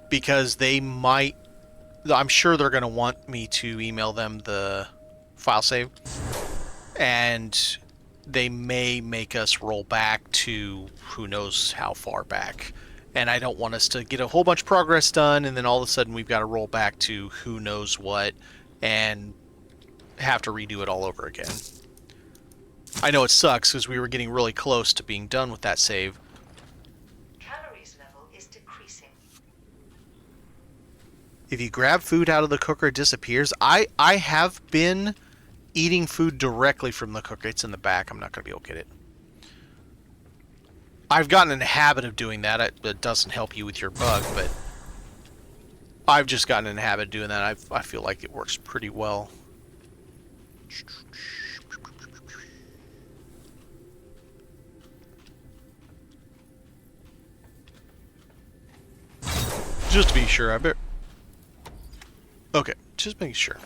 because they might... I'm sure they're going to want me to email them the file save, and they may make us roll back to who knows how far back. And I don't want us to get a whole bunch of progress done, and then all of a sudden we've got to roll back to who knows what, and have to redo it all over again. I know it sucks because we were getting really close to being done with that save. Calories level is decreasing. If you grab food out of the cooker, it disappears. I have been eating food directly from the cooker. It's in the back. I'm not going to be able to get it. I've gotten in the habit of doing that. It doesn't help you with your bug, but I've just gotten in the habit of doing that. I feel like it works pretty well. Just to be sure, I bet. Okay, just making sure.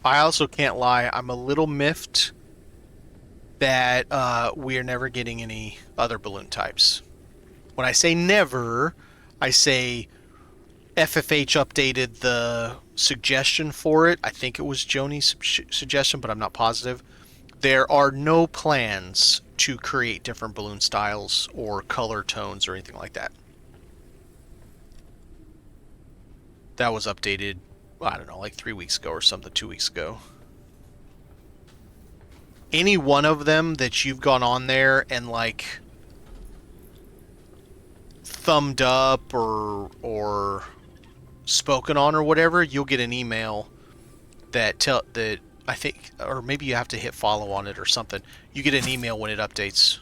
I also can't lie, I'm a little miffed that we are never getting any other balloon types. When I say never, I say FFH updated the suggestion for it. I think it was Joni's suggestion, but I'm not positive. There are no plans to create different balloon styles or color tones or anything like that. That was updated, I don't know, like 3 weeks ago or something, 2 weeks ago. Any one of them that you've gone on there and like thumbed up or spoken on or whatever, you'll get an email that I think, or maybe you have to hit follow on it or something. You get an email when it updates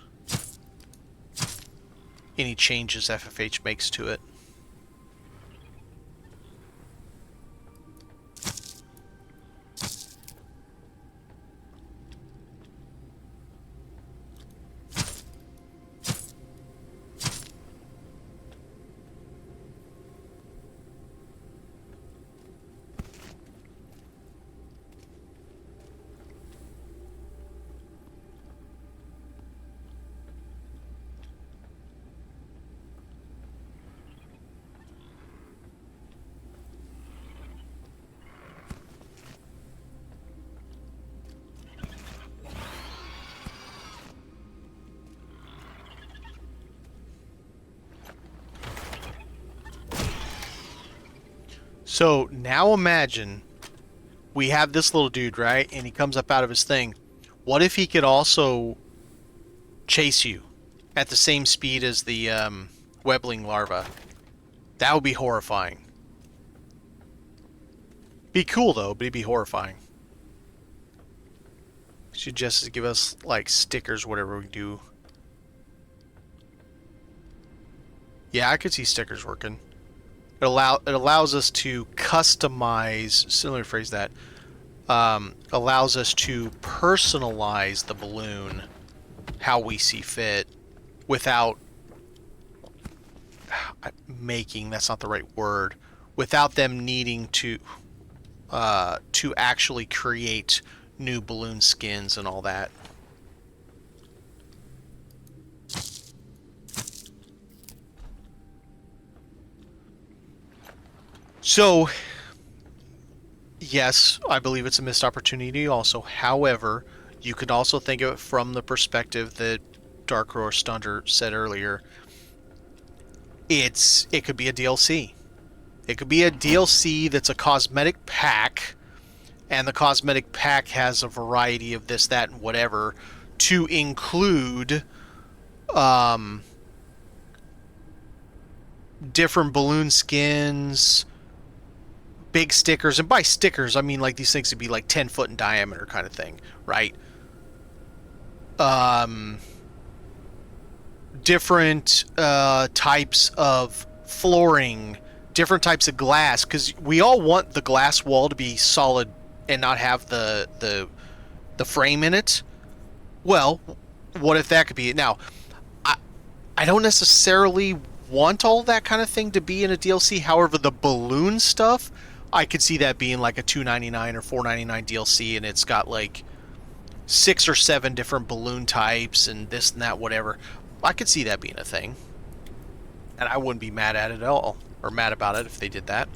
any changes FFH makes to it. So now imagine we have this little dude, right? And he comes up out of his thing. What if he could also chase you at the same speed as the webbling larva? That would be horrifying. Be cool though, but it'd be horrifying. Should just give us like stickers, whatever we do. Yeah, I could see stickers working. It allows us to customize. So let me rephrase that. Allows us to personalize the balloon how we see fit without making. That's not the right word. Without them needing to actually create new balloon skins and all that. So, yes, I believe it's a missed opportunity also. However, you could also think of it from the perspective that Dark Roar Stunter said earlier. It could be a DLC. It could be a DLC that's a cosmetic pack, and the cosmetic pack has a variety of this, that, and whatever to include different balloon skins, big stickers, and by stickers I mean like these things would be like 10 foot in diameter kind of thing, right? Different types of flooring, different types of glass, because we all want the glass wall to be solid and not have the frame in it. Well, what if that could be it? Now, I don't necessarily want all that kind of thing to be in a DLC. However, the balloon stuff, I could see that being like a $2.99 or $4.99 DLC, and it's got like 6 or 7 different balloon types and this and that, whatever. I could see that being a thing, and I wouldn't be mad at it at all, or mad about it if they did that.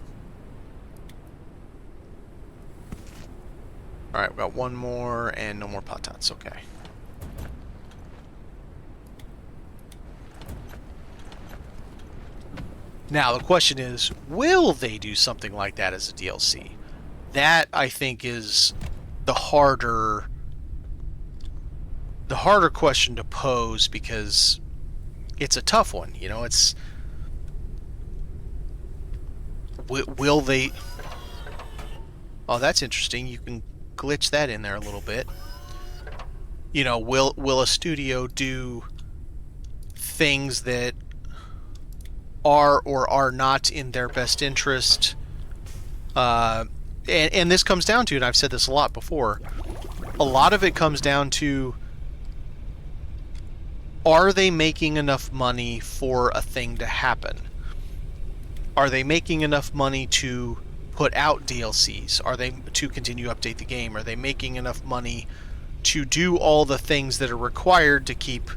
All right, we got one more and no more patats. Okay. Now, the question is, will they do something like that as a DLC? That, I think, is the harder question to pose, because it's a tough one. You know, it's... Will they... Oh, that's interesting. You can glitch that in there a little bit. You know, will a studio do things that are or are not in their best interest? And this comes down to, and I've said this a lot before, a lot of it comes down to, are they making enough money for a thing to happen? Are they making enough money to put out DLCs? Are they to continue to update the game? Are they making enough money to do all the things that are required to keep,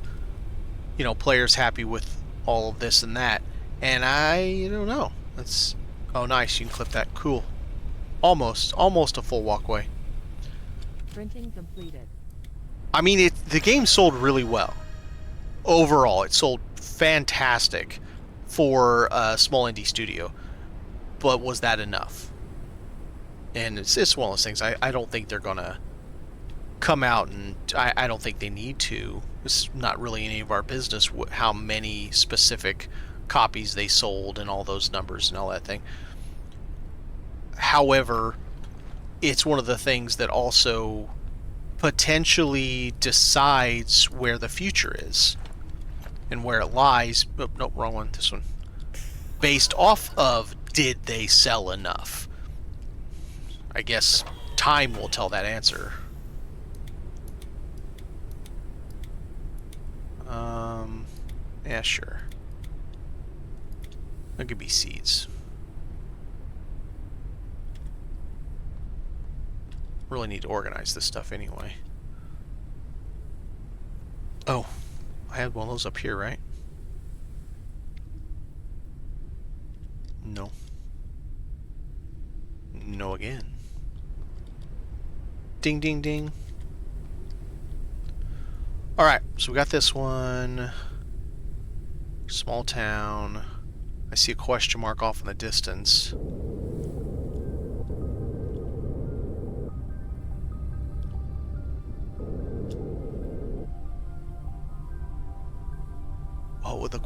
you know, players happy with all of this and that? And I don't know. That's... Oh, nice. You can clip that. Cool. Almost a full walkway. Printing completed. I mean, the game sold really well. Overall, it sold fantastic for a small indie studio. But was that enough? And it's one of those things. I don't think they're going to come out, and I don't think they need to. It's not really any of our business how many specific copies they sold and all those numbers and all that thing. However, it's one of the things that also potentially decides where the future is and where it lies. Oh, no, wrong one. This one. Based off of, did they sell enough? I guess time will tell that answer. Yeah, sure. That could be seeds. Really need to organize this stuff anyway. Oh, I had one of those up here, right? No. No again. Ding, ding, ding. Alright, so we got this one. Small town. I see a question mark off in the distance.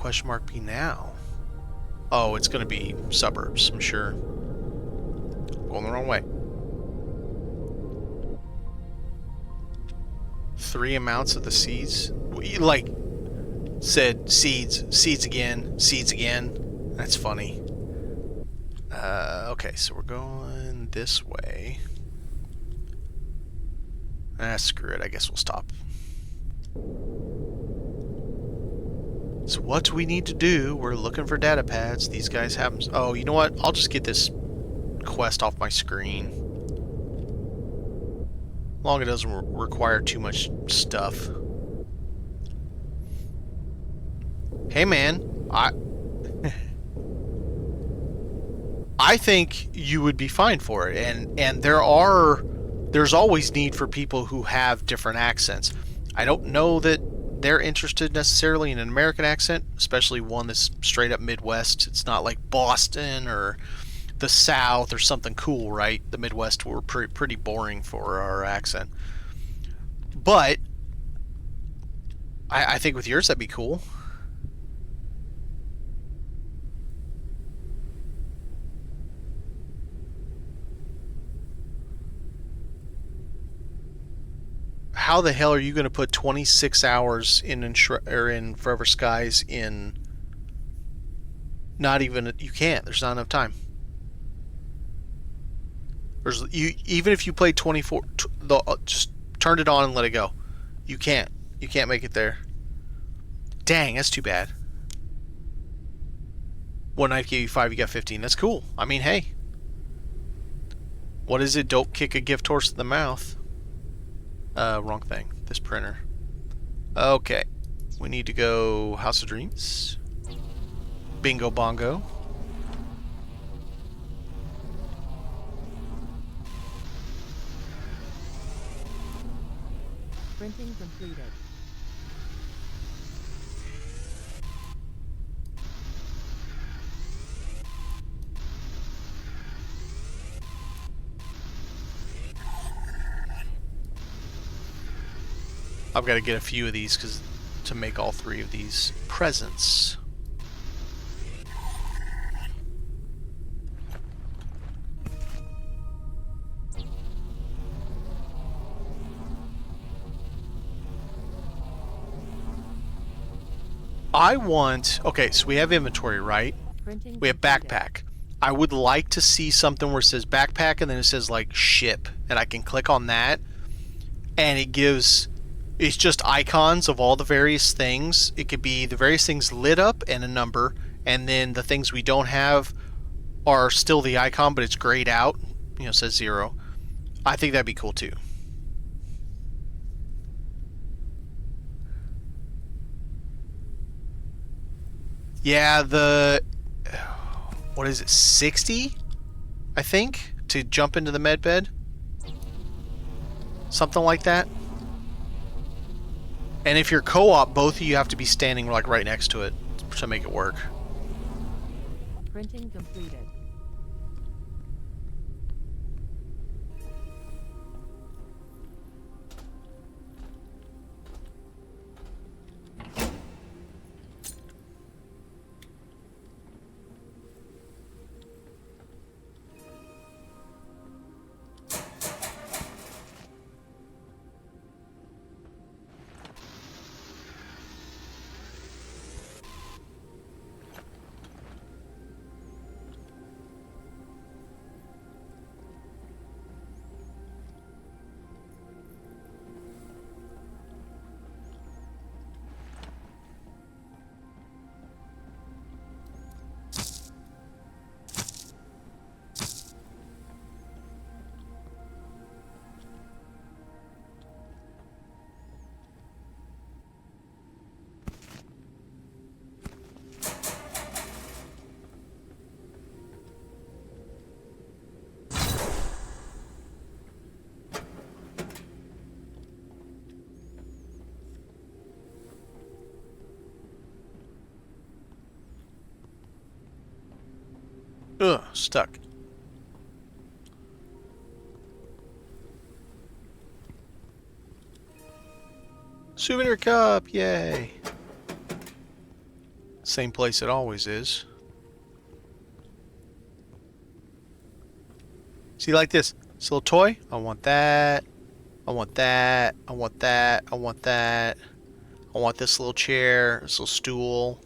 question mark be now? Oh, it's going to be suburbs, I'm sure. Going the wrong way. 3 amounts of the seeds? Like, said seeds, seeds again, seeds again. That's funny. Okay, so we're going this way. Screw it, I guess we'll stop. So what do we need to do? We're looking for data pads. These guys have them. Oh, you know what? I'll just get this quest off my screen. Long as it doesn't require too much stuff. Hey man, I think you would be fine for it, and there's always need for people who have different accents. I don't know that they're interested necessarily in an American accent, especially one that's straight up Midwest. It's not like Boston or the South or something cool, right? The Midwest, we're pretty boring for our accent. But I think with yours that'd be cool. How the hell are you going to put 26 hours in Forever Skies in? Not even, you can't. There's not enough time. Even if you played 24, just turned it on and let it go. You can't. You can't make it there. Dang, that's too bad. One knife gave you 5, you got 15. That's cool. I mean, hey. What is it? Don't kick a gift horse in the mouth. Wrong thing. This printer. Okay. We need to go House of Dreams. Bingo bongo. Printing completed. I've got to get a few of these to make all 3 of these presents. I want... Okay, so we have inventory, right? Printing We have completed. backpack. I would like to see something where it says backpack and then it says like ship, and I can click on that and it gives... It's just icons of all the various things. It could be the various things lit up and a number, and then the things we don't have are still the icon, but it's grayed out. You know, it says 0. I think that'd be cool too. Yeah, what is it, 60? I think, to jump into the med bed. Something like that. And if you're co-op, both of you have to be standing like right next to it to make it work. Printing completed. Ugh, stuck. Souvenir cup, yay! Same place it always is. See, like this little toy? I want that. I want that. I want that. I want that. I want this little chair, this little stool.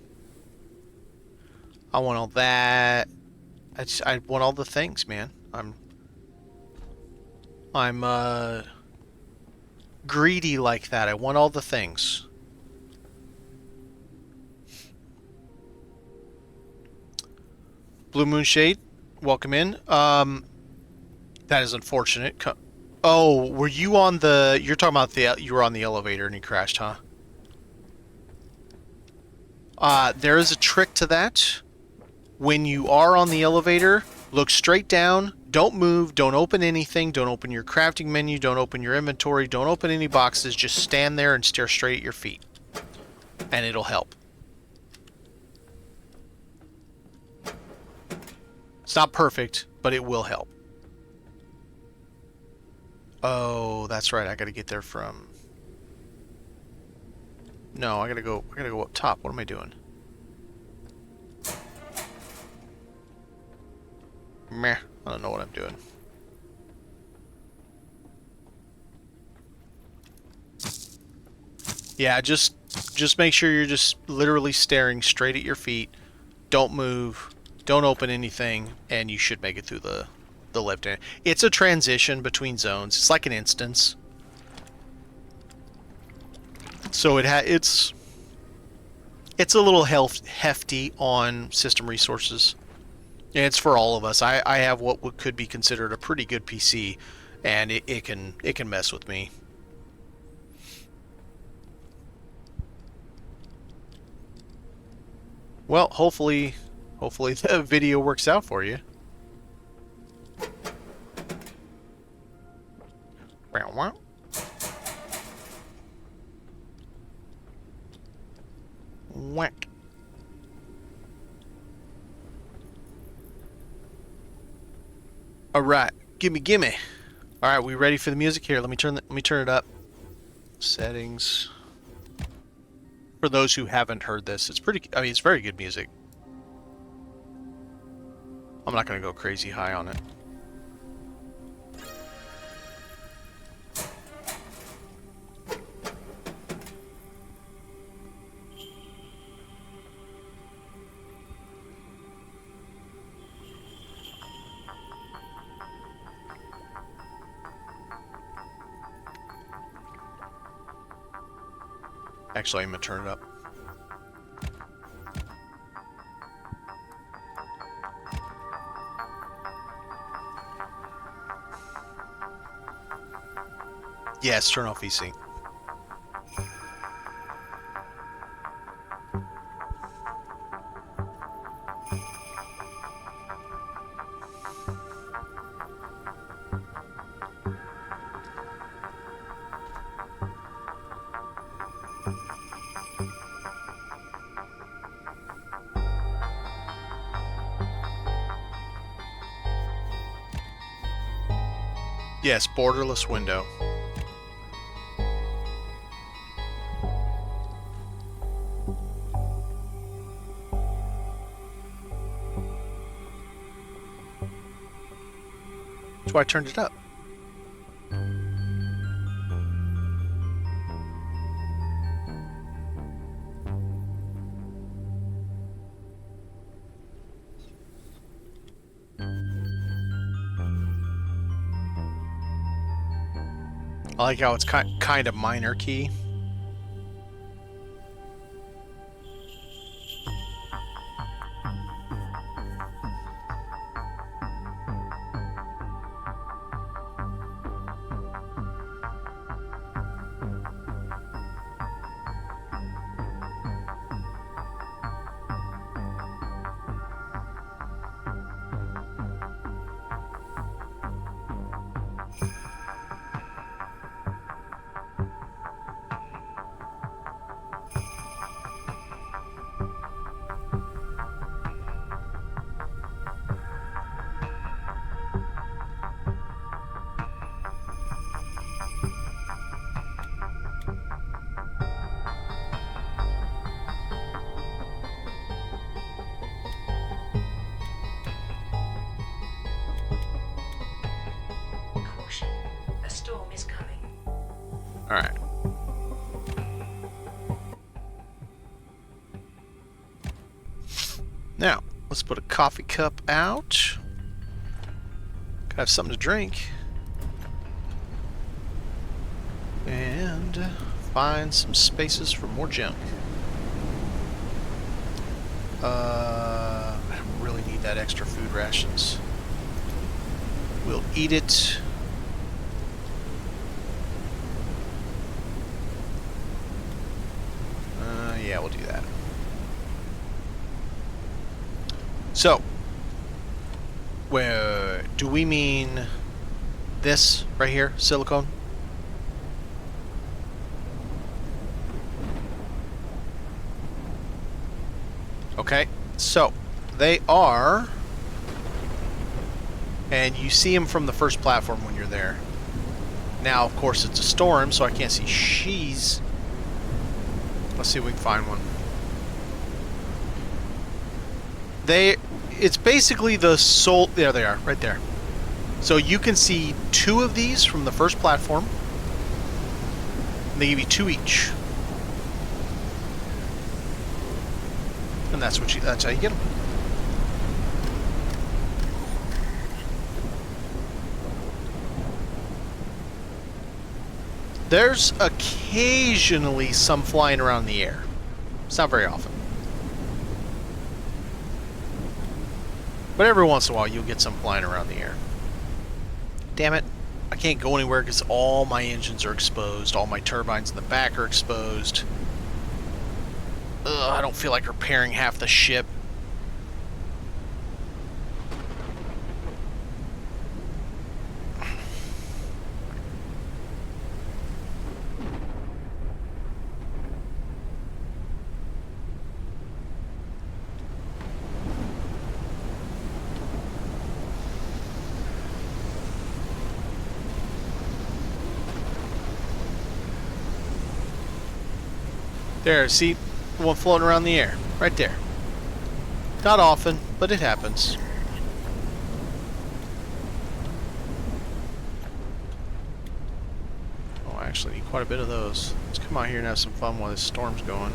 I want all that. I want all the things, man. I'm greedy like that. I want all the things. Blue Moon Shade, welcome in. That is unfortunate. Oh, were you on the? You're talking about you were on the elevator and you crashed, huh? There is a trick to that. When you are on the elevator, look straight down. Don't move. Don't open anything. Don't open your crafting menu. Don't open your inventory. Don't open any boxes. Just stand there and stare straight at your feet, and it'll help. It's not perfect, but it will help. Oh, that's right. I gotta get there from... No, I gotta go up top. What am I doing? Meh. I don't know what I'm doing. Yeah, just make sure you're just literally staring straight at your feet. Don't move. Don't open anything, and you should make it through the lift. It's a transition between zones. It's like an instance. So it's a little hefty on system resources. And it's for all of us. I have what could be considered a pretty good PC, and it can mess with me. Well, hopefully the video works out for you. Whack. All right, gimme. All right, we ready for the music here? Let me turn it up. Settings. For those who haven't heard this, it's very good music. I'm not gonna go crazy high on it. Actually, I'm gonna turn it up. Yes, turn off VC. Yes, borderless window. That's why I turned it up. I like how it's kind of minor key. Alright. Now, let's put a coffee cup out. Gotta have something to drink. And find some spaces for more junk. I really need that extra food rations. We'll eat it. Yeah, we'll do that. So, where do we mean this right here, silicone? Okay, so they are, and you see them from the first platform when you're there. Now, of course, it's a storm, so I can't see she's. Let's see if we can find one. It's basically the soul. There they are, right there. So you can see 2 of these from the first platform. And they give you 2 each. And that's how you get them. There's occasionally some flying around the air. It's not very often. But every once in a while you'll get some flying around the air. Damn it. I can't go anywhere because all my engines are exposed. All my turbines in the back are exposed. Ugh, I don't feel like repairing half the ship. There, see? The one floating around the air. Right there. Not often, but it happens. Oh, I actually need quite a bit of those. Let's come out here and have some fun while this storm's going.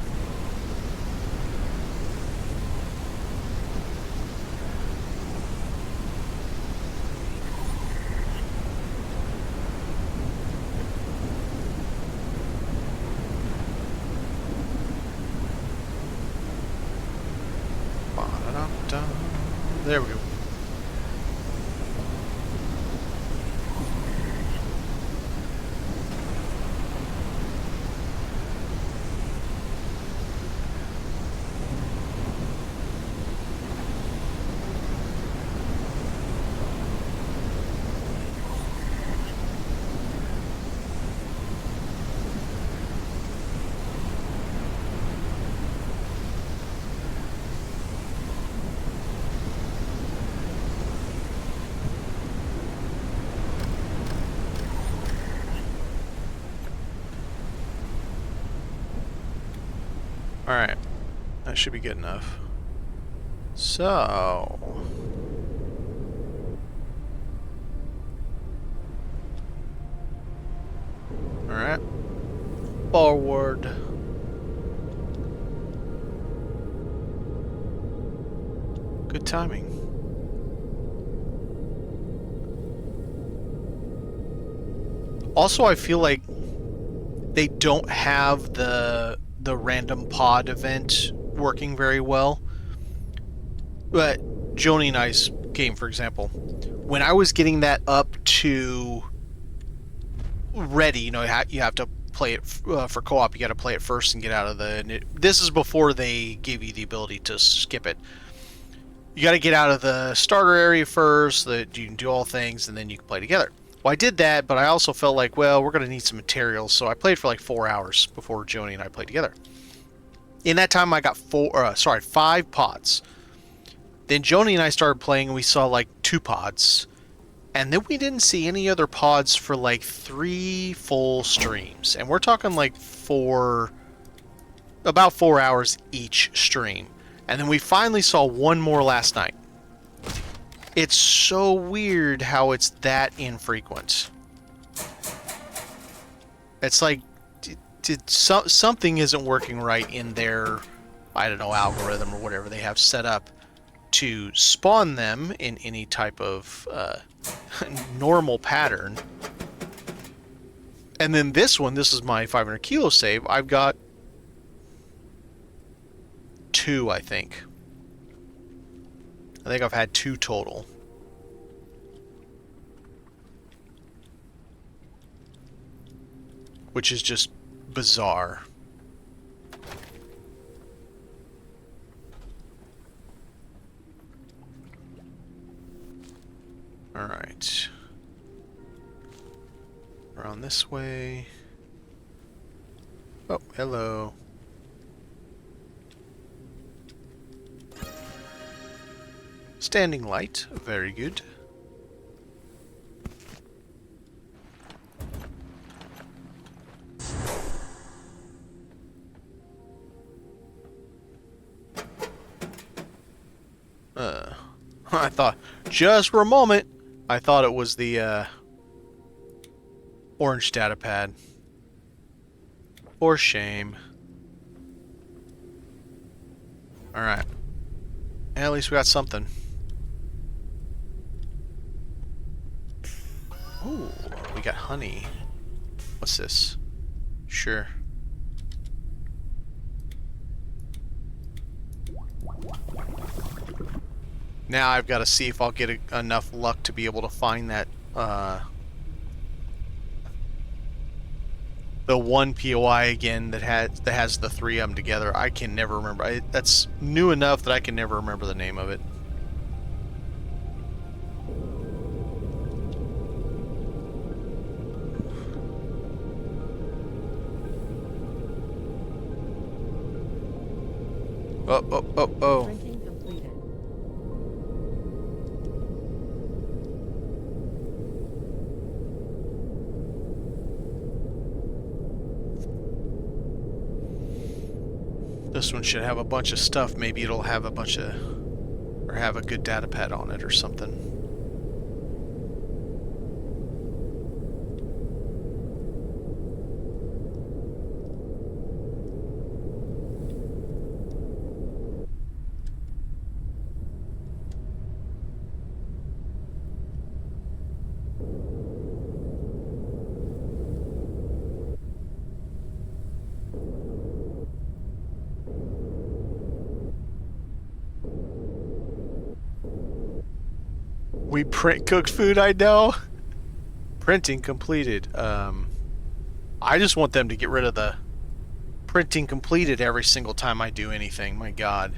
There we go. Alright. That should be good enough. So... Alright. Forward. Good timing. Also, I feel like they don't have the random pod event working very well. But Joni and I's game, for example, when I was getting that up to ready, you know, you have to play it for co-op. You got to play it first and get out of the. This is before they gave you the ability to skip it. You got to get out of the starter area first, so that you can do all things, and then you can play together. Well, I did that, but I also felt like, well, we're going to need some materials, so I played for like 4 hours before Joni and I played together. In that time, I got 5 pods. Then Joni and I started playing, and we saw like 2 pods. And then we didn't see any other pods for like 3 full streams. And we're talking like about 4 hours each stream. And then we finally saw 1 more last night. It's so weird how it's that infrequent. It's like, something isn't working right in their, I don't know, algorithm or whatever they have set up to spawn them in any type of normal pattern. And then this one, this is my 500 kilo save. I've got 2, I think. I think I've had 2 total. Which is just bizarre. Alright. Around this way. Oh, hello. Standing light. Very good. I thought, just for a moment, I thought it was the, orange data pad. For shame. Alright. At least we got something. Ooh, we got honey. What's this? Sure. Now I've got to see if I'll get enough luck to be able to find that, the one POI again that has the 3 of them together. I can never remember. That's new enough that I can never remember the name of it. Oh. Printing completed. This one should have a bunch of stuff. Maybe it'll have a bunch of, or have a good data pad on it or something. We print cooked food, I know. Printing completed. I just want them to get rid of the printing completed every single time I do anything. My God.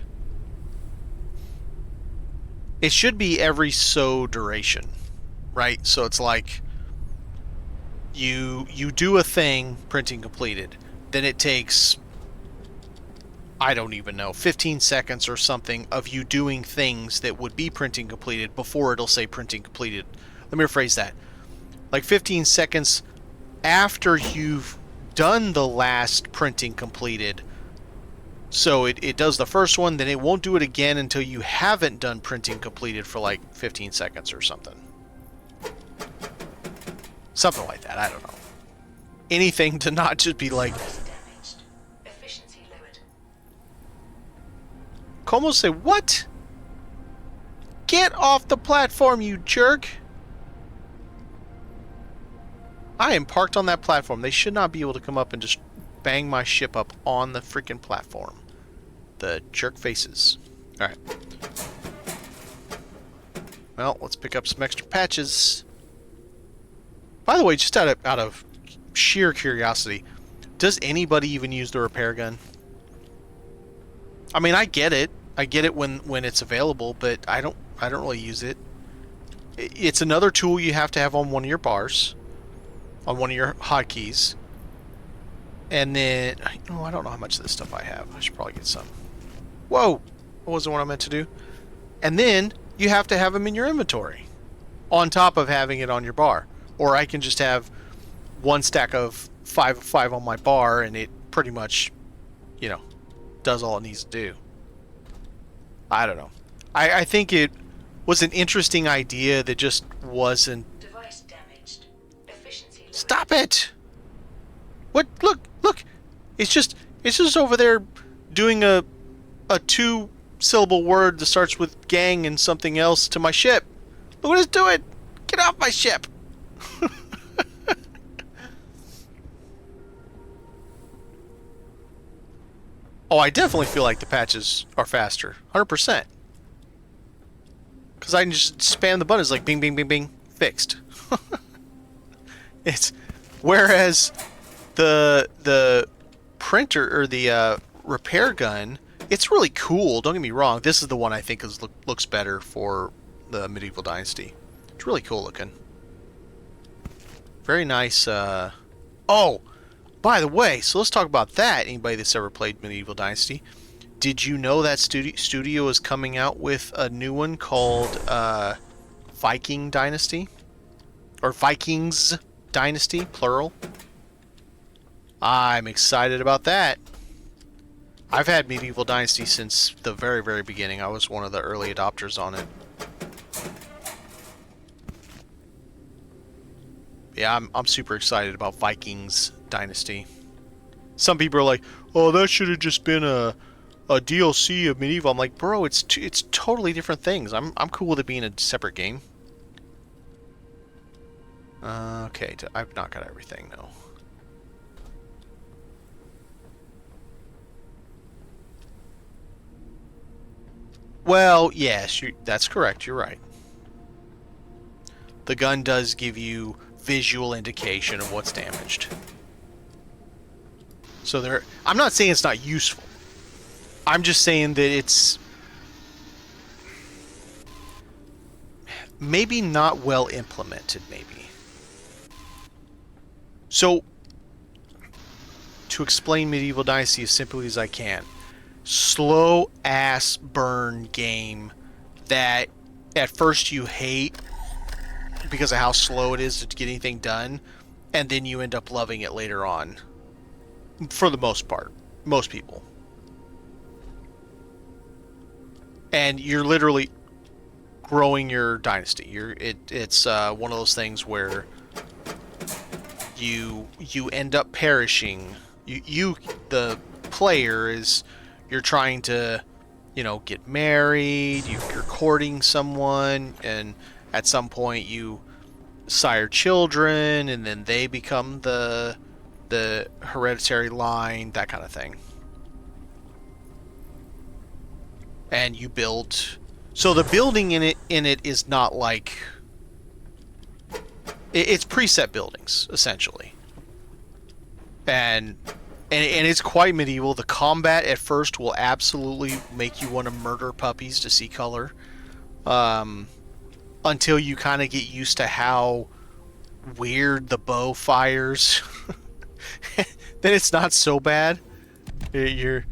It should be every so duration, right? So it's like you do a thing, printing completed. Then it takes, I don't even know, 15 seconds or something of you doing things that would be printing completed before it'll say printing completed. Let me rephrase that. Like 15 seconds after you've done the last printing completed. So it does the first one, then it won't do it again until you haven't done printing completed for like 15 seconds or something. Something like that, I don't know. Anything to not just be like... Damaged. Efficiency lowered. Como say, what? Get off the platform, you jerk! I am parked on that platform. They should not be able to come up and just bang my ship up on the freaking platform. The jerk faces. Alright. Well, let's pick up some extra patches. By the way, just out of sheer curiosity, does anybody even use the repair gun? I mean, I get it. I get it when it's available, but I don't really use it. It's another tool you have to have on one of your bars, on one of your hotkeys. And then, oh, I don't know how much of this stuff I have. I should probably get some. Whoa! That wasn't what I meant to do. And then you have to have them in your inventory, on top of having it on your bar. Or I can just have one stack of 5 on my bar, and it pretty much, you know, does all it needs to do. I don't know. I think it was an interesting idea that just wasn't... Device damaged. Efficiency lowered. Stop it! What? Look, look! It's just over there doing a two-syllable word that starts with gang and something else to my ship. Look what it's doing! Get off my ship! Oh, I definitely feel like the patches are faster. 100%. Because I can just spam the buttons like bing, bing, bing, bing. Fixed. It's... Whereas the printer, or the repair gun, it's really cool. Don't get me wrong. This is the one I think looks better for the Medieval Dynasty. It's really cool looking. Very nice. Oh, by the way, so let's talk about that. Anybody that's ever played Medieval Dynasty, did you know that studio is coming out with a new one called Viking Dynasty? Or Vikings Dynasty, plural? I'm excited about that. I've had Medieval Dynasty since the very, very beginning. I was one of the early adopters on it. Yeah, I'm super excited about Vikings Dynasty. Some people are like, "Oh, that should have just been a DLC of Medieval." I'm like, bro, it's totally different things. I'm cool with it being a separate game. Okay, I've not got everything though. Well, yes, that's correct. You're right. The gun does give you visual indication of what's damaged. So I'm not saying it's not useful. I'm just saying that it's maybe not well implemented, maybe. So, to explain Medieval Dynasty as simply as I can, slow ass burn game that at first you hate because of how slow it is to get anything done, and then you end up loving it later on. For the most part. Most people. And you're literally growing your dynasty. It's one of those things where you end up perishing. You the player you're trying to, get married, you're courting someone, and at some point you sire children, and then they become the hereditary line, that kind of thing. And you build. So the building in it is not like, it's preset buildings essentially, and it's quite medieval. The combat at first will absolutely make you want to murder puppies to see color, until you kind of get used to how weird the bow fires. Then it's not so bad. You're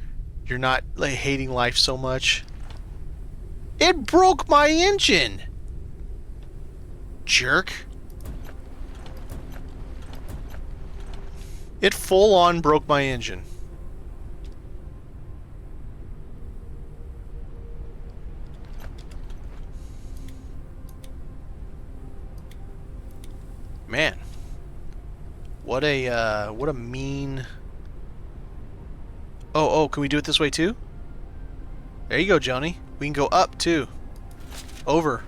not like hating life so much. It broke my engine, jerk. It full on broke my engine. Man, what a mean. Oh, can we do it this way too? There you go, Johnny. We can go up too. Over.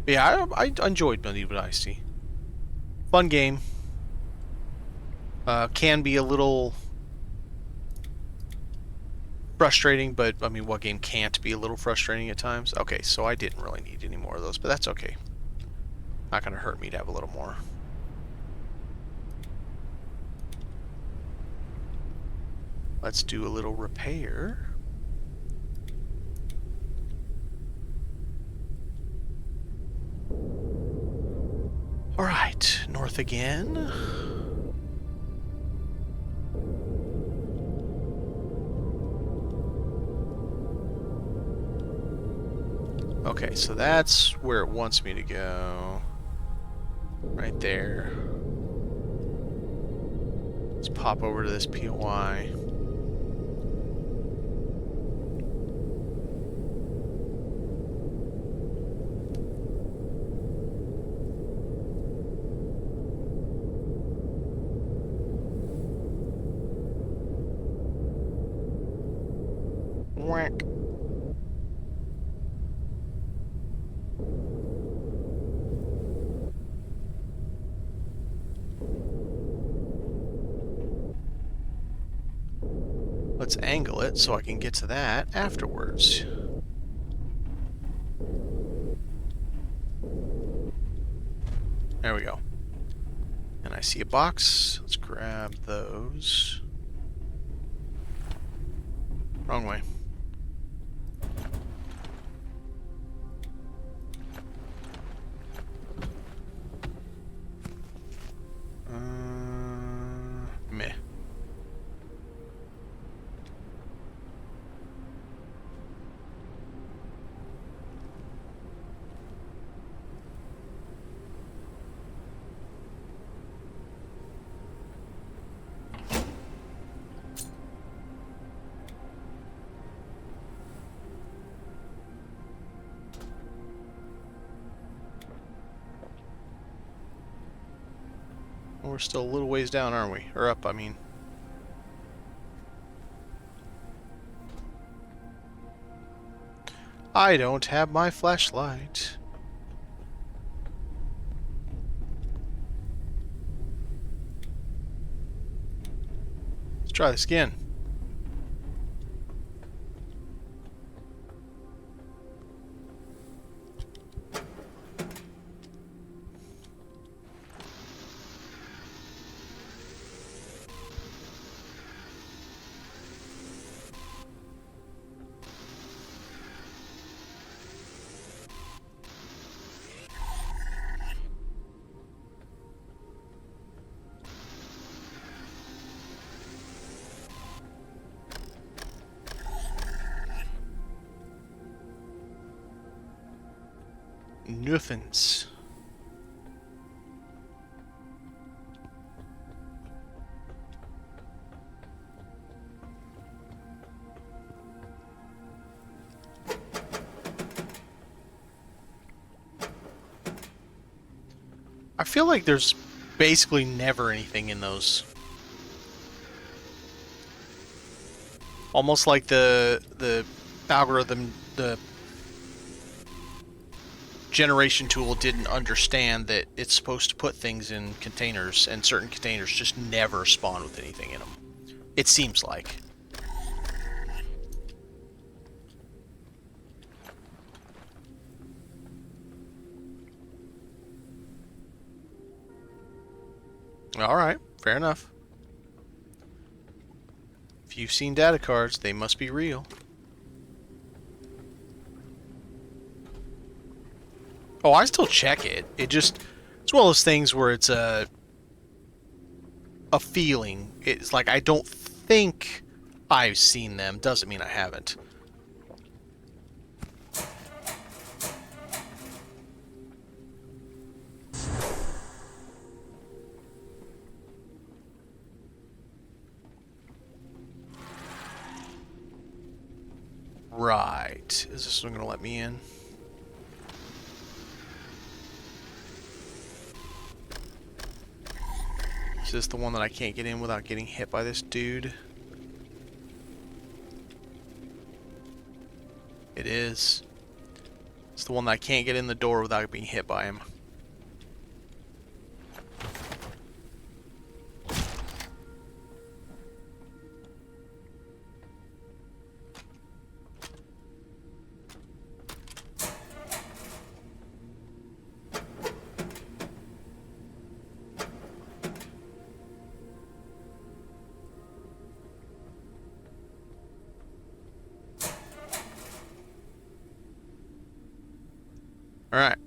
Yeah, I enjoyed Medieval Dynasty. Fun game. Can be a little frustrating, but I mean, what game can't be a little frustrating at times? Okay, so I didn't really need any more of those, but that's okay. Not gonna hurt me to have a little more. Let's do a little repair. Alright, north again. Okay, so that's where it wants me to go. Right there. Let's pop over to this POI. Whack. Let's angle it so I can get to that afterwards. There we go. And I see a box. Let's grab those. Wrong way. Meh. Well, we're still a little ways down, aren't we? Or up, I mean. I don't have my flashlight. Let's try this again. Nothings. I feel like there's basically never anything in those. Almost like the algorithm, the generation tool didn't understand that it's supposed to put things in containers, and certain containers just never spawn with anything in them. It seems like. Alright, fair enough. If you've seen data cards, they must be real. Oh, I still check it. It's one of those things where it's a feeling. It's like I don't think I've seen them. Doesn't mean I haven't. Right. Is this one going to let me in? Is this the one that I can't get in without getting hit by this dude? It is. It's the one that I can't get in the door without being hit by him. Alright,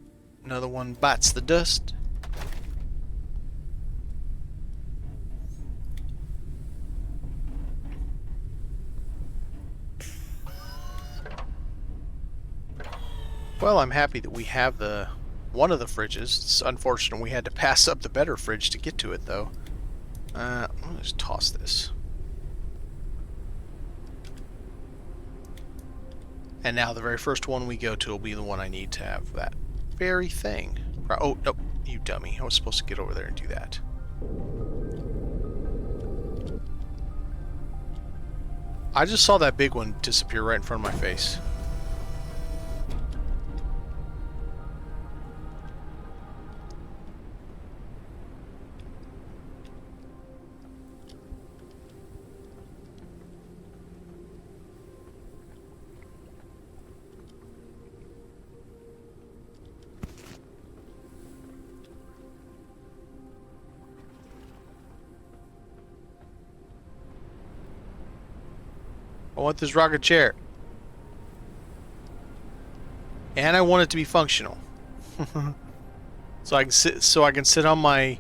another one bites the dust. Well, I'm happy that we have one of the fridges. It's unfortunate we had to pass up the better fridge to get to it, though. I'm gonna just toss this. And now the very first one we go to will be the one I need to have that very thing. Oh, nope, you dummy. I was supposed to get over there and do that. I just saw that big one disappear right in front of my face. I want this rocket chair. And I want it to be functional. So I can sit on my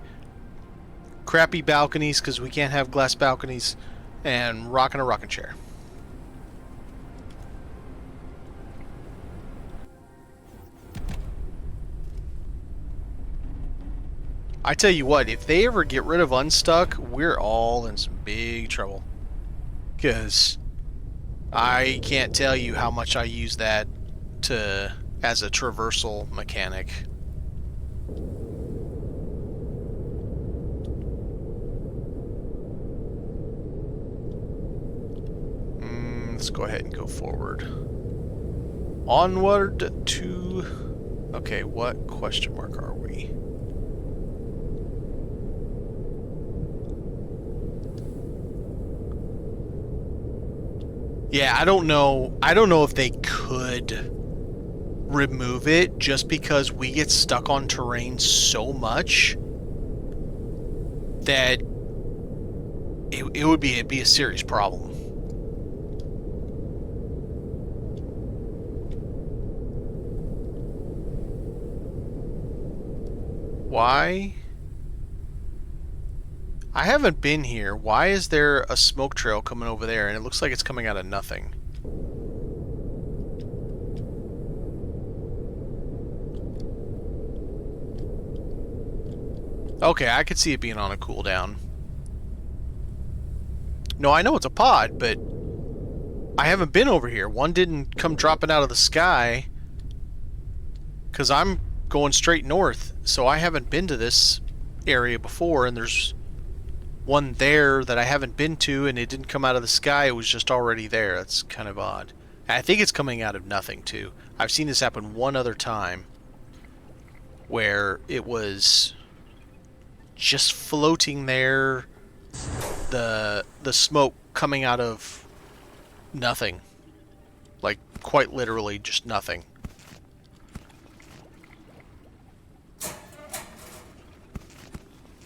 crappy balconies because we can't have glass balconies and rock in a rocking chair. I tell you what, if they ever get rid of Unstuck, we're all in some big trouble. Because I can't tell you how much I use that as a traversal mechanic. Let's go ahead and go forward. Onward to... Okay, what question mark are we? Yeah, I don't know. I don't know if they could remove it just because we get stuck on terrain so much that it'd be a serious problem. Why? I haven't been here. Why is there a smoke trail coming over there and it looks like it's coming out of nothing? Okay, I could see it being on a cooldown. No, I know it's a pod, but I haven't been over here. One didn't come dropping out of the sky because I'm going straight north, so I haven't been to this area before, and there's one there that I haven't been to, and it didn't come out of the sky. It was just already there. That's kind of odd. I think it's coming out of nothing, too. I've seen this happen one other time where it was just floating there, the smoke coming out of nothing. Like, quite literally just nothing.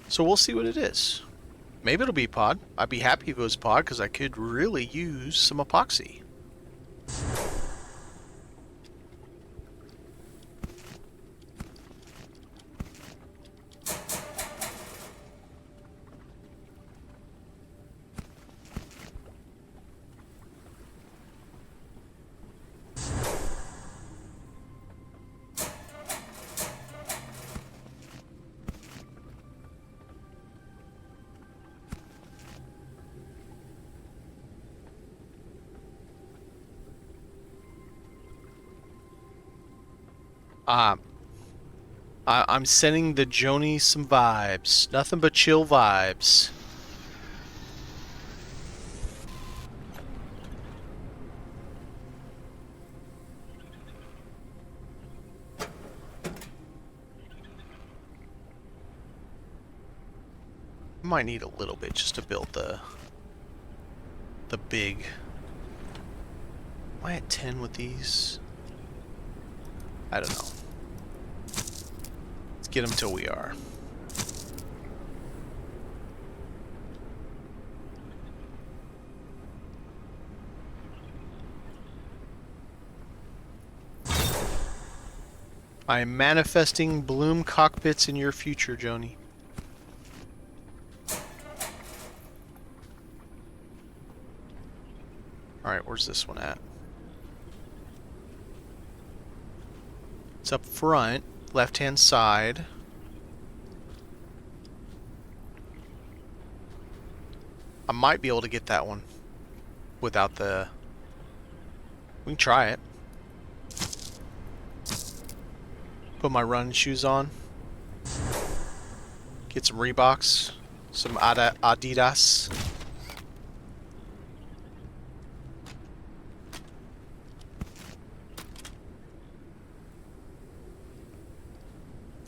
So we'll see what it is. Maybe it'll be pod. I'd be happy if it was pod because I could really use some epoxy. I'm sending the Joni some vibes. Nothing but chill vibes. I might need a little bit just to build the big... Am I at 10 with these? I don't know. Let's get them till we are. I am manifesting bloom cockpits in your future, Joni. Alright, where's this one at? It's up front, left-hand side. I might be able to get that one without the... We can try it. Put my running shoes on. Get some Reeboks. Some Adidas.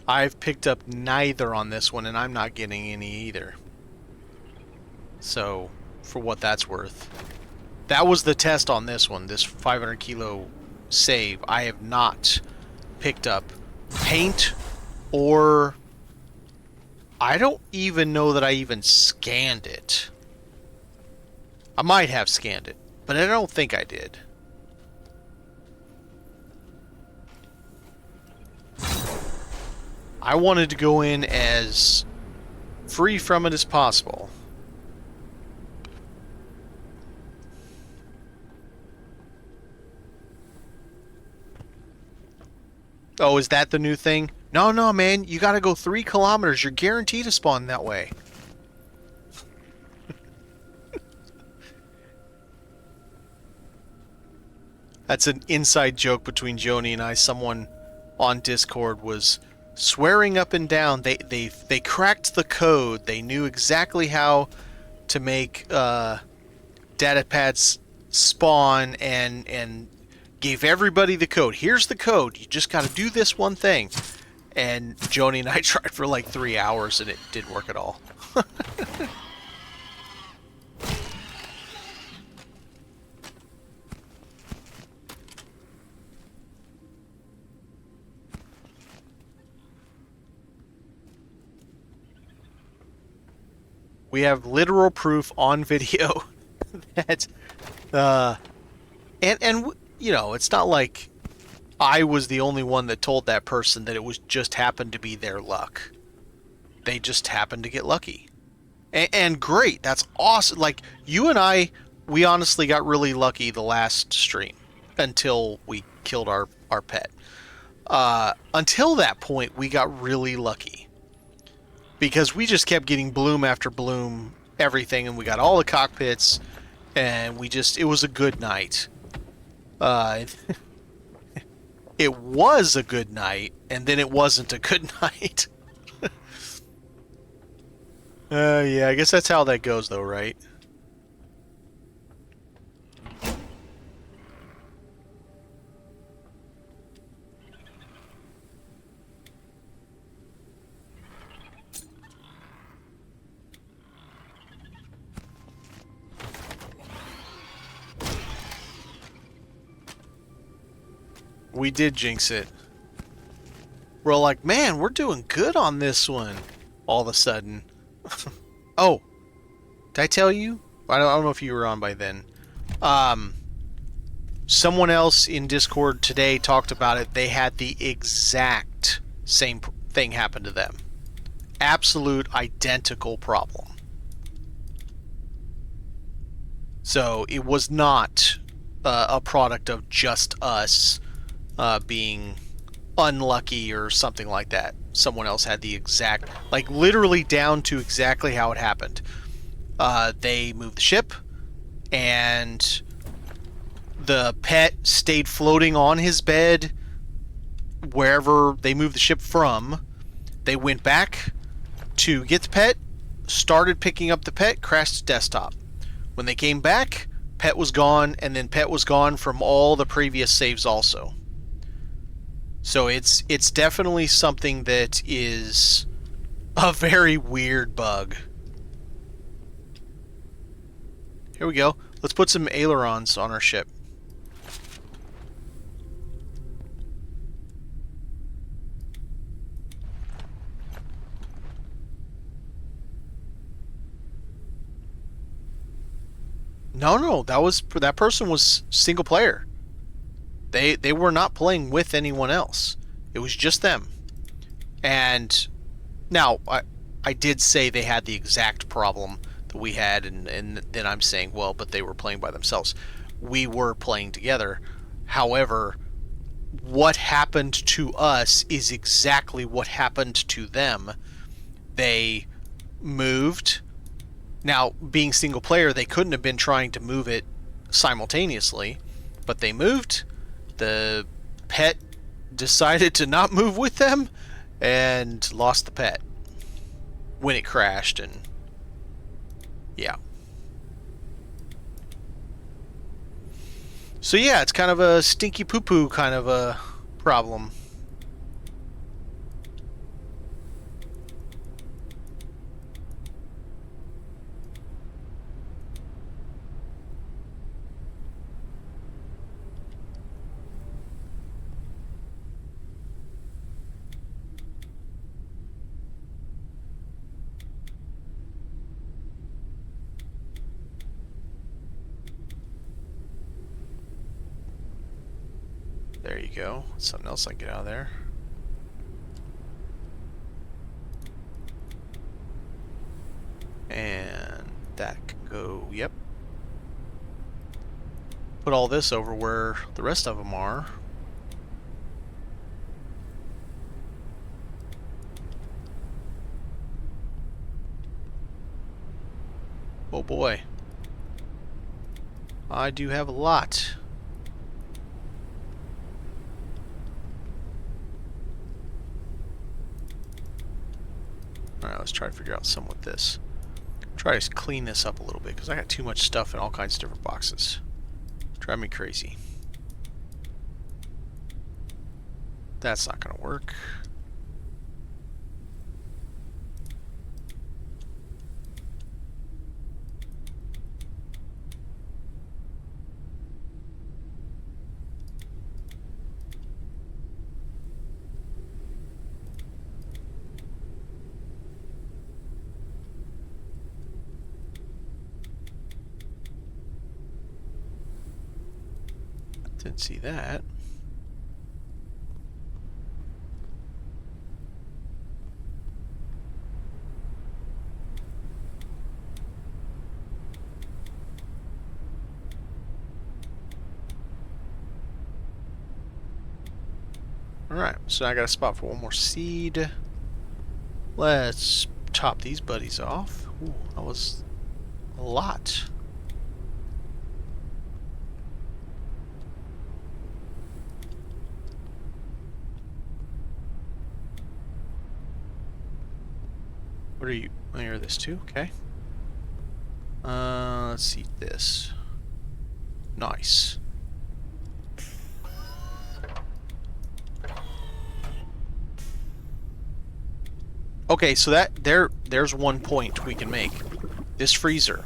I've picked up neither on this one, and I'm not getting any either. So, for what that's worth. That was the test on this one, this 500 kilo save. I have not picked up paint or... I don't even know that I even scanned it. I might have scanned it, but I don't think I did. I wanted to go in as free from it as possible. Oh, is that the new thing? No, no, man. You gotta go 3 kilometers. You're guaranteed to spawn that way. That's an inside joke between Joni and I. Someone on Discord was swearing up and down. They cracked the code. They knew exactly how to make data pads spawn and gave everybody the code. Here's the code. You just got to do this one thing. And Joni and I tried for like 3 hours and it didn't work at all. We have literal proof on video that, and you know, it's not like I was the only one that told that person that it was just happened to be their luck. They just happened to get lucky, and great. That's awesome. Like you and I, we honestly got really lucky the last stream until we killed our pet. Until that point, we got really lucky. Because we just kept getting bloom after bloom, everything, and we got all the cockpits, and it was a good night. It was a good night, and then it wasn't a good night. Yeah, I guess that's how that goes, though, right? We did jinx it. We're all like, man, we're doing good on this one. All of a sudden. Oh, did I tell you? I don't know if you were on by then. Someone else in Discord today talked about it. They had the exact same thing happen to them. Absolute identical problem. So it was not a product of just us being unlucky or something like that. Someone else had the exact, like literally down to exactly how it happened. They moved the ship, and the pet stayed floating on his bed wherever they moved the ship from. They went back to get the pet, started picking up the pet, crashed the desktop. When they came back, pet was gone, and then pet was gone from all the previous saves also. So it's definitely something that is a very weird bug. Here we go. Let's put some ailerons on our ship. No, that person was single player. They were not playing with anyone else. It was just them. And now I did say they had the exact problem that we had, and then I'm saying, well, but they were playing by themselves. We were playing together. However, what happened to us is exactly what happened to them. They moved. Now, being single player, they couldn't have been trying to move it simultaneously, but they moved. The pet decided to not move with them and lost the pet when it crashed, and yeah. So yeah, it's kind of a stinky poo-poo kind of a problem. There you go. Something else I can get out of there. And that can go, yep. Put all this over where the rest of them are. Oh boy. I do have a lot. Alright, let's try to figure out some with this. Try to clean this up a little bit, because I got too much stuff in all kinds of different boxes. Drive me crazy. That's not going to work. Didn't see that. Alright, so I got a spot for one more seed. Let's top these buddies off. Ooh, that was a lot. What are you? Oh, you're this too? Okay. Let's see this. Nice. Okay, so there's one point we can make. This freezer.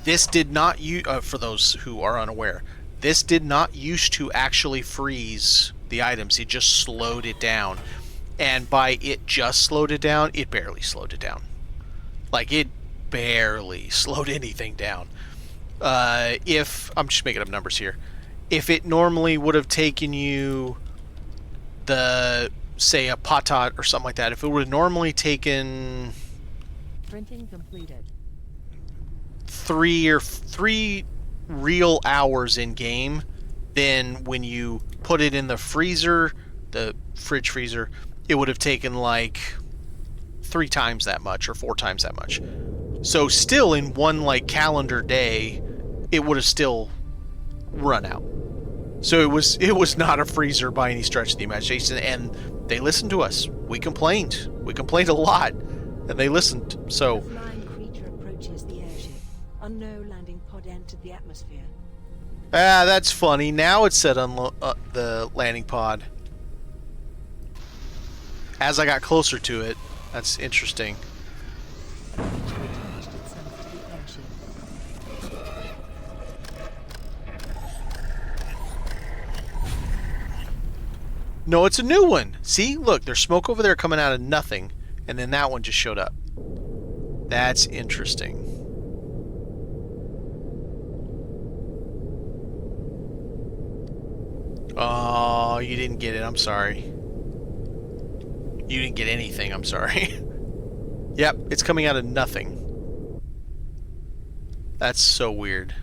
This did not use, for those who are unaware, this did not used to actually freeze the items. It just slowed it down. And by it just slowed it down, it barely slowed it down. Like, it barely slowed anything down. If, I'm just making up numbers here, if it normally would have taken you the, say, a patat or something like that, if it would have normally taken Printing completed. three real hours in game, then when you put it in the freezer, the fridge freezer, it would have taken like 3 times that much or 4 times that much. So still in one like calendar day, it would have still run out. So it was not a freezer by any stretch of the imagination, and they listened to us. We complained a lot, and they listened. So A flying creature approaches the airship. Unknown landing pod entered the atmosphere. that's funny. Now it said the landing pod. As I got closer to it, that's interesting. A creature attached itself to the airship. No, it's a new one. See? Look, there's smoke over there coming out of nothing, and then that one just showed up. That's interesting. Oh, you didn't get it. I'm sorry. You didn't get anything. I'm sorry. Yep, it's coming out of nothing. That's so weird.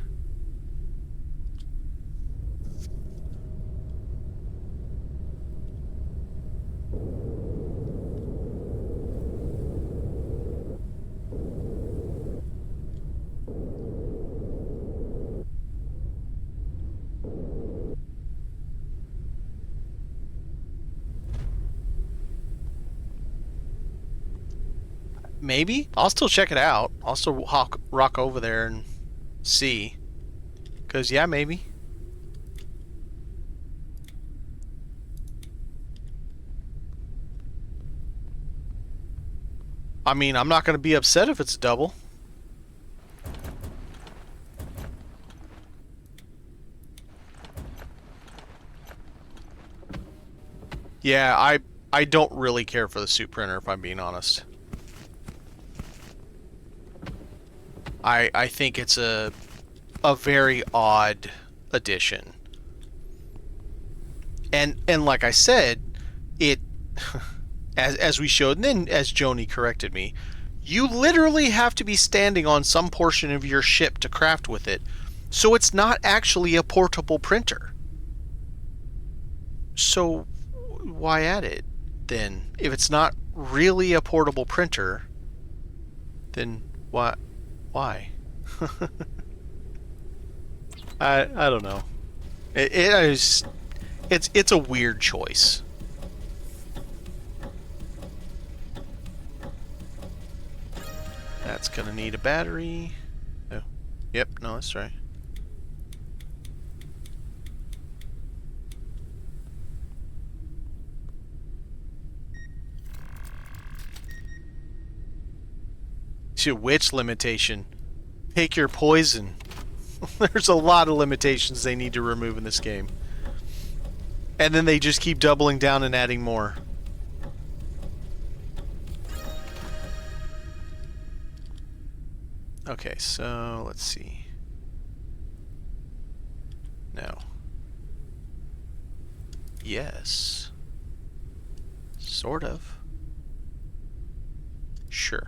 Maybe? I'll still check it out. I'll still rock over there and see. Because, yeah, maybe. I mean, I'm not going to be upset if it's a double. Yeah, I don't really care for the suit printer, if I'm being honest. I think it's a very odd addition. And like I said, it as we showed, and then as Joni corrected me, you literally have to be standing on some portion of your ship to craft with it. So it's not actually a portable printer. So why add it then? If it's not really a portable printer, then why? I don't know. It's a weird choice. That's gonna need a battery. Oh, yep, no, that's right. Which limitation? Pick your poison. There's a lot of limitations they need to remove in this game. And then they just keep doubling down and adding more. Okay, so let's see. No. Yes. Sort of. Sure.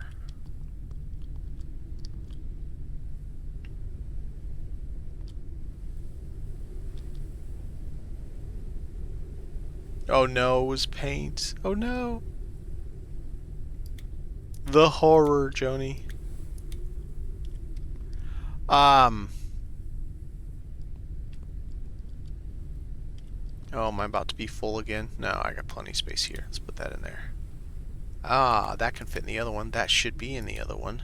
Oh no, it was paint. Oh no. The horror, Joni. Oh, am I about to be full again? No, I got plenty of space here. Let's put that in there. Ah, that can fit in the other one. That should be in the other one.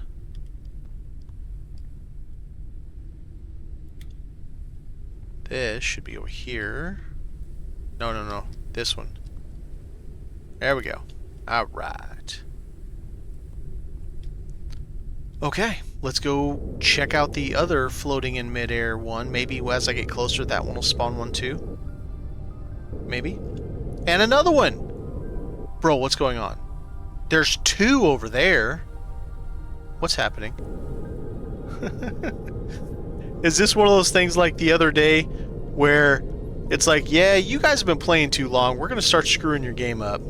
This should be over here. No. This one. There we go. Alright. Okay, let's go check out the other floating in midair one. Maybe as I get closer, that one will spawn one too. Maybe. And another one! Bro, what's going on? There's two over there. What's happening? Is this one of those things like the other day where it's like, yeah, you guys have been playing too long. We're going to start screwing your game up.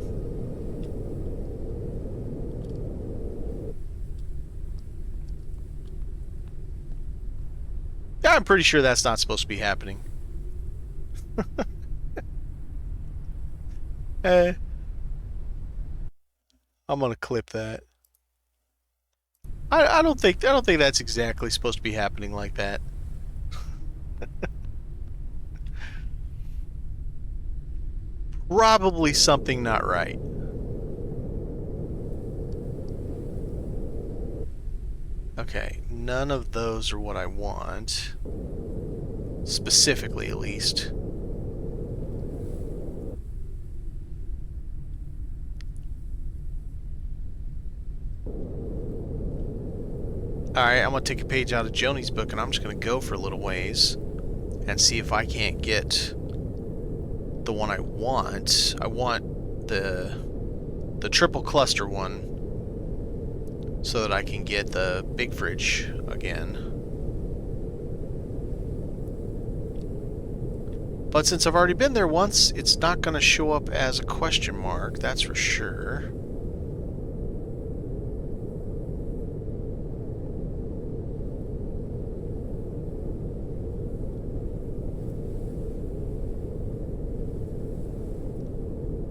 Yeah, I'm pretty sure that's not supposed to be happening. I'm going to clip that. I don't think that's exactly supposed to be happening like that. Probably something not right. Okay, none of those are what I want. Specifically, at least. Alright, I'm going to take a page out of Joni's book and I'm just going to go for a little ways and see if I can't get the one I want. I want the triple cluster one so that I can get the big fridge again. But since I've already been there once, it's not going to show up as a question mark, that's for sure.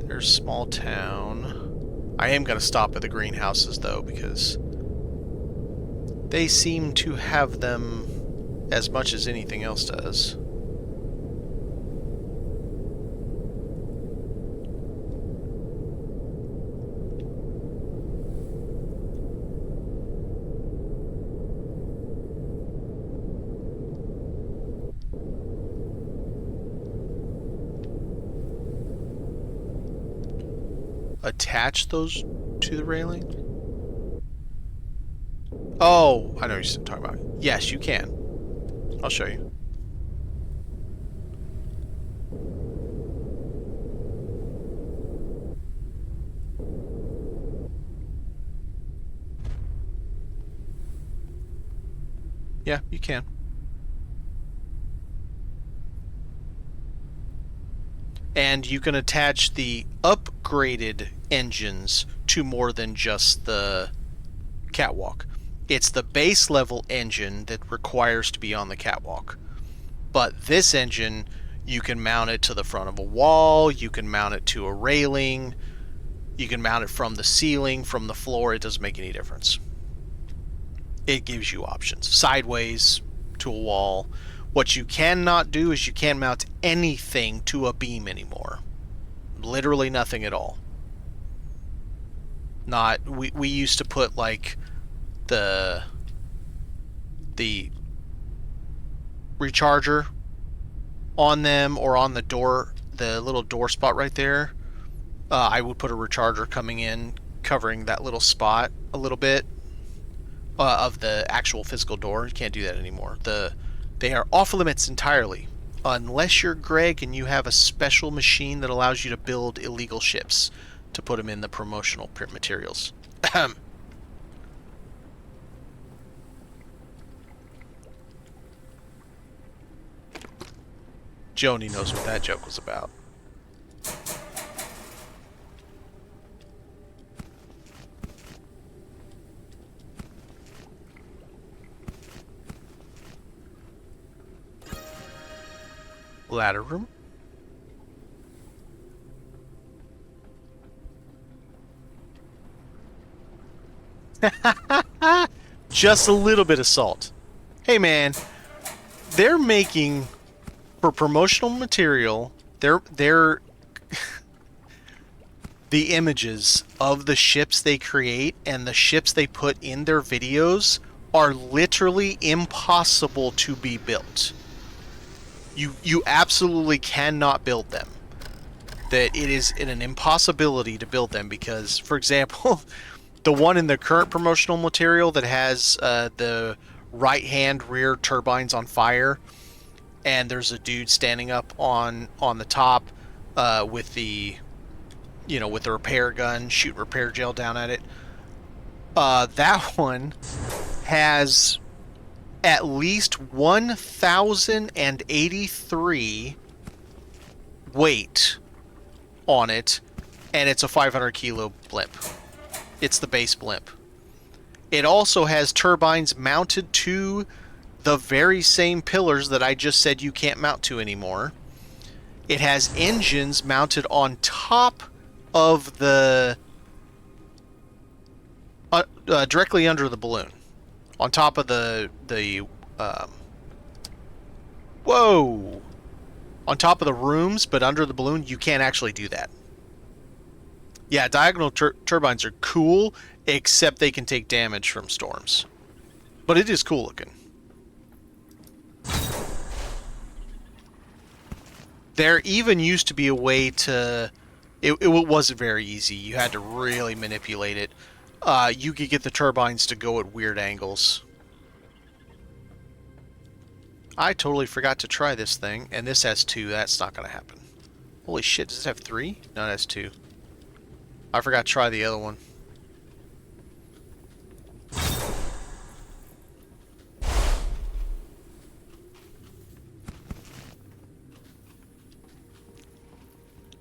There's small town. I am going to stop at the greenhouses though, because they seem to have them as much as anything else does. Attach those to the railing? Oh, I know what you're talking about. Yes, you can. I'll show you. Yeah, you can. And you can attach the upgraded engines to more than just the catwalk. It's the base level engine that requires to be on the catwalk. But this engine, you can mount it to the front of a wall, you can mount it to a railing, you can mount it from the ceiling, from the floor. It doesn't make any difference. It gives you options. Sideways, to a wall. What you cannot do is you can't mount anything to a beam anymore. Literally nothing at all. Not, we used to put like the recharger on them, or on the door, the little door spot right there. I would put a recharger coming in, covering that little spot a little bit of the actual physical door. You can't do that anymore. They are off limits entirely, unless you're Greg and you have a special machine that allows you to build illegal ships to put them in the promotional materials. Joni knows what that joke was about. Ladder room. Just a little bit of salt. Hey man, they're making, for promotional material, they're the images of the ships they create and the ships they put in their videos are literally impossible to be built. You absolutely cannot build them. That it is an impossibility to build them because, for example, the one in the current promotional material that has the right-hand rear turbines on fire, and there's a dude standing up on the top with the, with the repair gun, shooting repair gel down at it. That one has at least 1,083 weight on it, and it's a 500 kilo blimp. It's the base blimp. It also has turbines mounted to the very same pillars that I just said you can't mount to anymore. It has engines mounted on top of the directly under the balloon, on top of the whoa, on top of the rooms, but under the balloon. You can't actually do that. Yeah, diagonal turbines are cool, except they can take damage from storms. But it is cool looking. There even used to be a way to... It wasn't very easy. You had to really manipulate it. You could get the turbines to go at weird angles. I totally forgot to try this thing, and this has 2. That's not going to happen. Holy shit, does it have 3? No, it has 2. I forgot to try the other one.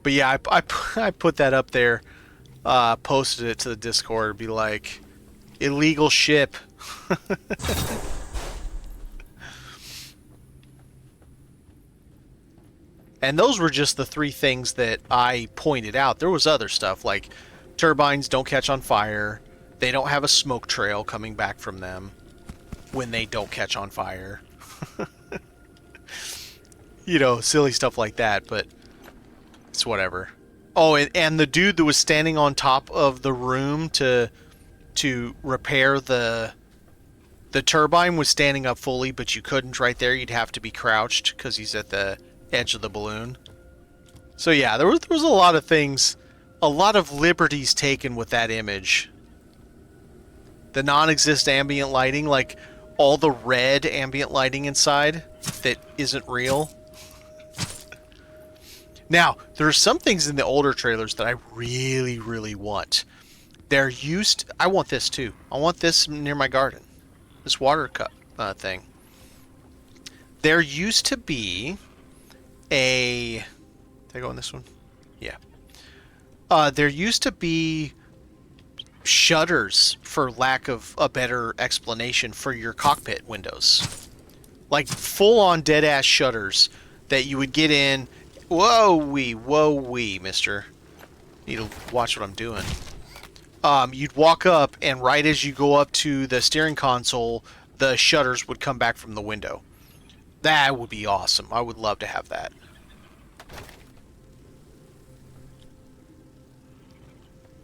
But yeah, I put that up there, posted it to the Discord, be like, illegal ship. And those were just the 3 things that I pointed out. There was other stuff, like turbines don't catch on fire. They don't have a smoke trail coming back from them when they don't catch on fire. Silly stuff like that, but it's whatever. Oh, and the dude that was standing on top of the room to repair the turbine was standing up fully, but you couldn't right there. You'd have to be crouched because he's at the edge of the balloon. So yeah, there was a lot of things, a lot of liberties taken with that image. The non-exist ambient lighting, like all the red ambient lighting inside that isn't real. Now, there are some things in the older trailers that I really, really want. I want this too. I want this near my garden. This water cup thing. There used to be this Did I go in this one? Yeah. There used to be shutters, for lack of a better explanation, for your cockpit windows. Like full-on dead-ass shutters that you would get in. Whoa-wee, mister. Need to watch what I'm doing. You'd walk up, and right as you go up to the steering console, the shutters would come back from the window. That would be awesome. I would love to have that.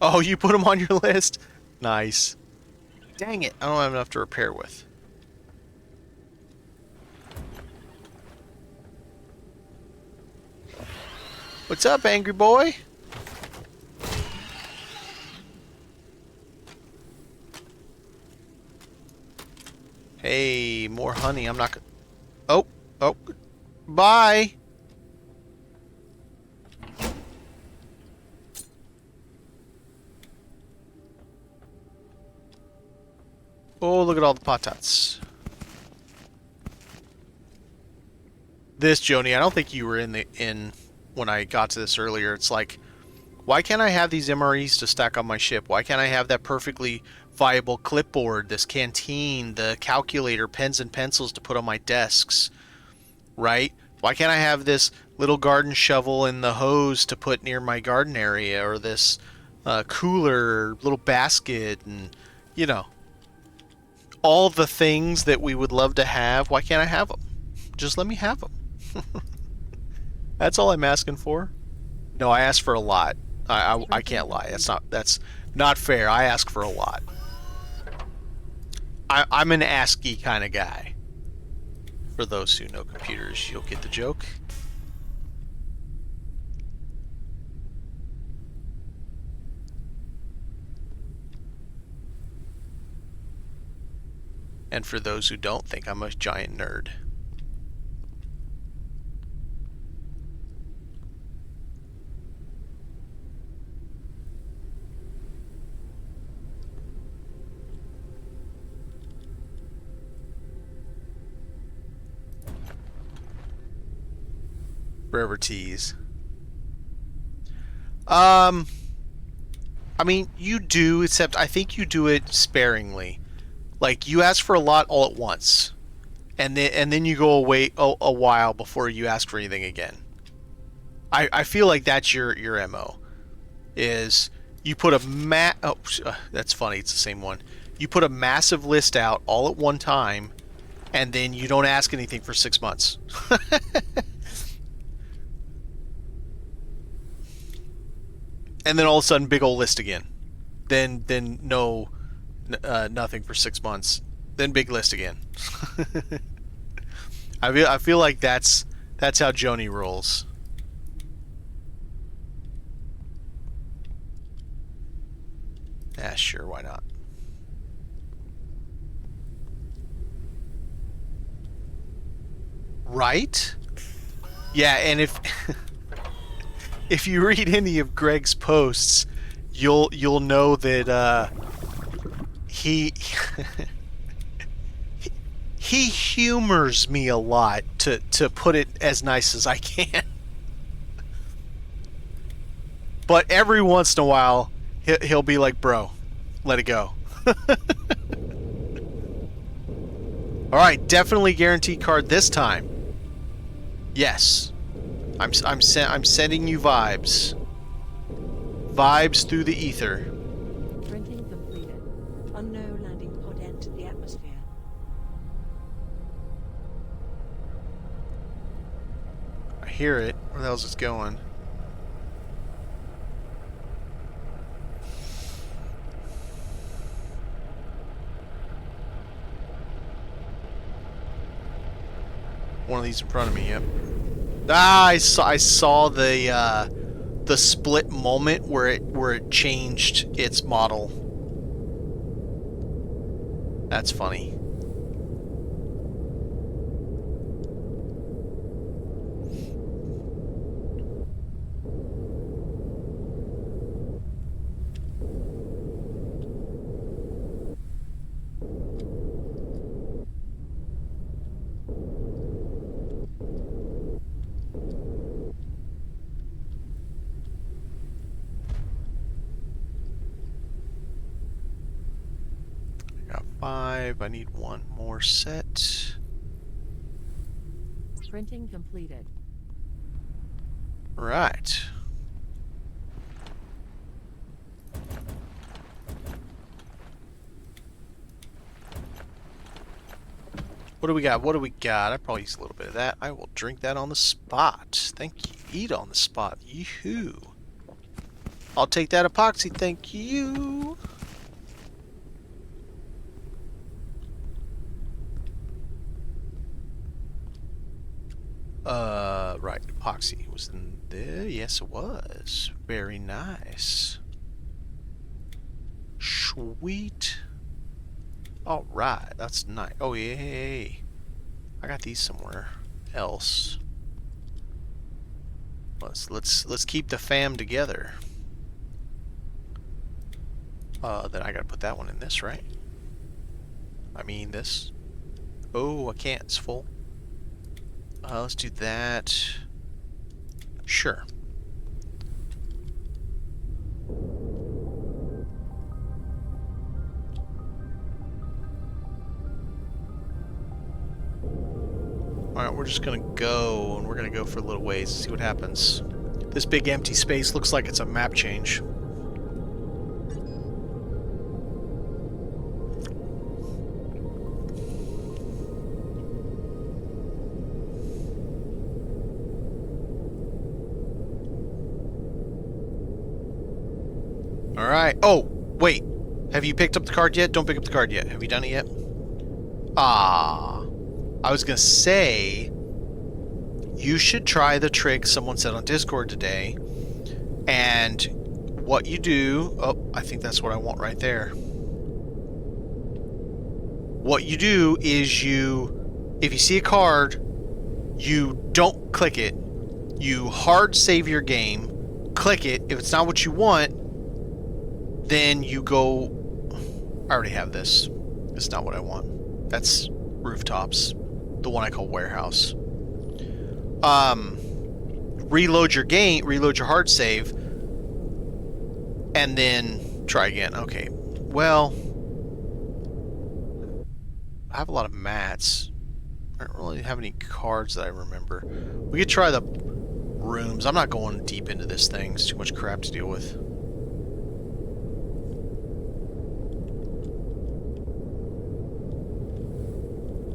Oh, you put them on your list? Nice. Dang it, I don't have enough to repair with. What's up, angry boy? Hey, more honey. I'm not gonna... Oh, bye! Oh, look at all the patatas. This, Joni, I don't think you were in when I got to this earlier. It's like, why can't I have these MREs to stack on my ship? Why can't I have that perfectly viable clipboard, this canteen, the calculator, pens and pencils to put on my desks, right? Why can't I have this little garden shovel and the hose to put near my garden area, or this cooler, little basket, and, you know, all the things that we would love to have? Why can't I have them? Just let me have them. That's all I'm asking for. No, I asked for a lot. I can't lie. That's not fair. I ask for a lot. I'm an ASCII kind of guy. For those who know computers, you'll get the joke. And for those who don't think I'm a giant nerd. Forever tease. I mean, you do, except I think you do it sparingly. Like, you ask for a lot all at once, and then you go away a while before you ask for anything again. I feel like that's your MO. Is you put a that's funny, it's the same one. You put a massive list out all at one time, and then you don't ask anything for 6 months. And then all of a sudden, big old list again. Then no, nothing for 6 months. Then big list again. I feel like that's how Joni rolls. Yeah, sure, why not? Right? Yeah, and if if you read any of Greg's posts, you'll know that he he humors me a lot, to put it as nice as I can. But every once in a while, he'll be like, "Bro, let it go." All right, definitely guaranteed card this time. Yes. I'm sending you vibes. Vibes through the ether. Drinking completed. Unknown landing pod entered the atmosphere. I hear it. Where the hell's it going? One of these in front of me, yep. Ah, I saw the split moment where it changed its model. That's funny. 5. I need one more set. Printing completed. Right. What do we got? What do we got? I probably use a little bit of that. I will drink that on the spot. Thank you. Eat on the spot. Yoo-hoo. I'll take that epoxy. Thank you. Right. Epoxy was in there. Yes, it was. Very nice. Sweet. All right. That's nice. Oh, yay. I got these somewhere else. Let's keep the fam together. Then I gotta put that one in this, right? I mean this. Oh, I can't. It's full. Let's do that. Sure. Alright, we're just gonna go, and we're gonna go for a little ways and see what happens. This big empty space looks like it's a map change. Alright. Oh, wait. Have you picked up the card yet? Don't pick up the card yet. Have you done it yet? Ah. I was gonna say, you should try the trick someone said on Discord today. And what you do... Oh, I think that's what I want right there. What you do is you... If you see a card, you don't click it. You hard save your game. Click it. If it's not what you want, then you go... I already have this. It's not what I want. That's rooftops. The one I call warehouse. Reload your game, reload your hard save, and then try again. Okay. Well, I have a lot of mats. I don't really have any cards that I remember. We could try the rooms. I'm not going deep into this thing. It's too much crap to deal with.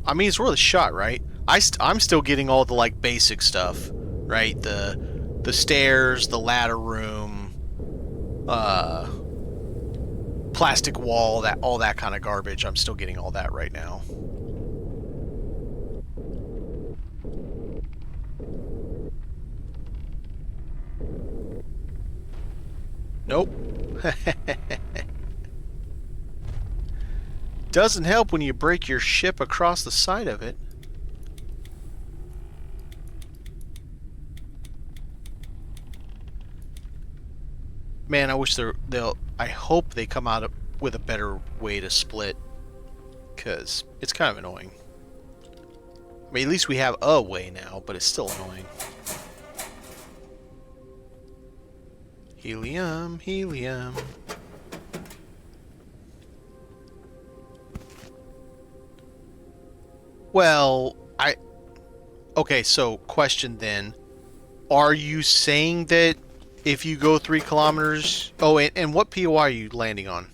I mean, it's worth a shot, right? I'm still getting all the, like, basic stuff, right? The stairs, the ladder room, plastic wall, all that kind of garbage. I'm still getting all that right now. Nope. Doesn't help when you break your ship across the side of it. Man, I wish I hope they come out with a better way to split, because it's kind of annoying. I mean, at least we have a way now, but it's still annoying. Helium, helium. Well, okay, so question then. Are you saying that if you go 3 kilometers... Oh, and what POI are you landing on?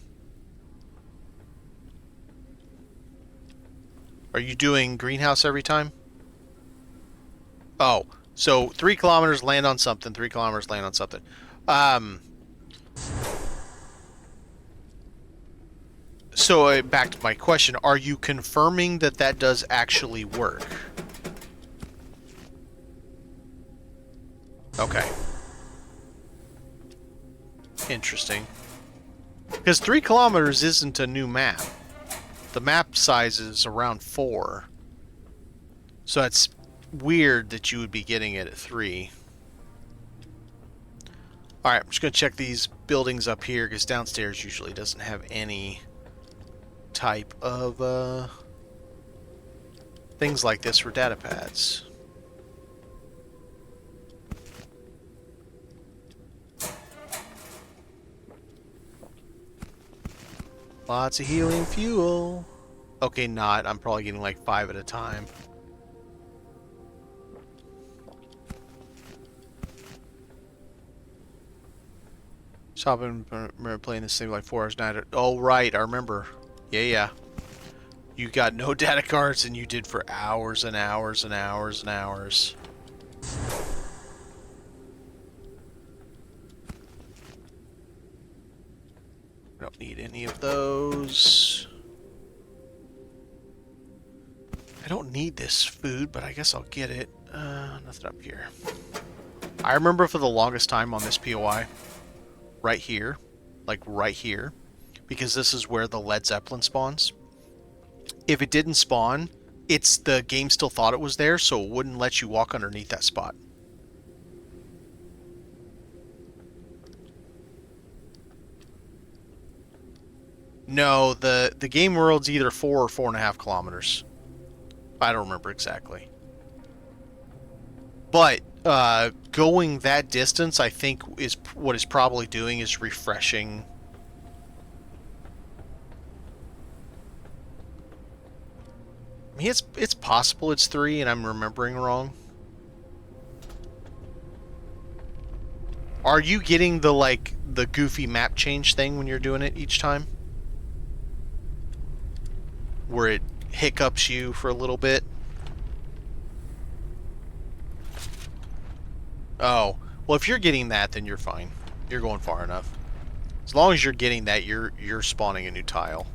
Are you doing greenhouse every time? Oh, so 3 kilometers, land on something, 3 kilometers, land on something. So, back to my question, are you confirming that that does actually work? Okay. Interesting. Because 3 kilometers isn't a new map. The map size is around 4. So it's weird that you would be getting it at 3. Alright, I'm just going to check these buildings up here, because downstairs usually doesn't have any type of things like this for data pads. Lots of helium fuel. Okay, not. I'm probably getting like 5 at a time. Shopping, remember playing this thing like 4 hours a night. Oh, right, I remember. Yeah, yeah. You got no data cards and you did for hours and hours and hours and hours. I don't need any of those. I don't need this food, but I guess I'll get it. Nothing up here. I remember for the longest time on this POI, right here, like right here, because this is where the Led Zeppelin spawns. If it didn't spawn, the game still thought it was there, so it wouldn't let you walk underneath that spot. No, the game world's either 4 or 4.5 kilometers. I don't remember exactly. But going that distance, I think, is what it's probably doing is refreshing. I mean, it's possible it's 3 and I'm remembering wrong. Are you getting the goofy map change thing when you're doing it each time? Where it hiccups you for a little bit? Oh, well, if you're getting that, then you're fine. You're going far enough. As long as you're getting that, you're spawning a new tile.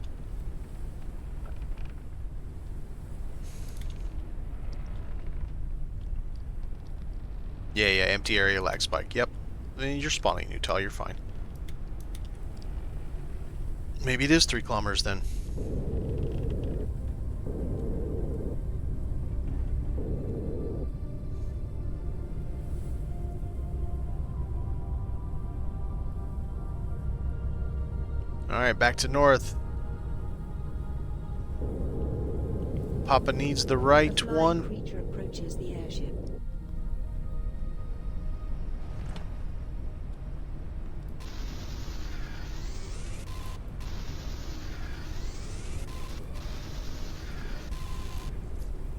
Yeah, yeah, empty area lag spike. Yep. Then you're spawning a new tile, you're fine. Maybe it is 3 kilometers then. Alright, back to north. Papa needs the right A flying one. creature approaches the airship.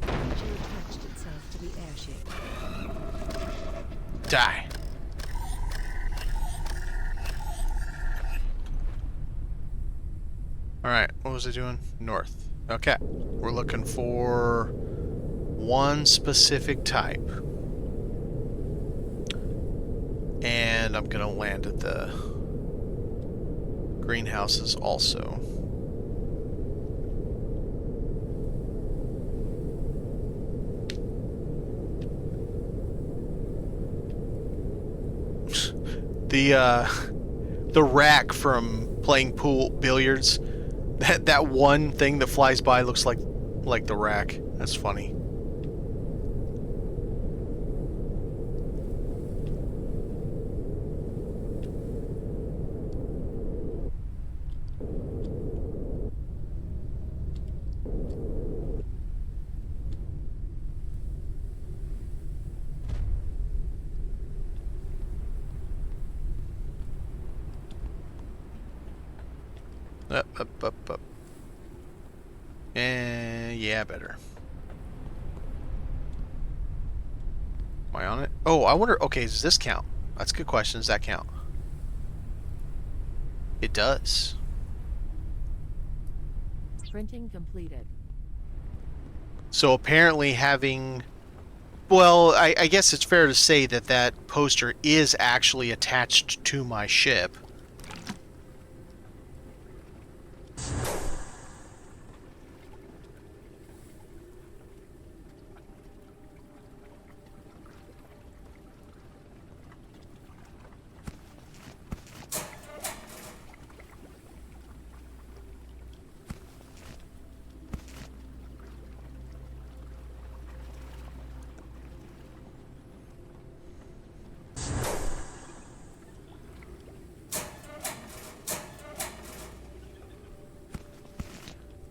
The creature attached itself to the airship. Die. Alright, what was I doing? North. Okay. We're looking for one specific type. And I'm gonna land at the greenhouses also. The rack from playing pool billiards, that one thing that flies by looks like the rack. That's funny. Up. And yeah, better. Am I on it? Oh, I wonder. Okay, does this count? That's a good question. Does that count? It does. Printing completed. So apparently having... Well, I guess it's fair to say that that poster is actually attached to my ship.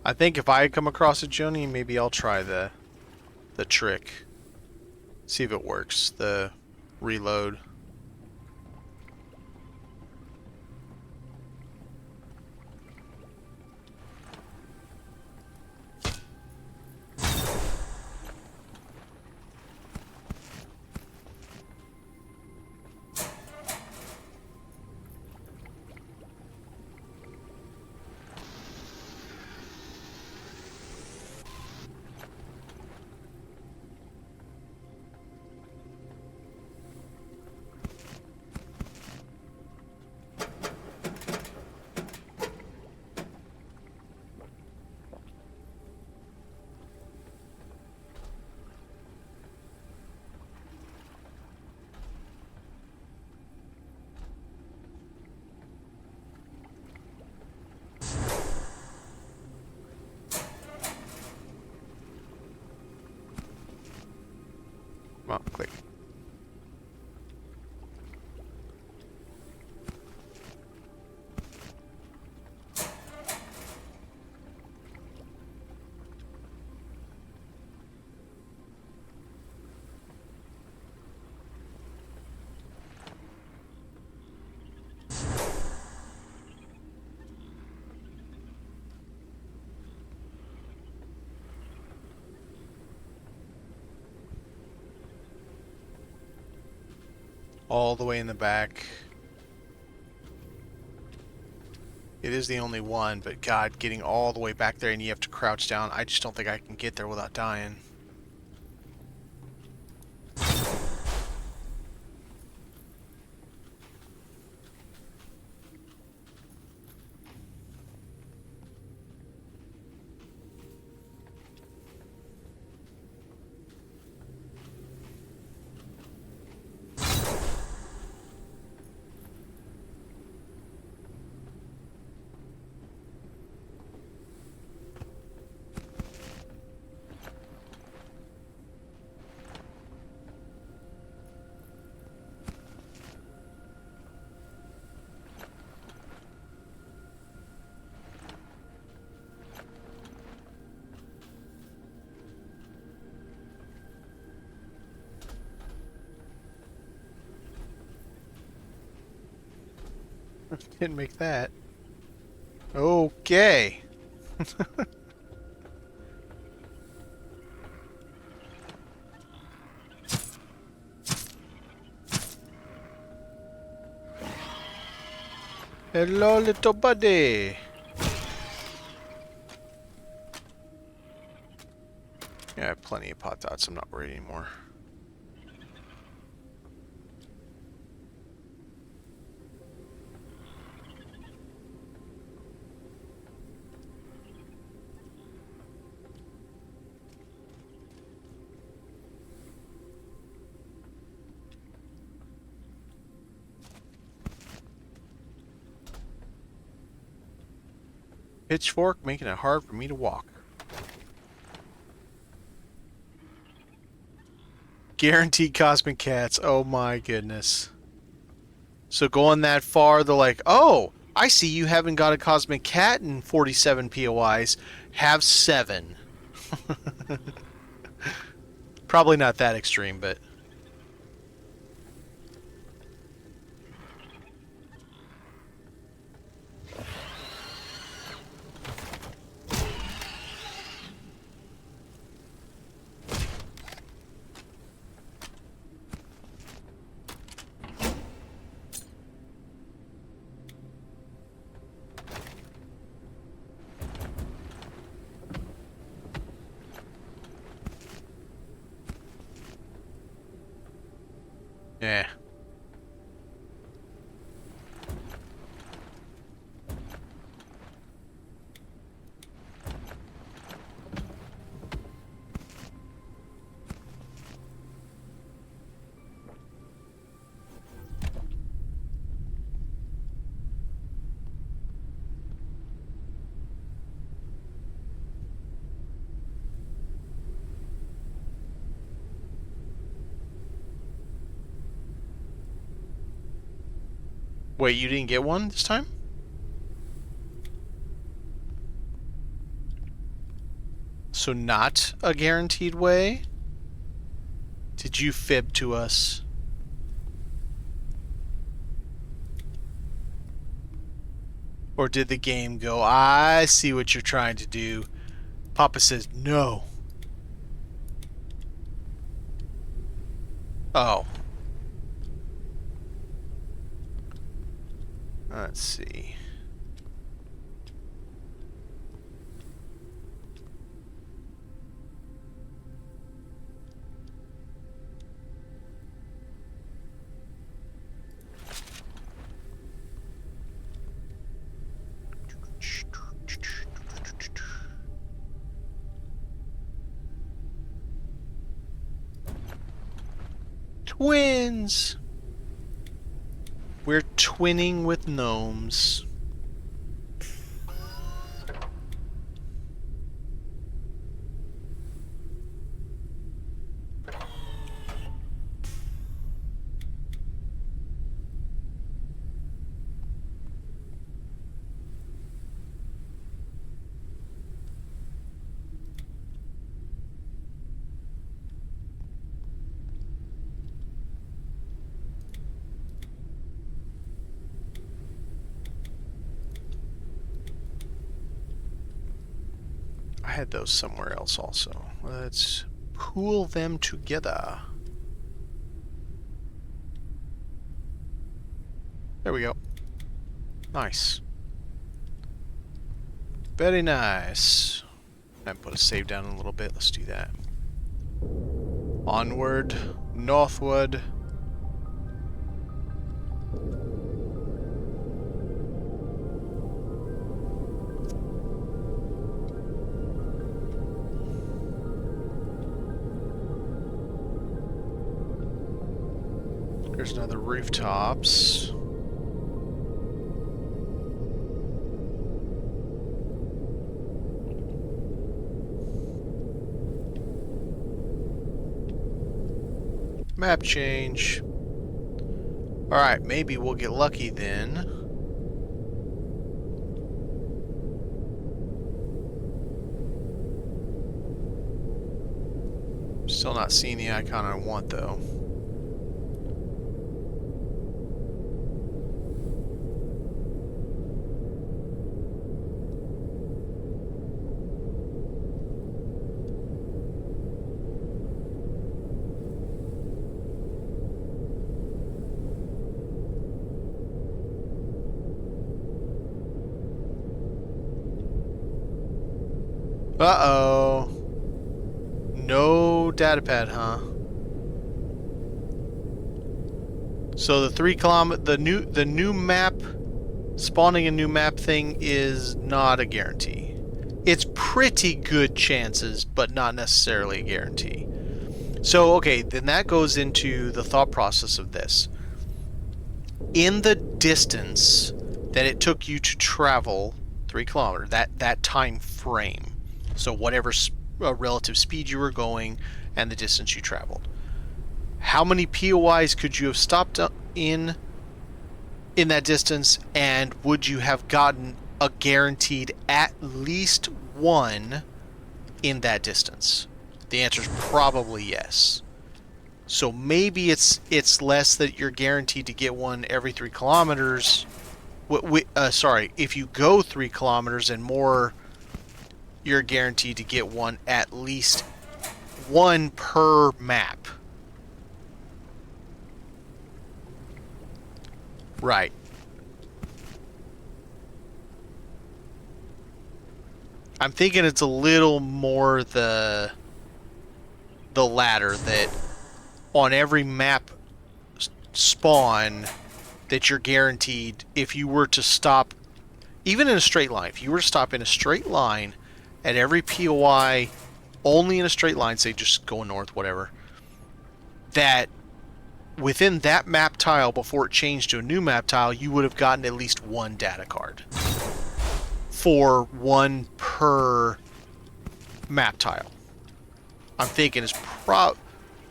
I think if I come across a Joni, maybe I'll try the trick. See if it works. The reload. Oh, click. All the way in the back. It is the only one, but God, getting all the way back there and you have to crouch down, I just don't think I can get there without dying. Didn't make that. Okay. Hello, little buddy. Yeah, I have plenty of pot dots. I'm not worried anymore. Pitchfork making it hard for me to walk. Guaranteed cosmic cats. Oh my goodness. So going that far, they're like, oh, I see you haven't got a cosmic cat in 47 POIs. Have 7. Probably not that extreme, but... yeah. Wait, you didn't get one this time? So not a guaranteed way? Did you fib to us? Or did the game go, I see what you're trying to do. Papa says no. Oh. Let's see. Twins! We're twinning with gnomes. had those somewhere else also. Let's pool them together. There we go. Nice. Very nice. And put a save down a little bit. Let's do that. Onward, northward. There's another rooftops. Map change. Alright, maybe we'll get lucky then. Still not seeing the icon I want though. Uh-oh. No datapad, huh? So the 3 kilometer, the new map, spawning a new map thing is not a guarantee. It's pretty good chances, but not necessarily a guarantee. So, okay, then that goes into the thought process of this. In the distance that it took you to travel 3 kilometers, that time frame. So whatever relative speed you were going and the distance you traveled. How many POIs could you have stopped in that distance, and would you have gotten a guaranteed at least one in that distance? The answer is probably yes. So maybe it's less that you're guaranteed to get one every 3 kilometers. Sorry, if you go 3 kilometers and more, you're guaranteed to get one at least one per map. Right. I'm thinking it's a little more the latter, that on every map spawn that you're guaranteed, if you were to stop, even in a straight line, if you were to stop in a straight line at every POI, only in a straight line, say just going north, whatever, that within that map tile, before it changed to a new map tile, you would have gotten at least one data card. For one per map tile. I'm thinking it's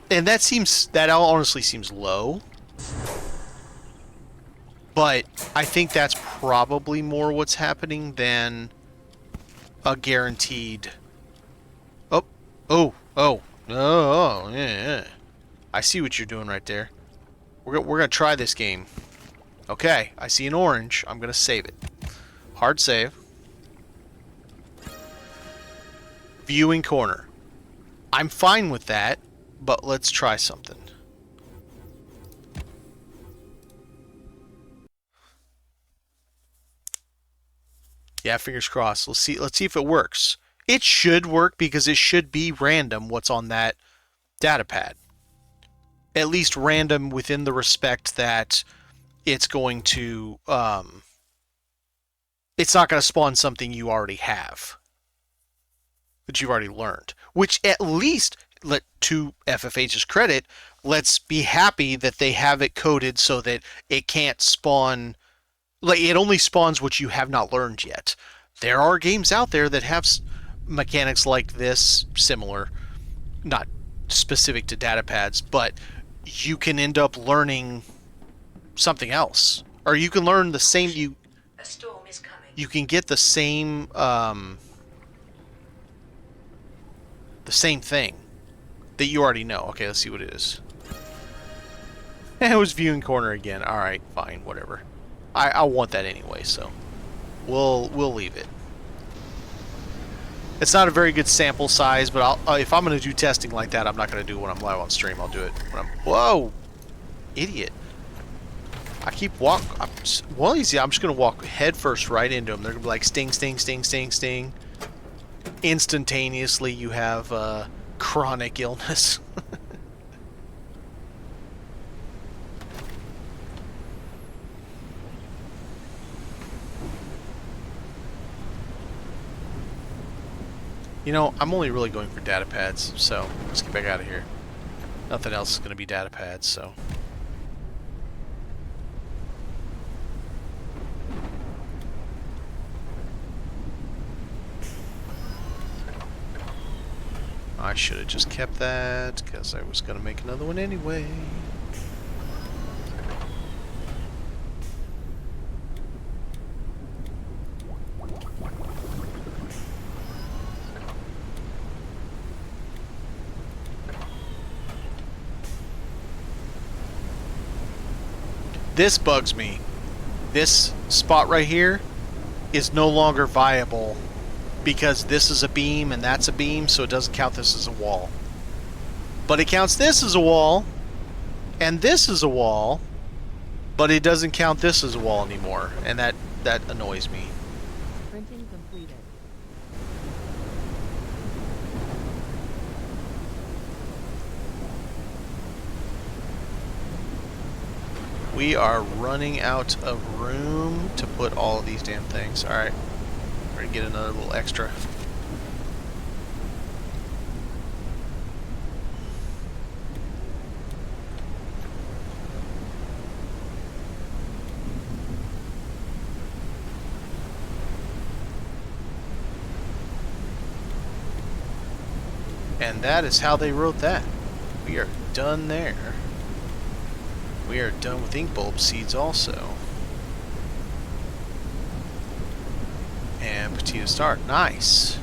and that honestly seems low. But I think that's probably more what's happening than a guaranteed. Oh, yeah. I see what you're doing right there. We're gonna try this game. Okay, I see an orange. I'm gonna save it. Hard save. Viewing corner. I'm fine with that, but let's try something. Yeah, fingers crossed. Let's see if it works. It should work because it should be random what's on that data pad. At least random within the respect that it's going to it's not going to spawn something you already have, that you've already learned. Which at least, to FFH's credit, let's be happy that they have it coded so that it can't spawn, like, it only spawns what you have not learned yet. There are games out there that have mechanics like this, similar, not specific to data pads, but you can end up learning something else. Or you can learn the same, A storm is coming. you can get the same thing that you already know. Okay, let's see what it is. It was viewing corner again. Alright, fine, whatever. I want that anyway, so we'll leave it. It's not a very good sample size, but if I'm going to do testing like that, I'm not going to do it when I'm live on stream. I'll do it when I'm... Whoa! Idiot. I keep walking... Well, easy. I'm just going to walk head first right into them. They're going to be like sting, sting, sting, sting, sting. Instantaneously, you have chronic illness. You know, I'm only really going for data pads, so let's get back out of here. Nothing else is going to be data pads, so... I should have just kept that, because I was going to make another one anyway. This bugs me. This spot right here is no longer viable because this is a beam and that's a beam, so it doesn't count this as a wall. But it counts this as a wall, and this is a wall, but it doesn't count this as a wall anymore, and that annoys me. Printing completed. We are running out of room to put all of these damn things. Alright. We're gonna get another little extra. And that is how they wrote that. We are done there. We are done with ink bulb seeds also. And potato start. Nice.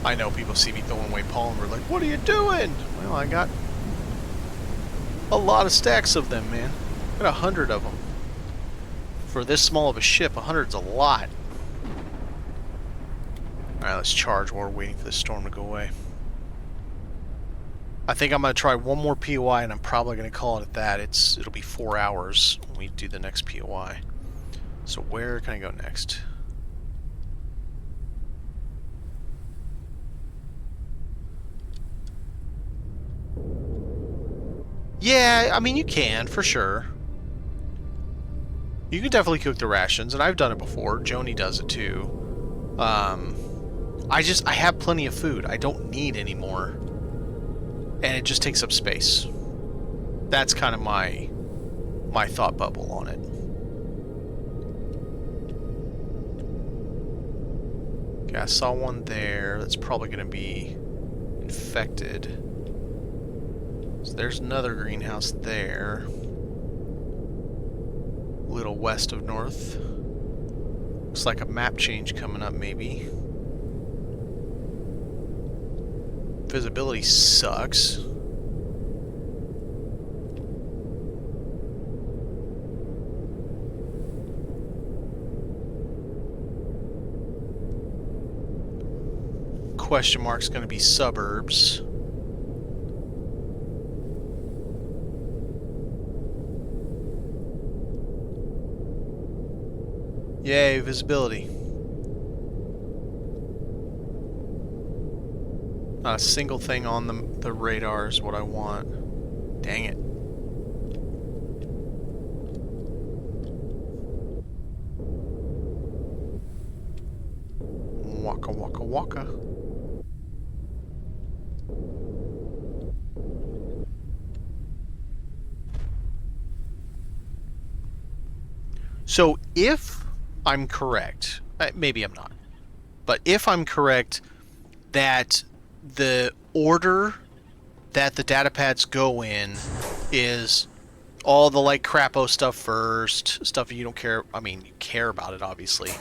I know people see me throwing away pollen. We're like, what are you doing? Well, I got a lot of stacks of them, man. I got 100 of them. For this small of a ship, 100's a lot. Alright, let's charge while we're waiting for the storm to go away. I think I'm going to try one more POI, and I'm probably going to call it at that. It'll be 4 hours when we do the next POI. So where can I go next? Yeah, I mean, you can, for sure. You can definitely cook the rations, and I've done it before. Joni does it too. I have plenty of food. I don't need any more. And it just takes up space. That's kind of my thought bubble on it. Okay, I saw one there. That's probably going to be infected. So there's another greenhouse there. A little west of north. Looks like a map change coming up, maybe. Visibility sucks. Question mark's going to be suburbs. Yay, visibility. Not a single thing on the radar is what I want. Dang it. Waka waka waka. So if I'm correct, maybe I'm not, but if I'm correct that the order that the data pads go in is all the like crapo stuff first, stuff you don't care, I mean you care about it obviously,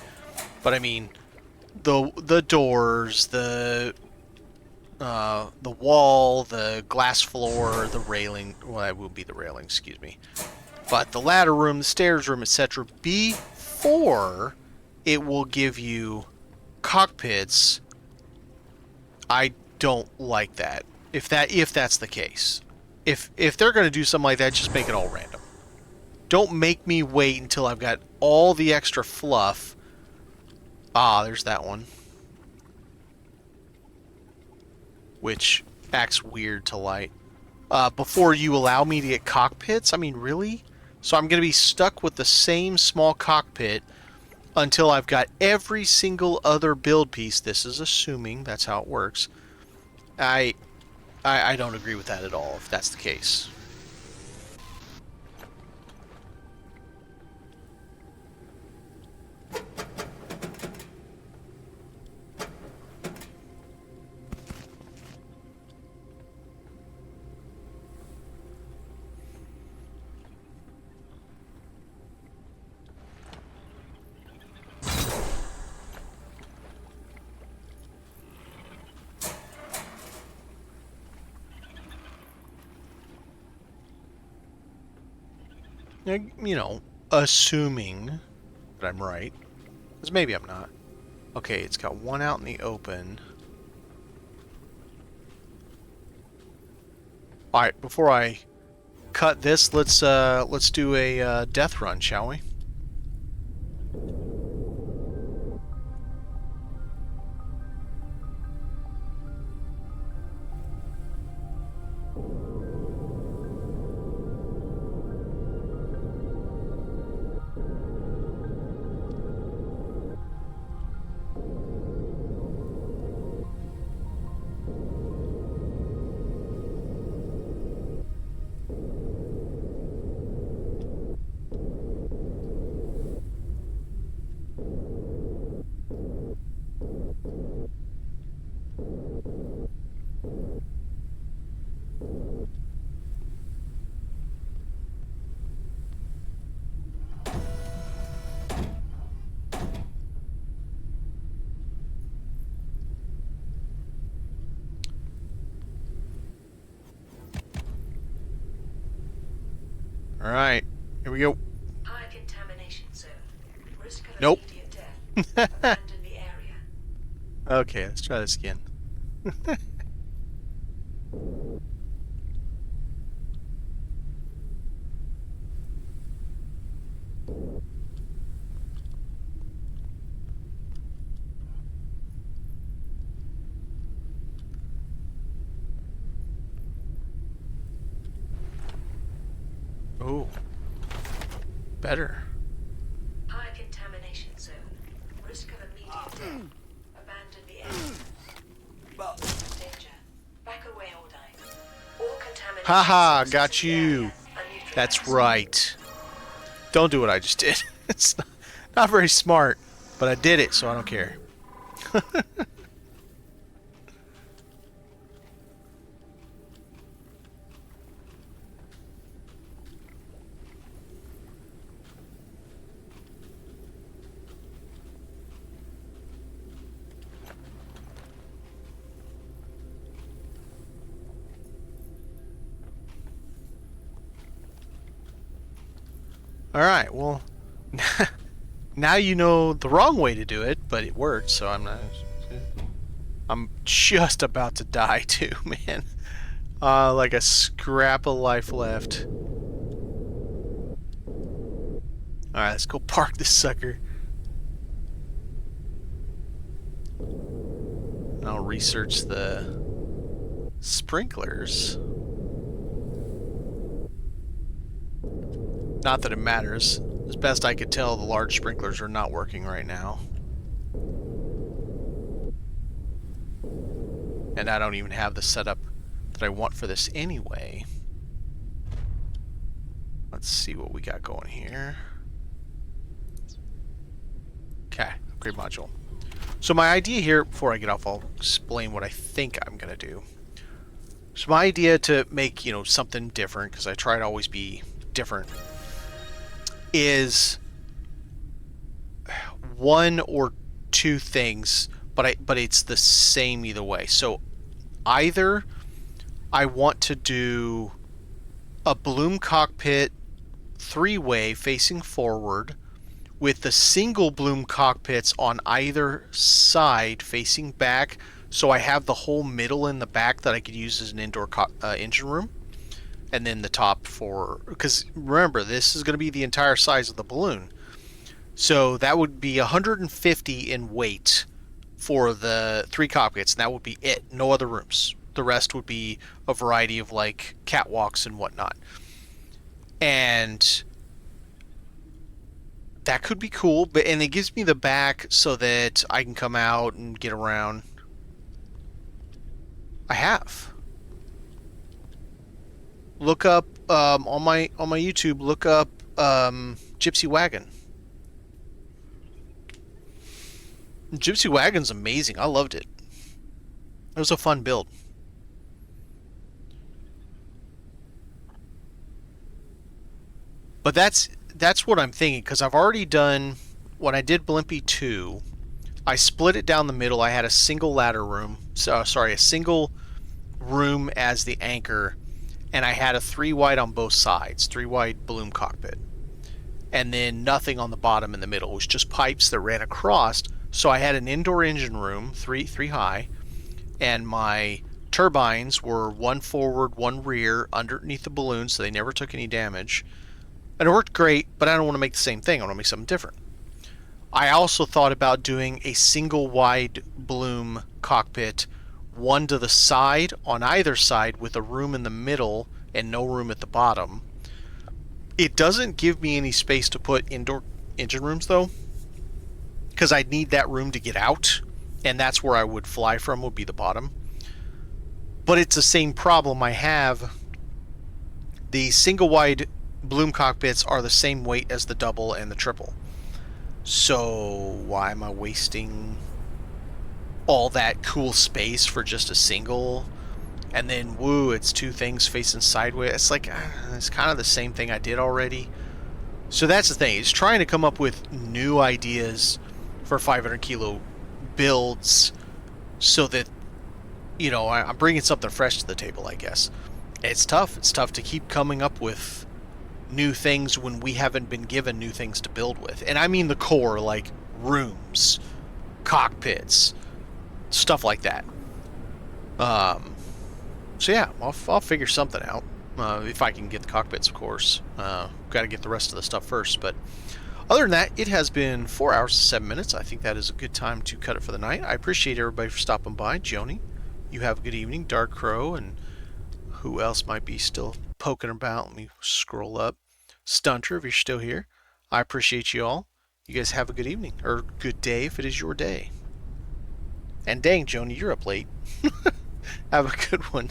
but I mean the doors, the wall, the glass floor, the railing, well that would be the railing, excuse me, but the ladder room, the stairs room, etc. be or it will give you cockpits. I don't like that. If that's the case. If they're going to do something like that, just make it all random. Don't make me wait until I've got all the extra fluff. Ah, there's that one. Which acts weird to light. Before you allow me to get cockpits? I mean, really? So I'm going to be stuck with the same small cockpit until I've got every single other build piece. This is assuming that's how it works. I don't agree with that at all, if that's the case. You know, assuming that I'm right. Because maybe I'm not. Okay, it's got one out in the open. Alright, before I cut this, let's do a death run, shall we? Alright, here we go. High contamination zone. Risk of Nope. immediate death. Abandon the area. Okay, let's try this again. Oh, better. High contamination zone. Risk of immediate death. Abandon the area. Danger. Back away, Ordine. All contamination Haha, sources got in the you. area are neutralized. That's right. Don't do what I just did. It's not very smart, but I did it, so I don't care. Alright, well, now you know the wrong way to do it, but it worked, so I'm just about to die too, man. Like a scrap of life left. Alright, let's go park this sucker. And I'll research the sprinklers. Not that it matters. As best I could tell, the large sprinklers are not working right now. And I don't even have the setup that I want for this anyway. Let's see what we got going here. Okay, upgrade module. So my idea here, before I get off, I'll explain what I think I'm going to do. So my idea to make, you know, something different, because I try to always be different, is one or two things, but it's the same either way. So either I want to do a Bloom cockpit 3-way facing forward with the single bloom cockpits on either side facing back, so I have the whole middle in the back that I could use as an indoor engine room, and then the top for, because remember, this is going to be the entire size of the balloon, so that would be 150 in weight for the 3 cockpits, and that would be it. No other rooms. The rest would be a variety of like catwalks and whatnot. And that could be cool, and it gives me the back so that I can come out and get around. I have. Look up on my YouTube. Look up Gypsy Wagon. Gypsy Wagon's amazing. I loved it. It was a fun build. But that's what I'm thinking, because I've already done, when I did Blimpie 2, I split it down the middle. I had a single ladder room, a single room as the anchor, and I had a 3 wide on both sides, 3 wide balloon cockpit. And then nothing on the bottom in the middle. It was just pipes that ran across. So I had an indoor engine room, three high, and my turbines were 1 forward, 1 rear, underneath the balloon, so they never took any damage. And it worked great, but I don't want to make the same thing. I want to make something different. I also thought about doing a single wide bloom cockpit, 1 to the side on either side with a room in the middle and no room at the bottom. It doesn't give me any space to put indoor engine rooms though, because I'd need that room to get out, and that's where I would fly from, would be the bottom. But it's the same problem I have. The single wide bloom cockpits are the same weight as the double and the triple. So why am I wasting all that cool space for just a single? And then, woo, it's 2 things facing sideways. It's like, it's kind of the same thing I did already. So that's the thing. It's trying to come up with new ideas for 500 kilo builds so that, you know, I'm bringing something fresh to the table, I guess. It's tough. It's tough to keep coming up with new things when we haven't been given new things to build with. And I mean the core, like rooms, cockpits, stuff like that. So yeah, I'll figure something out. If I can get the cockpits, of course. Got to get the rest of the stuff first. But other than that, it has been 4 hours and 7 minutes. I think that is a good time to cut it for the night. I appreciate everybody for stopping by. Joni, you have a good evening. Dark Crow, and who else might be still poking about? Let me scroll up. Stunter, if you're still here. I appreciate you all. You guys have a good evening, or good day if it is your day. And dang, Joni, you're up late. Have a good one.